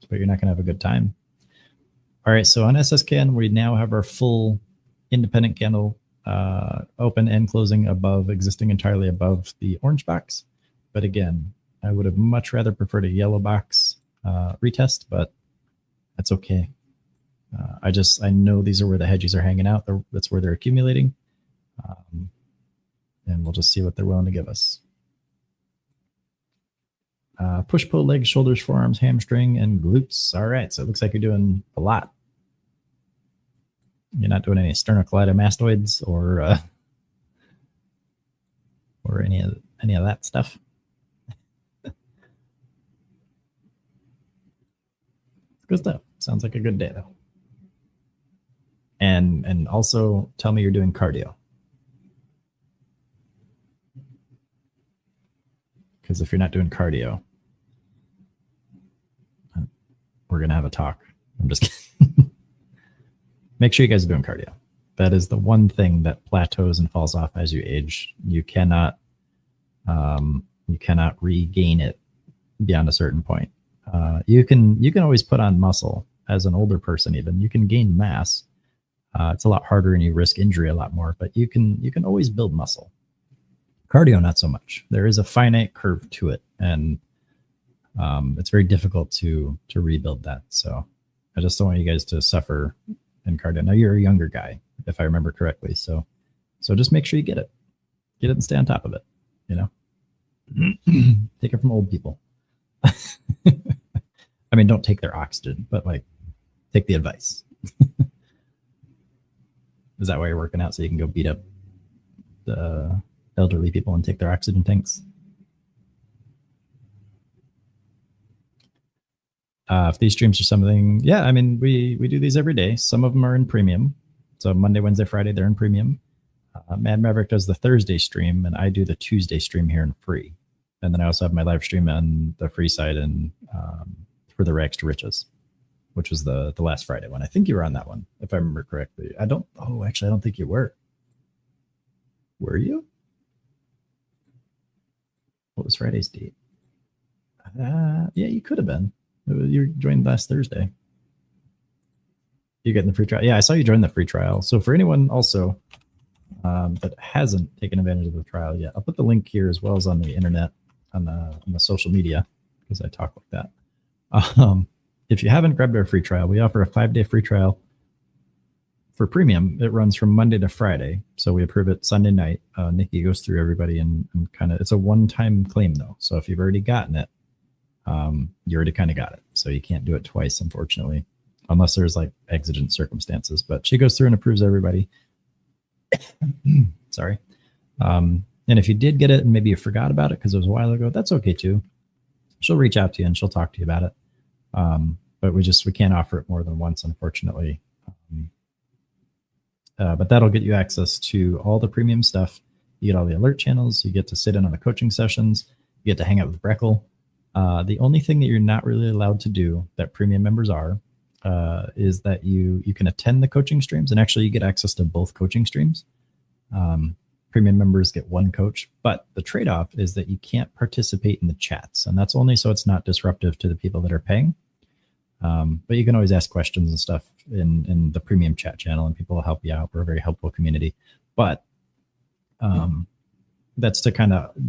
but you're not going to have a good time. All right, so on SSKN, we now have our full independent candle open and closing above, existing entirely above the orange box. But again, I would have much rather preferred a yellow box retest, but that's okay. I know these are where the hedgies are hanging out. That's where they're accumulating. And we'll just see what they're willing to give us. Push, pull, legs, shoulders, forearms, hamstring, and glutes. All right, so it looks like you're doing a lot. You're not doing any sternocleidomastoids or any of that stuff. Good stuff. Sounds like a good day though. And also tell me you're doing cardio. Because if you're not doing cardio, we're going to have a talk. I'm just kidding. Make sure you guys are doing cardio. That is the one thing that plateaus and falls off as you age. You cannot regain it beyond a certain point. You can always put on muscle as an older person. Even you can gain mass. It's a lot harder and you risk injury a lot more, but you can always build muscle. Cardio, not so much. There is a finite curve to it, and it's very difficult to rebuild that. So I just don't want you guys to suffer in Cardano. Now you're a younger guy, if I remember correctly. So just make sure you get it and stay on top of it. You know, take it from old people. I mean, don't take their oxygen, but like take the advice. Is that why you're working out, so you can go beat up the elderly people and take their oxygen tanks? If these streams are something, yeah, I mean, we do these every day. Some of them are in premium. So Monday, Wednesday, Friday, they're in premium. Mad Maverick does the Thursday stream, and I do the Tuesday stream here in free. And then I also have my live stream on the free side and for the Rags to Riches, which was the last Friday one. I think you were on that one, if I remember correctly. I don't think you were. Were you? What was Friday's date? Yeah, you could have been. You joined last Thursday. You getting the free trial? Yeah, I saw you join the free trial. So for anyone also that hasn't taken advantage of the trial yet, I'll put the link here as well as on the internet, on the social media, because I talk like that. If you haven't grabbed our free trial, we offer a 5-day free trial for premium. It runs from Monday to Friday. So we approve it Sunday night. Nikki goes through everybody and kind of, it's a one-time claim though. So if you've already gotten it, you already kind of got it. So you can't do it twice, unfortunately, unless there's like exigent circumstances. But she goes through and approves everybody. Sorry. And if you did get it and maybe you forgot about it because it was a while ago, that's okay too. She'll reach out to you and she'll talk to you about it. But we can't offer it more than once, unfortunately. But that'll get you access to all the premium stuff. You get all the alert channels. You get to sit in on the coaching sessions. You get to hang out with Breckle. The only thing that you're not really allowed to do that premium members are is that you can attend the coaching streams, and actually you get access to both coaching streams. Premium members get one coach, but the trade-off is that you can't participate in the chats, and that's only so it's not disruptive to the people that are paying. But you can always ask questions and stuff in the premium chat channel, and people will help you out. We're a very helpful community. But that's to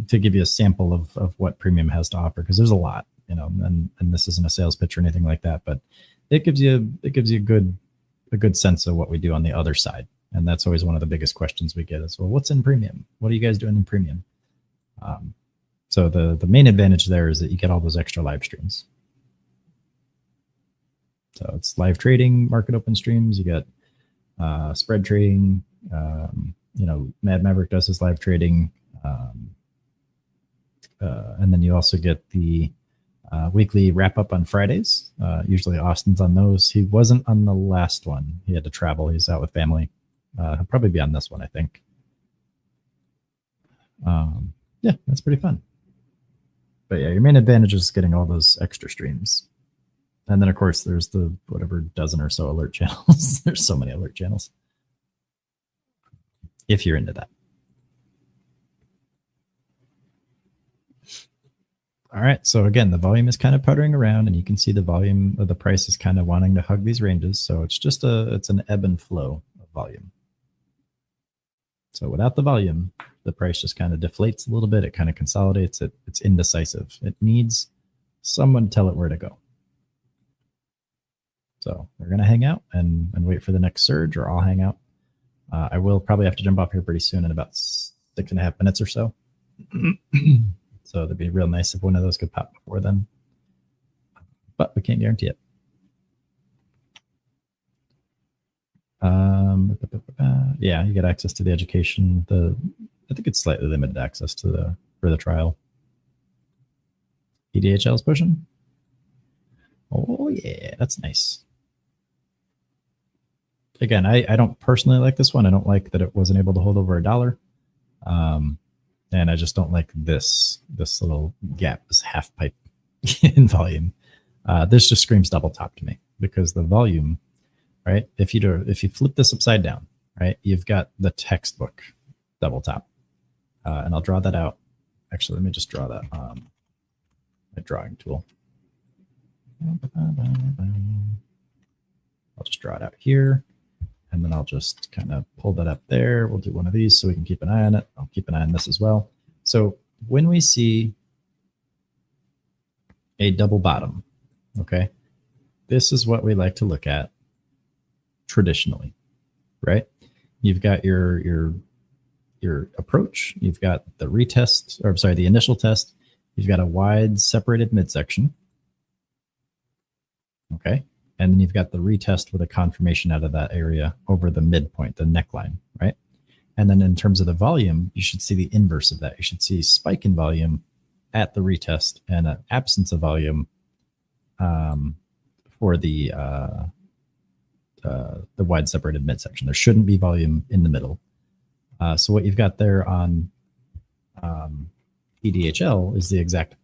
give you a sample of what premium has to offer, because there's a lot, and this isn't a sales pitch or anything like that, but it gives you a good sense of what we do on the other side. And that's always one of the biggest questions we get is, well, what's in premium? What are you guys doing in premium? So the main advantage there is that you get all those extra live streams. So it's live trading, market open streams. You get spread trading. Mad Maverick does his live trading. And then you also get the weekly wrap up on Fridays. Usually Austin's on those. He wasn't on the last one. He had to travel. He's out with family. He'll probably be on this one, I think. Yeah, that's pretty fun. But yeah, your main advantage is getting all those extra streams. And then, of course, there's the whatever dozen or so alert channels. There's so many alert channels. If you're into that. All right. So again, the volume is kind of puttering around, and you can see the volume of the price is kind of wanting to hug these ranges. So it's just it's an ebb and flow of volume. So without the volume, the price just kind of deflates a little bit. It kind of consolidates. It's indecisive. It needs someone to tell it where to go. So we're going to hang out and wait for the next surge, or I'll hang out. I will probably have to jump off here pretty soon in about 6.5 minutes or so. So it'd be real nice if one of those could pop before then. But we can't guarantee it. Yeah, you get access to the education. I think it's slightly limited access to for the trial. EDHL is pushing. Oh yeah, that's nice. Again, I don't personally like this one. I don't like that it wasn't able to hold over $1. And I just don't like this little gap, this half pipe in volume. This just screams double top to me, because the volume, right? If you flip this upside down, right, you've got the textbook double top. And I'll draw that out. Actually, let me just draw that on my drawing tool. I'll just draw it out here, and then I'll just kind of pull that up there. We'll do one of these so we can keep an eye on it. I'll keep an eye on this as well. So when we see a double bottom, okay, this is what we like to look at traditionally, right? You've got your approach, you've got the retest, or I'm sorry, the initial test, you've got a wide separated midsection, okay? And then you've got the retest with a confirmation out of that area over the midpoint, the neckline, right? And then in terms of the volume, you should see the inverse of that. You should see spike in volume at the retest and an absence of volume for the wide separated midsection. There shouldn't be volume in the middle. So what you've got there on EDHL is the exact,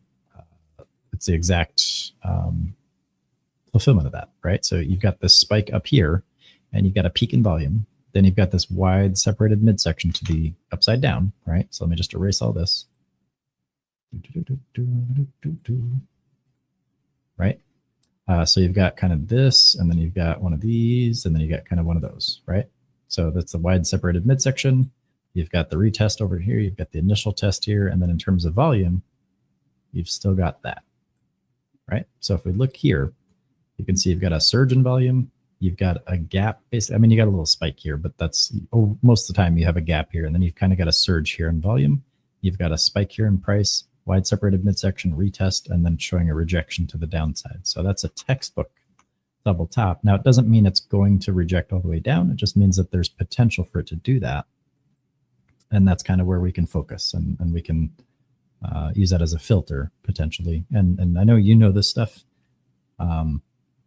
it's the exact fulfillment of that, right? So you've got this spike up here, and you've got a peak in volume. Then you've got this wide separated midsection to the upside down, right? So let me just erase all this. Right? So you've got kind of this, and then you've got one of these, and then you got kind of one of those, right? So that's the wide separated midsection. You've got the retest over here. You've got the initial test here. And then in terms of volume, you've still got that, right? So if we look here, you can see you've got a surge in volume. You've got a gap. Basically, I mean, you got a little spike here, but that's most of the time you have a gap here. And then you've kind of got a surge here in volume. You've got a spike here in price, wide separated midsection, retest, and then showing a rejection to the downside. So that's a textbook double top. Now, it doesn't mean it's going to reject all the way down. It just means that there's potential for it to do that. And that's kind of where we can focus, and we can use that as a filter potentially. And I know you know this stuff. And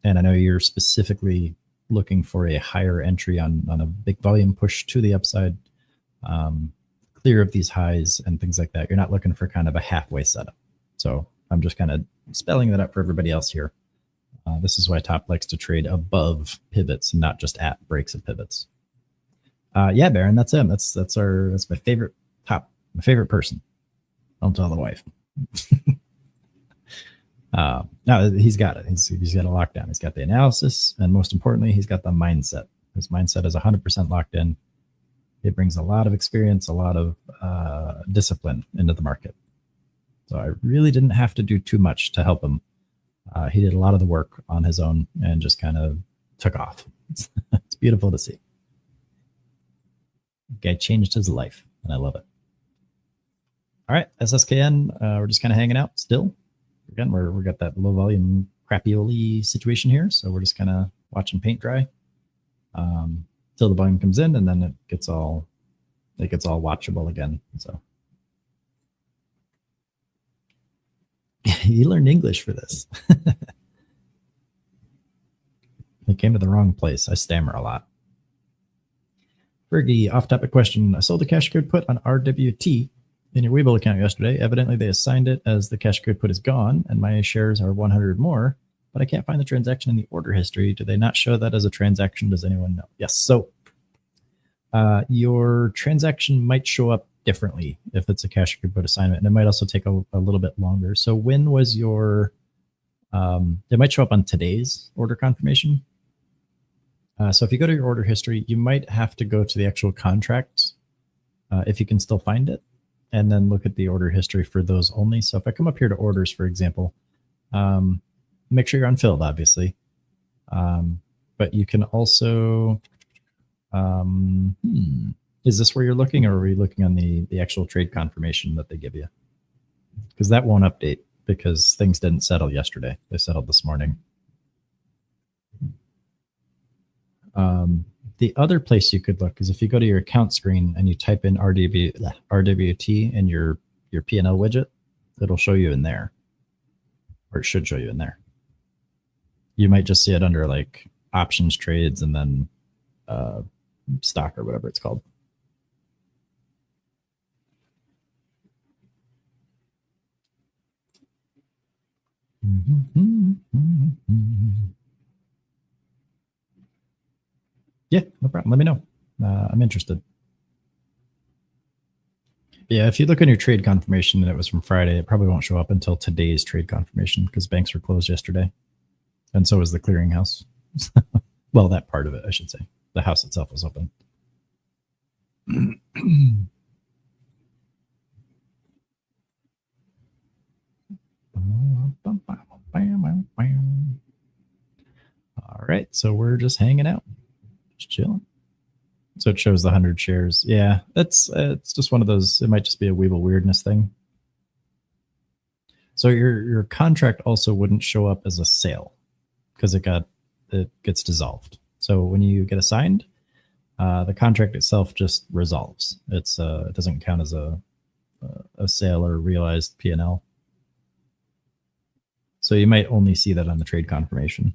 I know you're specifically looking for a higher entry on a big volume push to the upside, clear of these highs and things like that. You're not looking for kind of a halfway setup. So I'm just kind of spelling that out for everybody else here. This is why Top likes to trade above pivots and not just at breaks of pivots. Yeah, Baron, that's him. That's my favorite Top, my favorite person. Don't tell the wife. No, he's got it. He's got a lockdown. He's got the analysis, and most importantly, he's got the mindset. His mindset is 100% locked in. It brings a lot of experience, a lot of discipline into the market. So I really didn't have to do too much to help him. He did a lot of the work on his own and just kind of took off. It's beautiful to see. The guy changed his life, and I love it. All right, SSKN, we're just kind of hanging out still. Again, we got that low volume crappy situation here, so we're just kind of watching paint dry till the volume comes in, and then it gets all watchable again. So you learned English for this. You came to the wrong place. I stammer a lot. Fergie, off-topic question. I sold a cash code put on RWT in your Webull account yesterday. Evidently, they assigned it as the cash code put is gone, and my shares are 100 more, but I can't find the transaction in the order history. Do they not show that as a transaction? Does anyone know? Yes. So your transaction might show up differently if it's a cash code put assignment, and it might also take a little bit longer. So when was your, it might show up on today's order confirmation. So if you go to your order history, you might have to go to the actual contract if you can still find it, and then look at the order history for those only. So if I come up here to orders, for example, make sure you're unfilled, obviously. But you can also, is this where you're looking, or are we looking on the actual trade confirmation that they give you? Because that won't update because things didn't settle yesterday. They settled this morning. The other place you could look is if you go to your account screen and you type in RWT in your P&L widget, it'll show you in there, or it should show you in there. You might just see it under like options trades and then stock or whatever it's called. Yeah, no problem. Let me know. I'm interested. Yeah, if you look on your trade confirmation and it was from Friday, it probably won't show up until today's trade confirmation because banks were closed yesterday. And so was the clearinghouse. Well, that part of it, I should say. The house itself was open. right? So we're just hanging out, just chilling. So it shows the 100 shares. Yeah, it's just one of those. It might just be a Weeble weirdness thing. So your contract also wouldn't show up as a sale because it gets dissolved. So when you get assigned, the contract itself just resolves. It doesn't count as a sale or realized P&L. So you might only see that on the trade confirmation.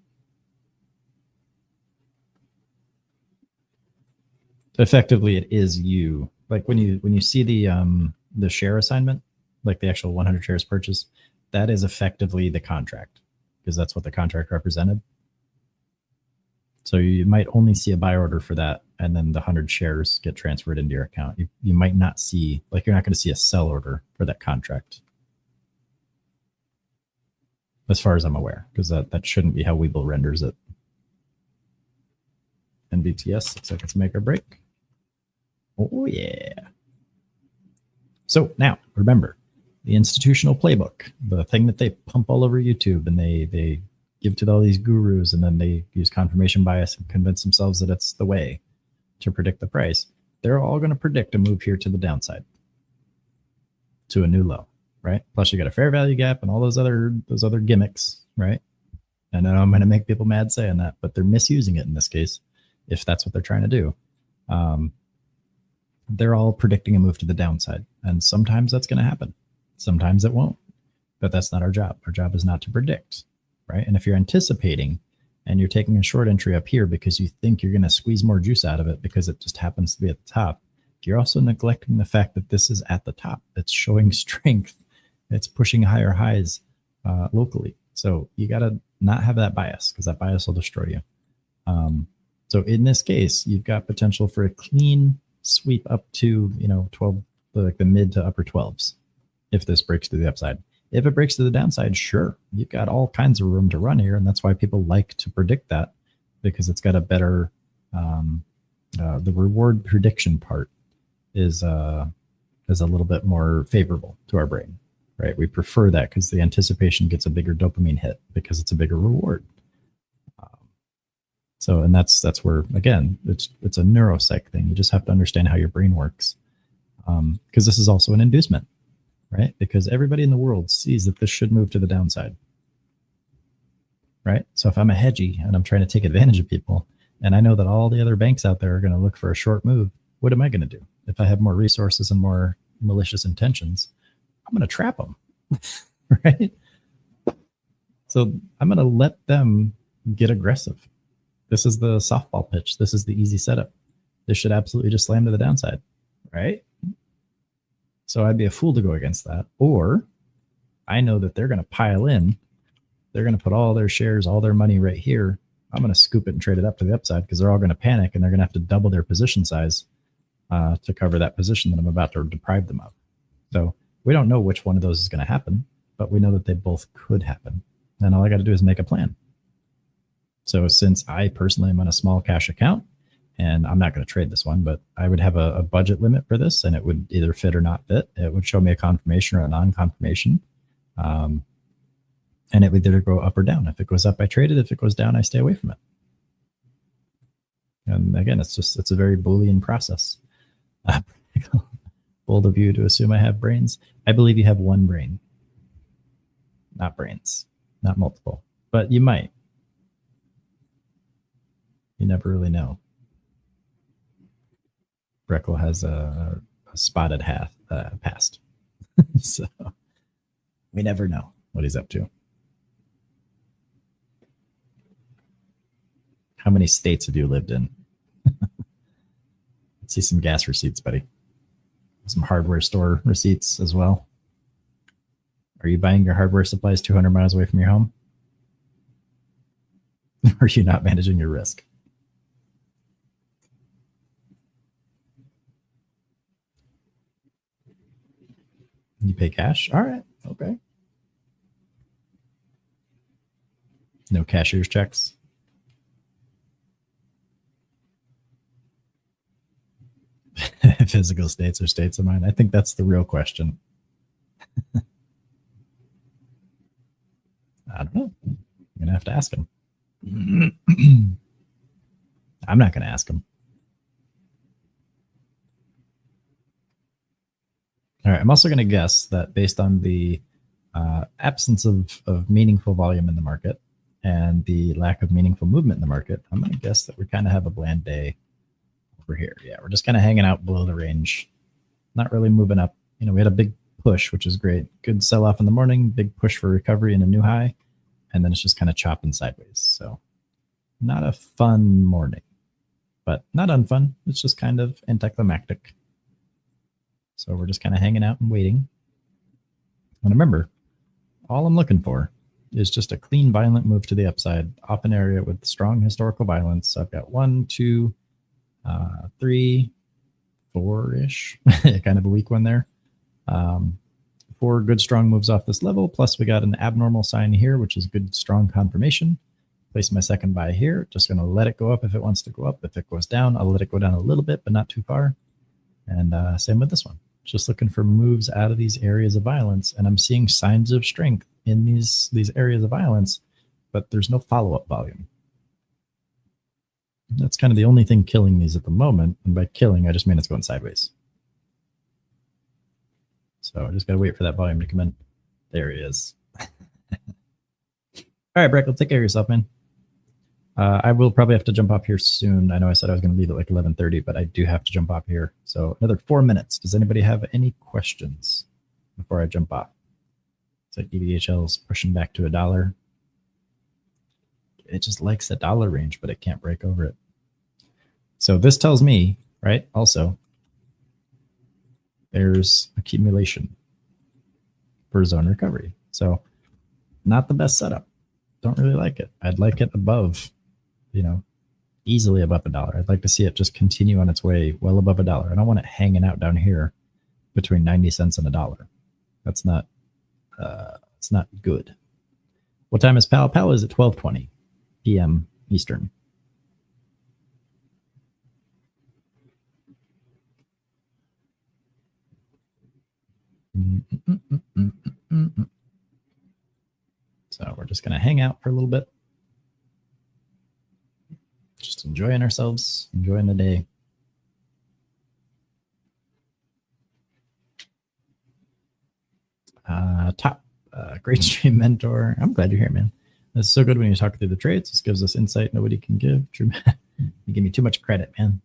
Effectively, it is you. Like when you see the share assignment, like the actual 100 shares purchase, that is effectively the contract because that's what the contract represented. So you might only see a buy order for that, and then the 100 shares get transferred into your account. You might not see, like you're not going to see a sell order for that contract, as far as I'm aware, because that shouldn't be how Weeble renders it. NBTS looks like it's make or break. Oh yeah. So now remember the institutional playbook, the thing that they pump all over YouTube and they give to all these gurus, and then they use confirmation bias and convince themselves that it's the way to predict the price. They're all going to predict a move here to the downside to a new low, right? Plus you got a fair value gap and all those other gimmicks, right? And I'm going to make people mad saying that, but they're misusing it in this case, if that's what they're trying to do. They're all predicting a move to the downside, and sometimes that's going to happen. Sometimes it won't, but that's not our job. Our job is not to predict, right? And if you're anticipating and you're taking a short entry up here because you think you're going to squeeze more juice out of it because it just happens to be at the top, you're also neglecting the fact that this is at the top. It's showing strength. It's pushing higher highs locally. So you got to not have that bias, because that bias will destroy you. So in this case, you've got potential for a clean sweep up to 12, like the mid to upper 12s, if this breaks to the upside. If it breaks to the downside, sure, you've got all kinds of room to run here, and that's why people like to predict that, because it's got a better the reward prediction part is a little bit more favorable to our brain, right? We prefer that because the anticipation gets a bigger dopamine hit because it's a bigger reward. So, and that's where, again, it's a neuropsych thing. You just have to understand how your brain works, because this is also an inducement, right? Because everybody in the world sees that this should move to the downside, right? So if I'm a hedgy and I'm trying to take advantage of people, and I know that all the other banks out there are going to look for a short move, what am I going to do? If I have more resources and more malicious intentions, I'm going to trap them, right? So I'm going to let them get aggressive. This is the softball pitch. This is the easy setup. This should absolutely just slam to the downside, right? So I'd be a fool to go against that. Or I know that they're going to pile in. They're going to put all their shares, all their money right here. I'm going to scoop it and trade it up to the upside, because they're all going to panic and they're going to have to double their position size to cover that position that I'm about to deprive them of. So we don't know which one of those is going to happen, but we know that they both could happen. And all I got to do is make a plan. So since I personally am on a small cash account, and I'm not going to trade this one, but I would have a budget limit for this, and it would either fit or not fit. It would show me a confirmation or a non-confirmation. And it would either go up or down. If it goes up, I trade it. If it goes down, I stay away from it. And again, it's a very Boolean process. Bold of you to assume I have brains. I believe you have one brain, not brains, not multiple, but you might. You never really know. Breckle has a spotted past. So we never know what he's up to. How many states have you lived in? Let's see some gas receipts, buddy. Some hardware store receipts as well. Are you buying your hardware supplies 200 miles away from your home? Or are you not managing your risk? You pay cash? All right. Okay. No cashier's checks? Physical states or states of mind? I think that's the real question. I don't know. I'm going to have to ask him. I'm not going to ask him. All right. I'm also going to guess that based on the absence of meaningful volume in the market and the lack of meaningful movement in the market, I'm going to guess that we kind of have a bland day over here. Yeah, we're just kind of hanging out below the range, not really moving up. You know, we had a big push, which is great. Good sell off in the morning, big push for recovery and a new high, and then it's just kind of chopping sideways. So not a fun morning, but not unfun. It's just kind of anticlimactic. So we're just kind of hanging out and waiting. And remember, all I'm looking for is just a clean, violent move to the upside off an area with strong historical violence. So I've got 1, 2, 3, 4-ish, kind of a weak one there. 4 good, strong moves off this level. Plus we got an abnormal sign here, which is good, strong confirmation. Place my second buy here. Just going to let it go up if it wants to go up. If it goes down, I'll let it go down a little bit, but not too far. And same with this one. Just looking for moves out of these areas of violence. And I'm seeing signs of strength in these areas of violence, but there's no follow-up volume. That's kind of the only thing killing these at the moment. And by killing, I just mean it's going sideways. So I just got to wait for that volume to come in. There he is. All right, Breckle, take care of yourself, man. I will probably have to jump off here soon. I know I said I was going to leave at like 11:30, but I do have to jump off here. So another 4 minutes. Does anybody have any questions before I jump off? It's like EDHL is pushing back to $1. It just likes the dollar range, but it can't break over it. So this tells me, right, also, there's accumulation for zone recovery. So not the best setup. Don't really like it. I'd like it above, you know, easily above $1. I'd like to see it just continue on its way well above $1. I don't want it hanging out down here between 90 cents and $1. That's not, it's not good. What time is Powell? Powell is at 12:20 p.m. Eastern. So we're just going to hang out for a little bit. Just enjoying ourselves, enjoying the day. Great stream mentor. I'm glad you're here, man. This is so good when you talk through the trades. This gives us insight nobody can give. You give me too much credit, man.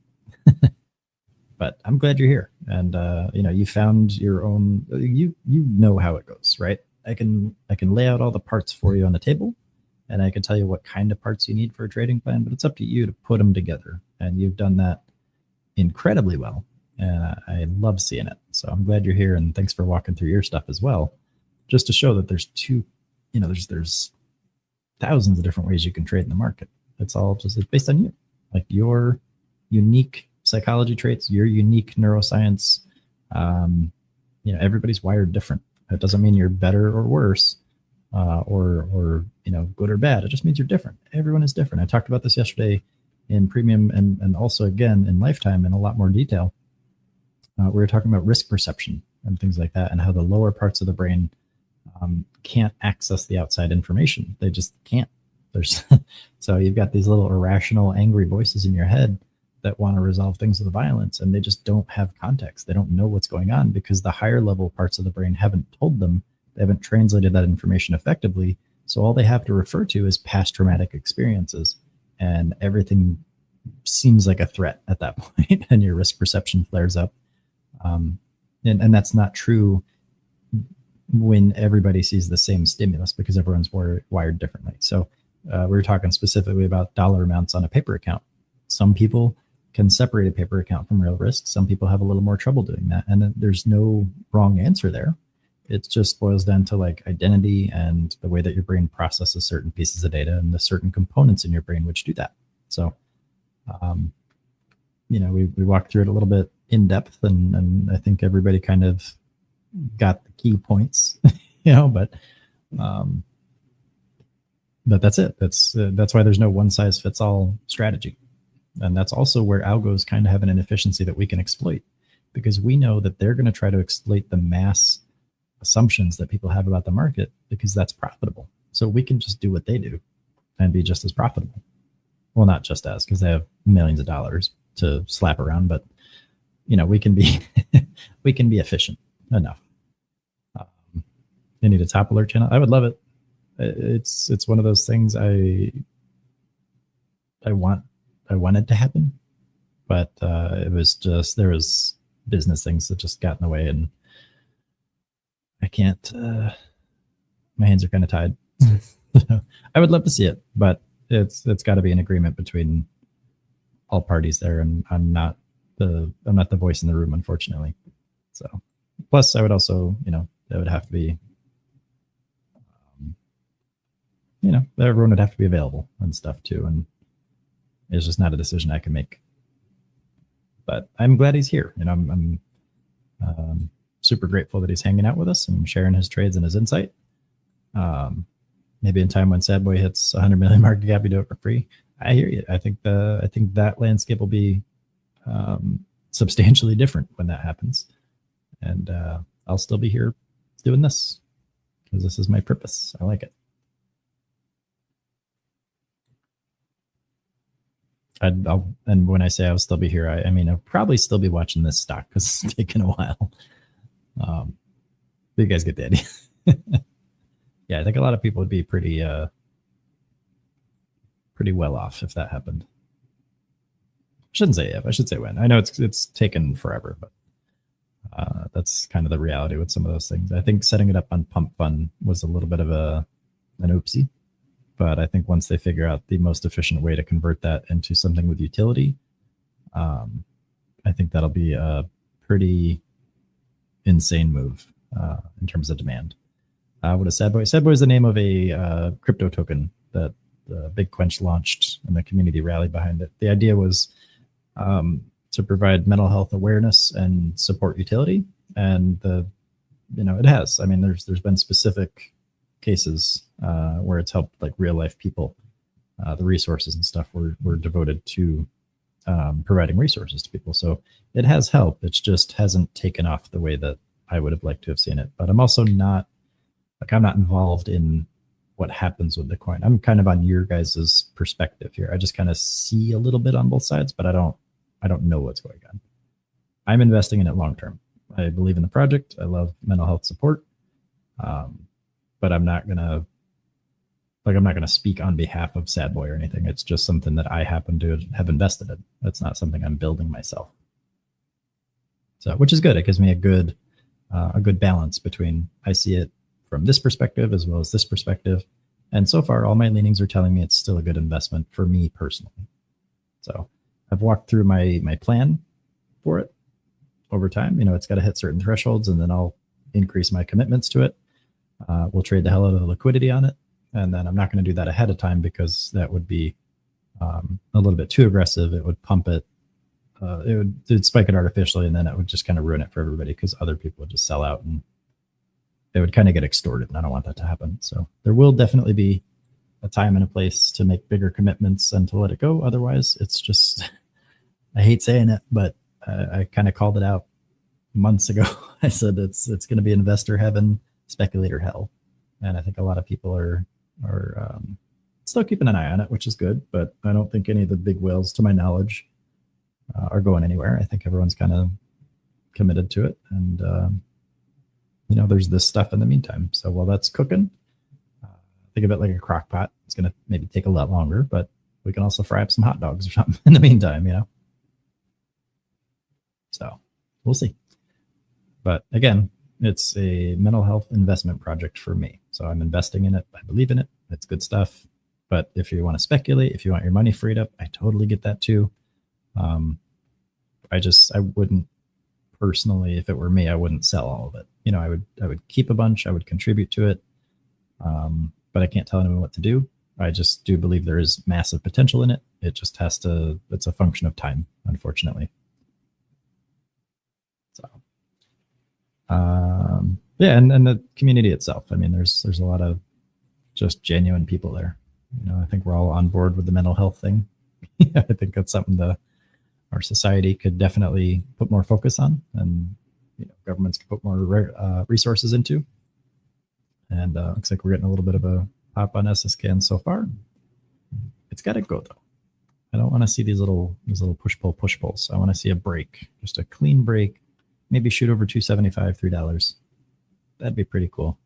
But I'm glad you're here. And you know, you found your own, you know how it goes, right? I can lay out all the parts for you on the table, and I can tell you what kind of parts you need for a trading plan, but it's up to you to put them together. And you've done that incredibly well. And I love seeing it. So I'm glad you're here, and thanks for walking through your stuff as well, just to show that there's there's thousands of different ways you can trade in the market. It's based on you, like your unique psychology traits, your unique neuroscience. You know, everybody's wired different. That doesn't mean you're better or worse, or you know, good or bad. It just means you're different. Everyone is different. I talked about this yesterday in premium and also again in lifetime in a lot more detail. We were talking about risk perception and things like that, and how the lower parts of the brain can't access the outside information. They just can't. So you've got these little irrational, angry voices in your head that want to resolve things with violence, and they just don't have context. They don't know what's going on because the higher level parts of the brain haven't told them. They haven't translated that information effectively. So all they have to refer to is past traumatic experiences, and everything seems like a threat at that point, and your risk perception flares up. And that's not true when everybody sees the same stimulus, because everyone's wired differently. So we were talking specifically about dollar amounts on a paper account. Some people can separate a paper account from real risk. Some people have a little more trouble doing that. And there's no wrong answer there. It just boils down to like identity and the way that your brain processes certain pieces of data and the certain components in your brain which do that. So, you know, we walked through it a little bit in depth, and I think everybody kind of got the key points, you know, but that's it. That's why there's no one size fits all strategy. And that's also where algos kind of have an inefficiency that we can exploit, because we know that they're going to try to exploit the mass assumptions that people have about the market because that's profitable. So we can just do what they do. and be just as profitable. Well, not just as, because they have millions of dollars to slap around, but we can be we can be efficient enough. You need a top alert channel. I would love it. It's one of those things I wanted to happen, but it was just, there was business things that just got in the way, and I can't. My hands are kind of tied. I would love to see it, but it's got to be an agreement between all parties there, and I'm not the voice in the room, unfortunately. So, plus I would also, that would have to be, everyone would have to be available and stuff too, and it's just not a decision I can make. But I'm glad he's here. I'm super grateful that he's hanging out with us and sharing his trades and his insight. Maybe in time when Sad Boy hits 100 million market cap, you do it for free. I hear you. I think that landscape will be substantially different when that happens, and I'll still be here doing this because this is my purpose. I like it. And when I say I'll still be here, I mean I'll probably still be watching this stock because it's taken a while. But you guys get the idea. Yeah, I think a lot of people would be pretty well off if that happened. I shouldn't say if, I should say when. I know it's taken forever, but that's kind of the reality with some of those things. I think setting it up on Pump Fund was a little bit of an oopsie, but I think once they figure out the most efficient way to convert that into something with utility, I think that'll be a pretty insane move in terms of demand. What is Sad Boy? Sad Boy is the name of a crypto token that Big Quench launched, and the community rallied behind it. The idea was to provide mental health awareness and support utility, and it has. I mean, there's been specific cases where it's helped like real life people. The resources and stuff were devoted to providing resources to people, so it has helped. It just hasn't taken off the way that I would have liked to have seen it. But I'm also not. I'm not involved in what happens with the coin. I'm kind of on your guys' perspective here. I just kind of see a little bit on both sides, but I don't know what's going on. I'm investing in it long term. I believe in the project. I love mental health support, but I'm not gonna speak on behalf of Sad Boy or anything. It's just something that I happen to have invested in. That's not something I'm building myself. So, which is good. It gives me a good balance between I see it from this perspective as well as this perspective. And so far, all my leanings are telling me it's still a good investment for me personally. So I've walked through my plan for it over time. It's got to hit certain thresholds, and then I'll increase my commitments to it. We'll trade the hell out of the liquidity on it. And then I'm not going to do that ahead of time because that would be a little bit too aggressive. It would pump it. It'd spike it artificially, and then it would just kind of ruin it for everybody because other people would just sell out and they would kind of get extorted, and I don't want that to happen. So there will definitely be a time and a place to make bigger commitments and to let it go. Otherwise, it's just, I hate saying it, but I kind of called it out months ago. I said it's going to be investor heaven, speculator hell. And I think a lot of people are still keeping an eye on it, which is good. But I don't think any of the big whales, to my knowledge, are going anywhere. I think everyone's kind of committed to it. And, there's this stuff in the meantime. So while that's cooking, think of it like a crock pot. It's going to maybe take a lot longer, but we can also fry up some hot dogs or something in the meantime, So we'll see. But again, it's a mental health investment project for me. So I'm investing in it. I believe in it. It's good stuff. But if you want to speculate, if you want your money freed up, I totally get that too. I wouldn't personally, if it were me, I wouldn't sell all of it. I would keep a bunch. I would contribute to it. But I can't tell anyone what to do. I just do believe there is massive potential in it. It just has to, it's a function of time, unfortunately. So, yeah. And the community itself. I mean, there's a lot of just genuine people there. I think we're all on board with the mental health thing. I think that's something our society could definitely put more focus on, and governments could put more resources into. And looks like we're getting a little bit of a pop on SSCAN so far. It's got to go though. I don't want to see these little push pulls. I want to see a break, just a clean break. Maybe shoot over 275, $3. That'd be pretty cool.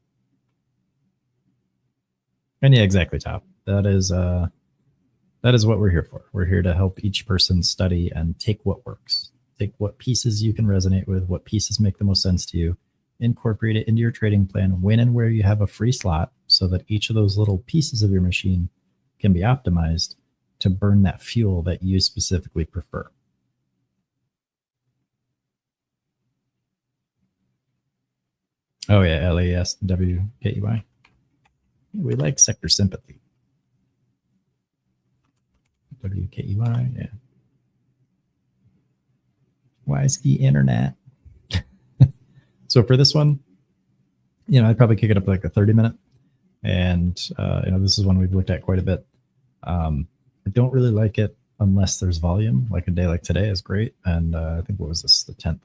And yeah, exactly, Top. That is what we're here for. We're here to help each person study and take what works. Take what pieces you can resonate with, what pieces make the most sense to you, incorporate it into your trading plan when and where you have a free slot so that each of those little pieces of your machine can be optimized to burn that fuel that you specifically prefer. Oh yeah, LASWKEY. We like sector sympathy. WKEY, yeah. Wisky Internet. So for this one, I'd probably kick it up like a 30-minute. And, this is one we've looked at quite a bit. I don't really like it unless there's volume. Like a day like today is great. And I think, what was this, the 10th?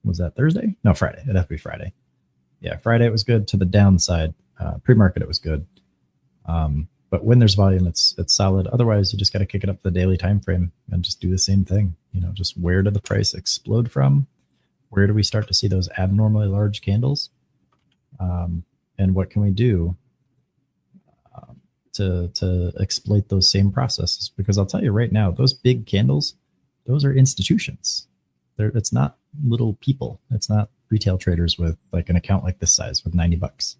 Was that Thursday? No, Friday. It'd have to be Friday. Yeah, Friday it was good to the downside. Pre-market it was good. But when there's volume, it's solid. Otherwise, you just got to kick it up the daily time frame and just do the same thing. Just where did the price explode from? Where do we start to see those abnormally large candles? And what can we do to exploit those same processes? Because I'll tell you right now, those big candles, those are institutions. It's not little people. It's not retail traders with like an account like this size with $90.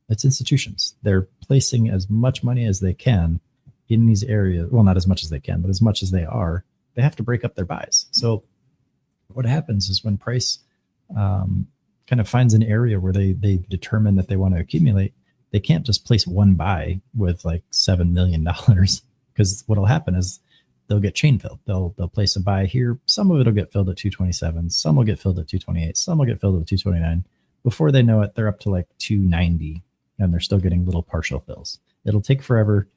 It's institutions. They're placing as much money as they can in these areas. Well, not as much as they can, but as much as they are. They have to break up their buys. So what happens is when price kind of finds an area where they determine that they want to accumulate, they can't just place one buy with like $7 million, because what'll happen is they'll get chain filled. They'll place a buy here. Some of it'll get filled at 227. Some will get filled at 228. Some will get filled at 229. Before they know it, they're up to like 290, and they're still getting little partial fills. It'll take forever,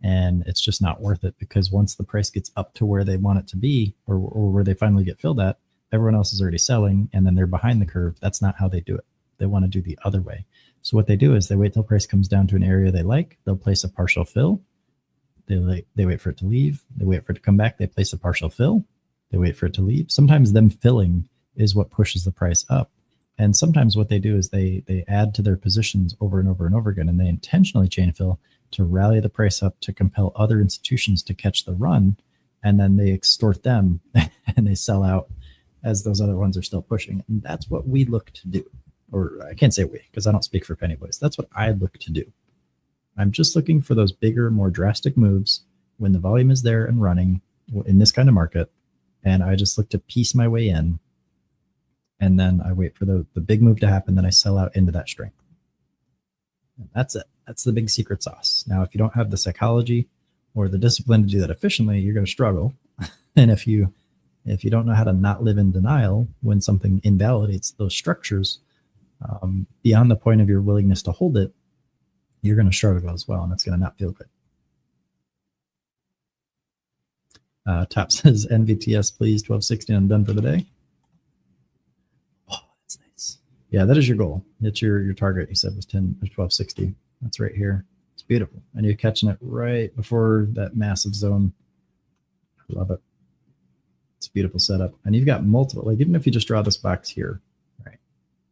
and it's just not worth it, because once the price gets up to where they want it to be, or where they finally get filled at, everyone else is already selling, and then they're behind the curve. That's not how they do it. They want to do the other way. So what they do is they wait till price comes down to an area they like. They'll place a partial fill. They wait for it to leave. They wait for it to come back. They place a partial fill. They wait for it to leave. Sometimes them filling is what pushes the price up. And sometimes what they do is they add to their positions over and over and over again, and they intentionally chain fill to rally the price up to compel other institutions to catch the run, and then they extort them and they sell out as those other ones are still pushing. And that's what we look to do. Or I can't say we, because I don't speak for Penny Boys. That's what I look to do. I'm just looking for those bigger, more drastic moves when the volume is there and running in this kind of market. And I just look to piece my way in. And then I wait for the big move to happen. Then I sell out into that strength. And that's it. That's the big secret sauce. Now, if you don't have the psychology or the discipline to do that efficiently, you're going to struggle. And if you don't know how to not live in denial when something invalidates those structures beyond the point of your willingness to hold it, you're going to struggle as well, and it's going to not feel good. Top says, NVTS, please, 1260, I'm done for the day. Oh, that's nice. Yeah, that is your goal. It's your target, you said, was 1260. That's right here. It's beautiful. And you're catching it right before that massive zone. I love it. It's a beautiful setup. And you've got multiple, like even if you just draw this box here, right?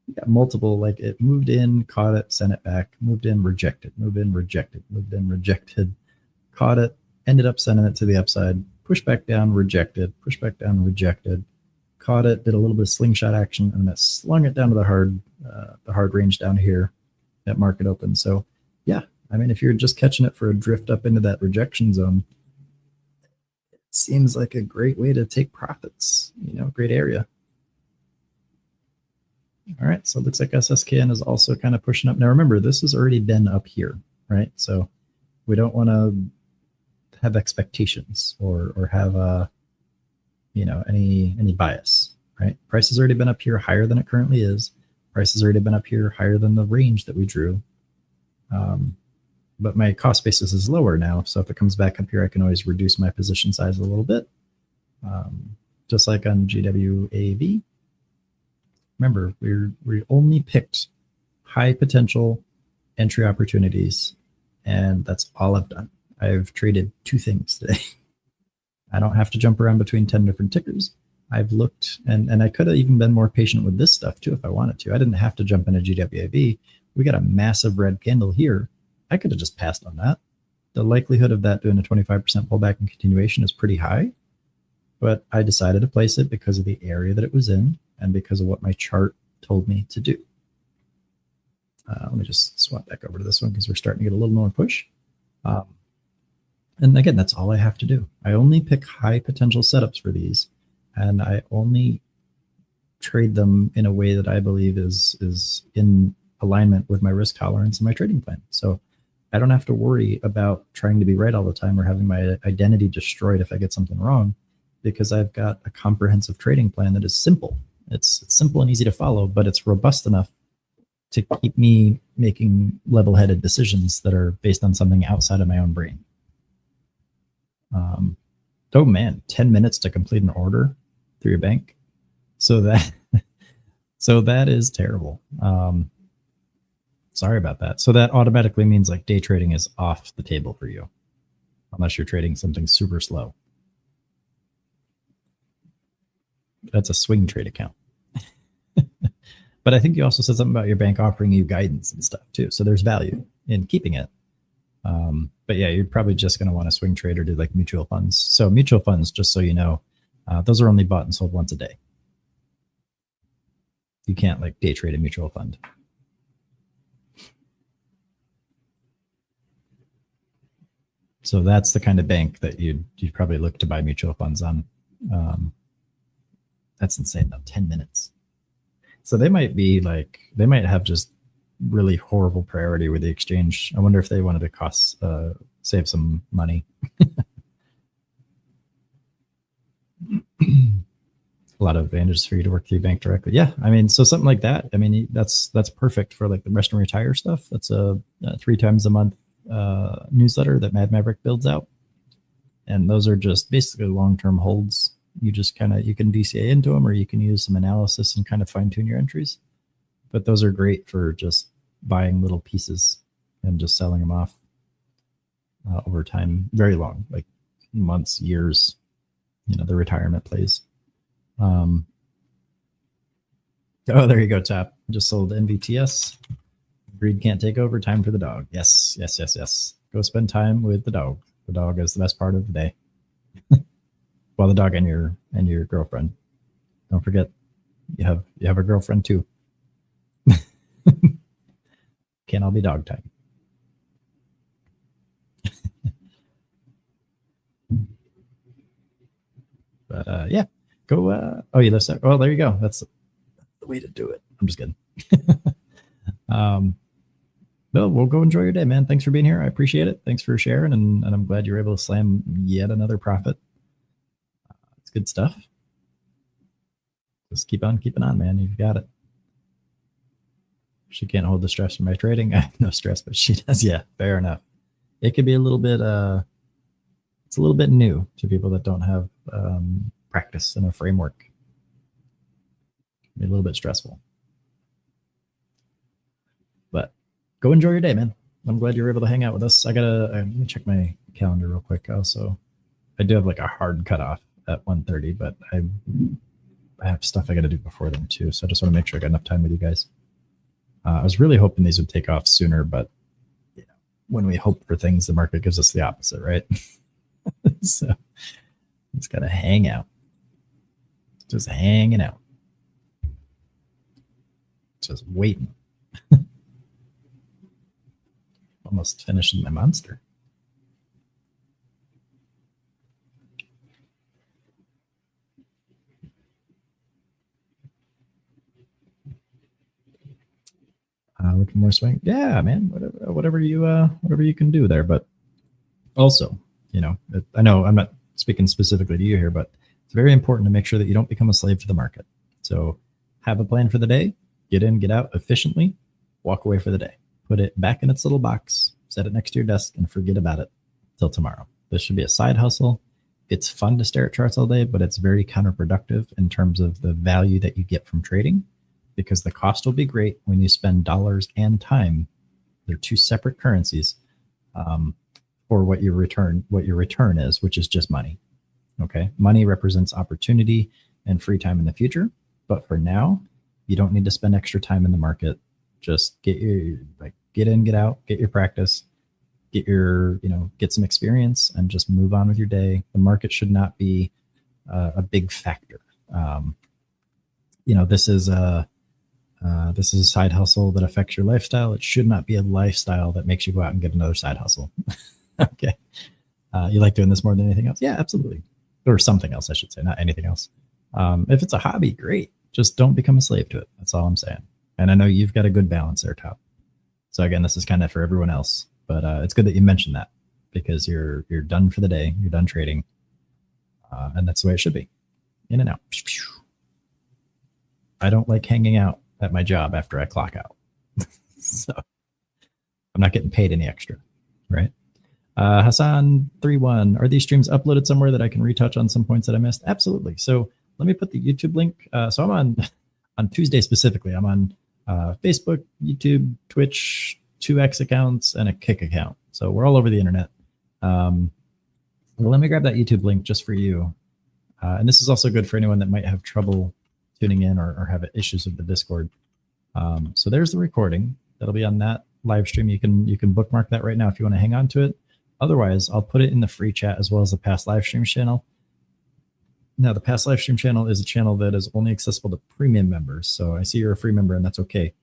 You got multiple, like it moved in, caught it, sent it back, moved in, rejected, moved in, rejected, moved in, rejected, caught it, ended up sending it to the upside, pushed back down, rejected, pushed back down, rejected, caught it, did a little bit of slingshot action, and that slung it down to the hard range down here at market open. So yeah, I mean, if you're just catching it for a drift up into that rejection zone, it seems like a great way to take profits, great area. All right, so it looks like SSKN is also kind of pushing up. Now remember, this has already been up here, right? So we don't want to have expectations or have any bias, right? Price has already been up here higher than it currently is. Price has already been up here higher than the range that we drew. But my cost basis is lower now. So if it comes back up here, I can always reduce my position size a little bit. Just like on GWAV. Remember, we only picked high potential entry opportunities, and that's all I've done. I've traded 2 things today. I don't have to jump around between 10 different tickers. I've looked, and I could have even been more patient with this stuff too if I wanted to. I didn't have to jump into GWAV. We got a massive red candle here. I could have just passed on that. The likelihood of that doing a 25% pullback and continuation is pretty high, but I decided to place it because of the area that it was in and because of what my chart told me to do. Let me just swap back over to this one because we're starting to get a little more push. And again, that's all I have to do. I only pick high potential setups for these, and I only trade them in a way that I believe is in alignment with my risk tolerance and my trading plan. So I don't have to worry about trying to be right all the time or having my identity destroyed if I get something wrong, because I've got a comprehensive trading plan that is simple. It's simple and easy to follow, but it's robust enough to keep me making level-headed decisions that are based on something outside of my own brain. Oh man, 10 minutes to complete an order through your bank. So that is terrible. Sorry about that. So that automatically means like day trading is off the table for you, unless you're trading something super slow. That's a swing trade account. But I think you also said something about your bank offering you guidance and stuff too. So there's value in keeping it. But yeah, you're probably just going to want to swing trade or do like mutual funds. So mutual funds, just so you know, those are only bought and sold once a day. You can't like day trade a mutual fund. So that's the kind of bank that you'd probably look to buy mutual funds on. That's insane though, 10 minutes. So they might be like, they might have just really horrible priority with the exchange. I wonder if they wanted to save some money. A lot of advantages for you to work through your bank directly. Yeah, I mean, so something like that. I mean, that's perfect for like the rest and retire stuff. That's a 3 times a month newsletter that Mad Maverick builds out, and those are just basically long-term holds. You just you can DCA into them, or you can use some analysis and kind of fine-tune your entries. But those are great for just buying little pieces and just selling them off over time, very long, like months, years. You know, the retirement plays. Oh, there you go, Tap. Just sold NVTS. Greed can't take over. Time for the dog. Yes, yes, yes, yes. Go spend time with the dog. The dog is the best part of the day. Well, the dog and your girlfriend. Don't forget, you have a girlfriend too. Can't all be dog time. But yeah, go. Oh, you listen. Oh, there you go. That's the way to do it. I'm just kidding. No, we'll go enjoy your day, man. Thanks for being here. I appreciate it. Thanks for sharing, and I'm glad you're able to slam yet another profit. It's good stuff. Just keep on keeping on, man. You've got it. She can't hold the stress from my trading. I have no stress, but she does. Yeah, fair enough. It could be a little bit, it's a little bit new to people that don't have practice in a framework. Be a little bit stressful. But go enjoy your day, man. I'm glad you were able to hang out with us. Let me check my calendar real quick. Also, I do have like a hard cutoff at 1:30, but I have stuff I got to do before then too. So I just want to make sure I got enough time with you guys. I was really hoping these would take off sooner, but you know, when we hope for things, the market gives us the opposite, right? So it's got to hang out. Just hanging out. Just waiting. Almost finishing my monster. Looking more swing. Yeah, man. Whatever you can do there. But also, you know, I know I'm not speaking specifically to you here, but it's very important to make sure that you don't become a slave to the market. So have a plan for the day, get in, get out efficiently, walk away for the day. Put it back in its little box, set it next to your desk, and forget about it till tomorrow. This should be a side hustle. It's fun to stare at charts all day, but it's very counterproductive in terms of the value that you get from trading, because the cost will be great when you spend dollars and time. They're 2 separate currencies for what your return is, which is just money. Okay, money represents opportunity and free time in the future, but for now, you don't need to spend extra time in the market. Just get in, get out, get your practice, get some experience, and just move on with your day. The market should not be a big factor. This is a side hustle that affects your lifestyle. It should not be a lifestyle that makes you go out and get another side hustle. Okay. You like doing this more than anything else? Yeah, absolutely. Or something else, I should say, not anything else. If it's a hobby, great. Just don't become a slave to it. That's all I'm saying. And I know you've got a good balance there, Top. So again, this is kind of for everyone else, but it's good that you mentioned that, because you're done for the day. You're done trading. And that's the way it should be. In and out. I don't like hanging out at my job after I clock out. So I'm not getting paid any extra, right? Hassan31, are these streams uploaded somewhere that I can retouch on some points that I missed? Absolutely. So let me put the YouTube link. So I'm on Tuesday specifically. I'm on Facebook, YouTube, Twitch, 2X accounts, and a Kick account. So we're all over the internet. Well, let me grab that YouTube link just for you. And this is also good for anyone that might have trouble tuning in or have issues with the Discord. So there's the recording. That'll be on that live stream. You can bookmark that right now if you want to hang on to it. Otherwise, I'll put it in the free chat as well as the past live stream channel. Now, the past live stream channel is a channel that is only accessible to premium members. So I see you're a free member, and that's okay.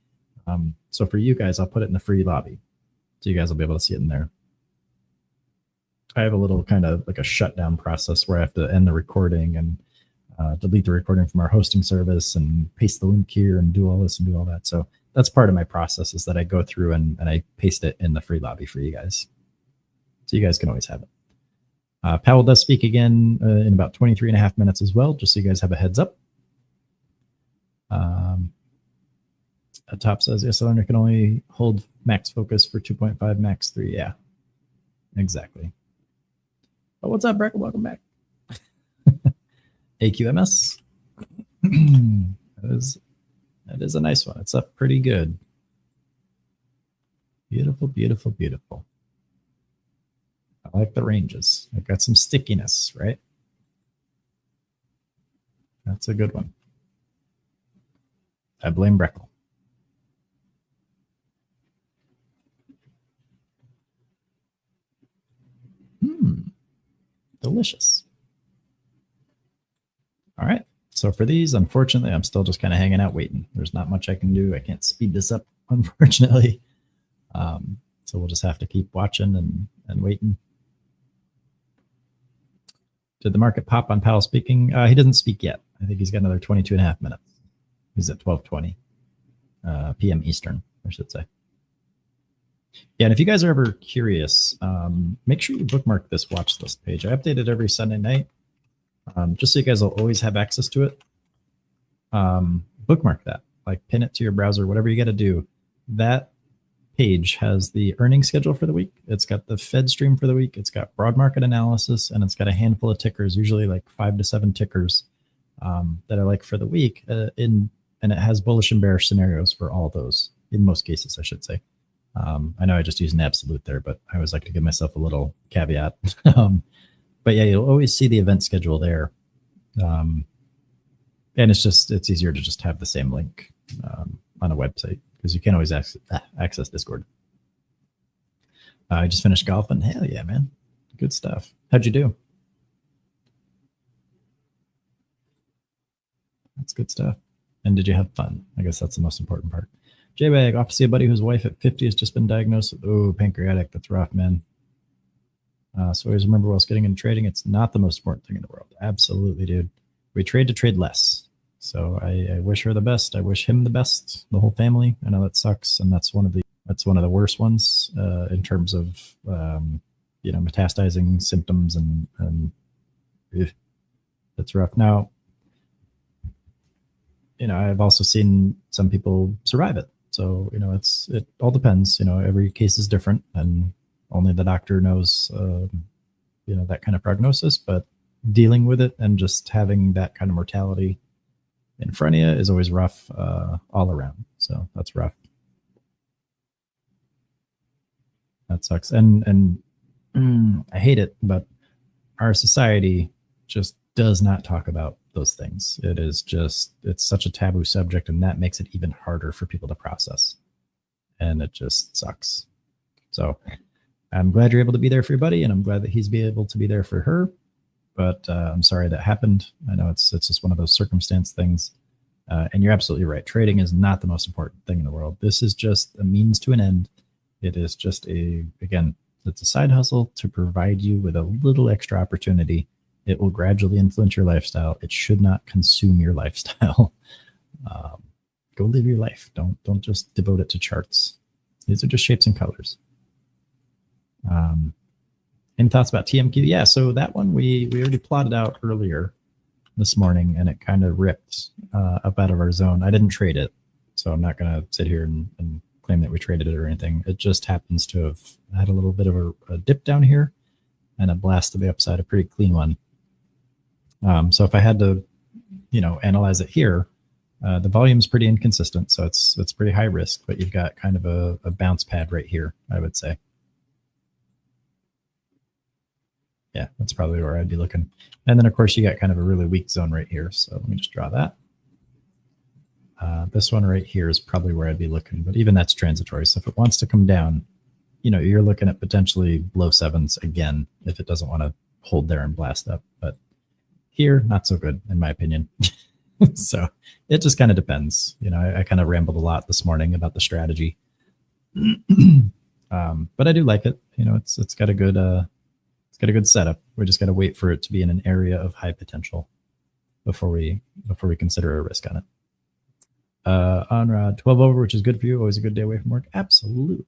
So for you guys, I'll put it in the free lobby. So you guys will be able to see it in there. I have a little kind of like a shutdown process where I have to end the recording and delete the recording from our hosting service and paste the link here and do all this and do all that. So that's part of my process, is that I go through and I paste it in the free lobby for you guys. So you guys can always have it. Powell does speak again in about 23 and a half minutes as well, just so you guys have a heads up. Top says, yes, learner can only hold max focus for 2.5, max 3. Yeah, exactly. Oh, what's up, Breck? Welcome back. AQMS. That is a nice one. It's up pretty good. Beautiful, beautiful, beautiful. I like the ranges. I've got some stickiness, right? That's a good one. I blame Breckle. Delicious. All right. So for these, unfortunately, I'm still just kind of hanging out waiting. There's not much I can do. I can't speed this up, unfortunately. So we'll just have to keep watching and waiting. Did the market pop on Powell speaking? He doesn't speak yet. I think he's got another 22 and a half minutes. He's at 12:20 p.m. Eastern, I should say. Yeah, and if you guys are ever curious, make sure you bookmark this watch list page. I update it every Sunday night, just so you guys will always have access to it. Bookmark that, like pin it to your browser, whatever you got to do. That page has the earnings schedule for the week. It's got the Fed stream for the week. It's got broad market analysis, and it's got a handful of tickers, usually like 5 to 7 tickers that are like for the week. And it has bullish and bearish scenarios for all those, in most cases, I should say. I know I just used an absolute there, but I always like to give myself a little caveat. But yeah, you'll always see the event schedule there. And it's easier to just have the same link on a website, because you can't always access Discord. I just finished golfing. Hell yeah, man. Good stuff. How'd you do? That's good stuff. And did you have fun? I guess that's the most important part. J-Bag, off to see a buddy whose wife at 50 has just been diagnosed with, pancreatic. That's rough, man. So always remember, whilst getting into trading, it's not the most important thing in the world. Absolutely, dude. We trade to trade less. So I wish her the best. I wish him the best, the whole family. I know that sucks, and that's one of the worst ones in terms of metastasizing symptoms and it's rough. Now, I've also seen some people survive it. So, it all depends. Every case is different, and only the doctor knows, that kind of prognosis. But dealing with it and just having that kind of mortality in front of you is always rough all around. So that's rough. That sucks. And I hate it, but our society just does not talk about those things. It is just, it's such a taboo subject, and that makes it even harder for people to process. And it just sucks. So I'm glad you're able to be there for your buddy, and I'm glad that he's be able to be there for her. But I'm sorry that happened. I know it's just one of those circumstance things. And you're absolutely right. Trading is not the most important thing in the world. This is just a means to an end. It is just again, it's a side hustle to provide you with a little extra opportunity. It will gradually influence your lifestyle. It should not consume your lifestyle. Go live your life. Don't just devote it to charts. These are just shapes and colors. Any thoughts about TMQ? Yeah, so that one we already plotted out earlier this morning, and it kind of ripped up out of our zone. I didn't trade it, so I'm not going to sit here and claim that we traded it or anything. It just happens to have had a little bit of a dip down here and a blast to the upside, a pretty clean one. So if I had to, analyze it here, the volume's pretty inconsistent, so it's pretty high risk, but you've got kind of a bounce pad right here, I would say. Yeah, that's probably where I'd be looking. And then, of course, you got kind of a really weak zone right here. So let me just draw that. This one right here is probably where I'd be looking, but even that's transitory. So if it wants to come down, you're looking at potentially low sevens again if it doesn't want to hold there and blast up. But here, not so good, in my opinion. So it just kind of depends. I kind of rambled a lot this morning about the strategy. But I do like it. It's got a good... It's got a good setup. We just got to wait for it to be in an area of high potential before we consider a risk on it. On 12 over, which is good for you. Always a good day away from work. Absolutely.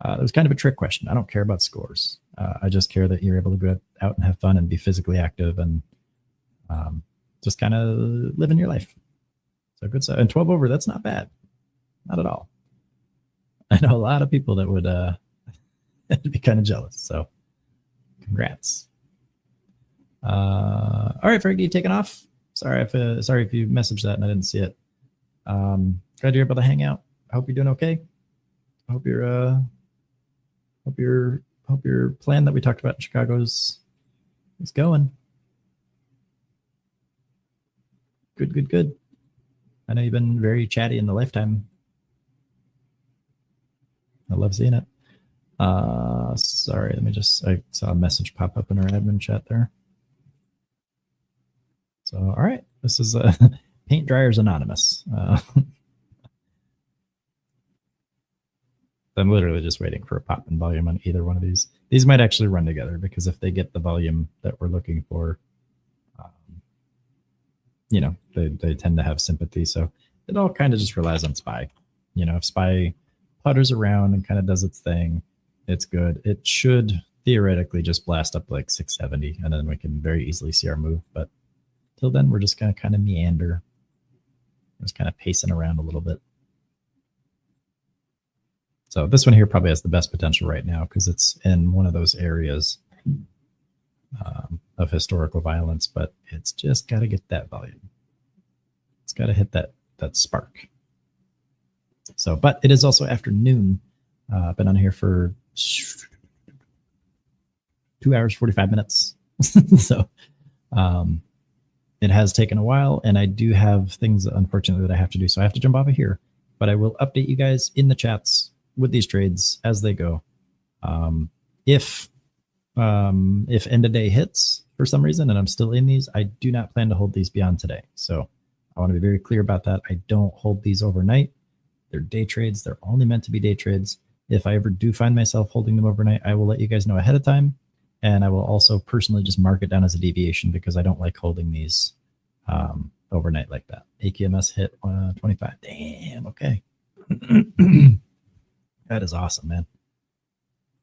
It was kind of a trick question. I don't care about scores. I just care that you're able to go out and have fun and be physically active and just kind of living your life. So good stuff. And 12 over, that's not bad. Not at all. I know a lot of people that would be kind of jealous. So congrats. All right, Fergie, you taking off? Sorry if you messaged that and I didn't see it. Glad you're able to hang out. I hope you're doing okay. I hope your plan that we talked about in Chicago is going. Good. I know you've been very chatty in the lifetime. I love seeing it. Sorry, I saw a message pop up in our admin chat there. So, all right, this is Paint Dryers Anonymous. I'm literally just waiting for a pop in volume on either one of these. These might actually run together because if they get the volume that we're looking for, they tend to have sympathy. So it all kind of just relies on SPY. If SPY putters around and kind of does its thing, it's good. It should theoretically just blast up like 670, and then we can very easily see our move. But till then, we're just going to kind of meander. Just kind of pacing around a little bit. So this one here probably has the best potential right now because it's in one of those areas of historical violence, but it's just got to get that volume. It's got to hit that spark. So, but it is also afternoon. I've been on here for 2 hours, 45 minutes. So it has taken a while, and I do have things, unfortunately, that I have to do. So I have to jump off of here, but I will update you guys in the chats with these trades as they go. If end of day hits for some reason and I'm still in these, I do not plan to hold these beyond today. So I want to be very clear about that. I don't hold these overnight. They're day trades. They're only meant to be day trades. If I ever do find myself holding them overnight, I will let you guys know ahead of time. And I will also personally just mark it down as a deviation because I don't like holding these overnight like that. AQMS hit 25. Damn, okay. That is awesome, man.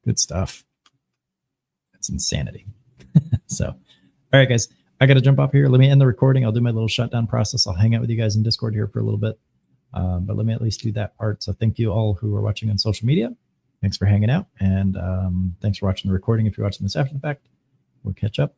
Good stuff. That's insanity. So, all right, guys, I got to jump off here. Let me end the recording. I'll do my little shutdown process. I'll hang out with you guys in Discord here for a little bit. But let me at least do that part. So thank you all who are watching on social media. Thanks for hanging out. And thanks for watching the recording. If you're watching this after the fact, we'll catch up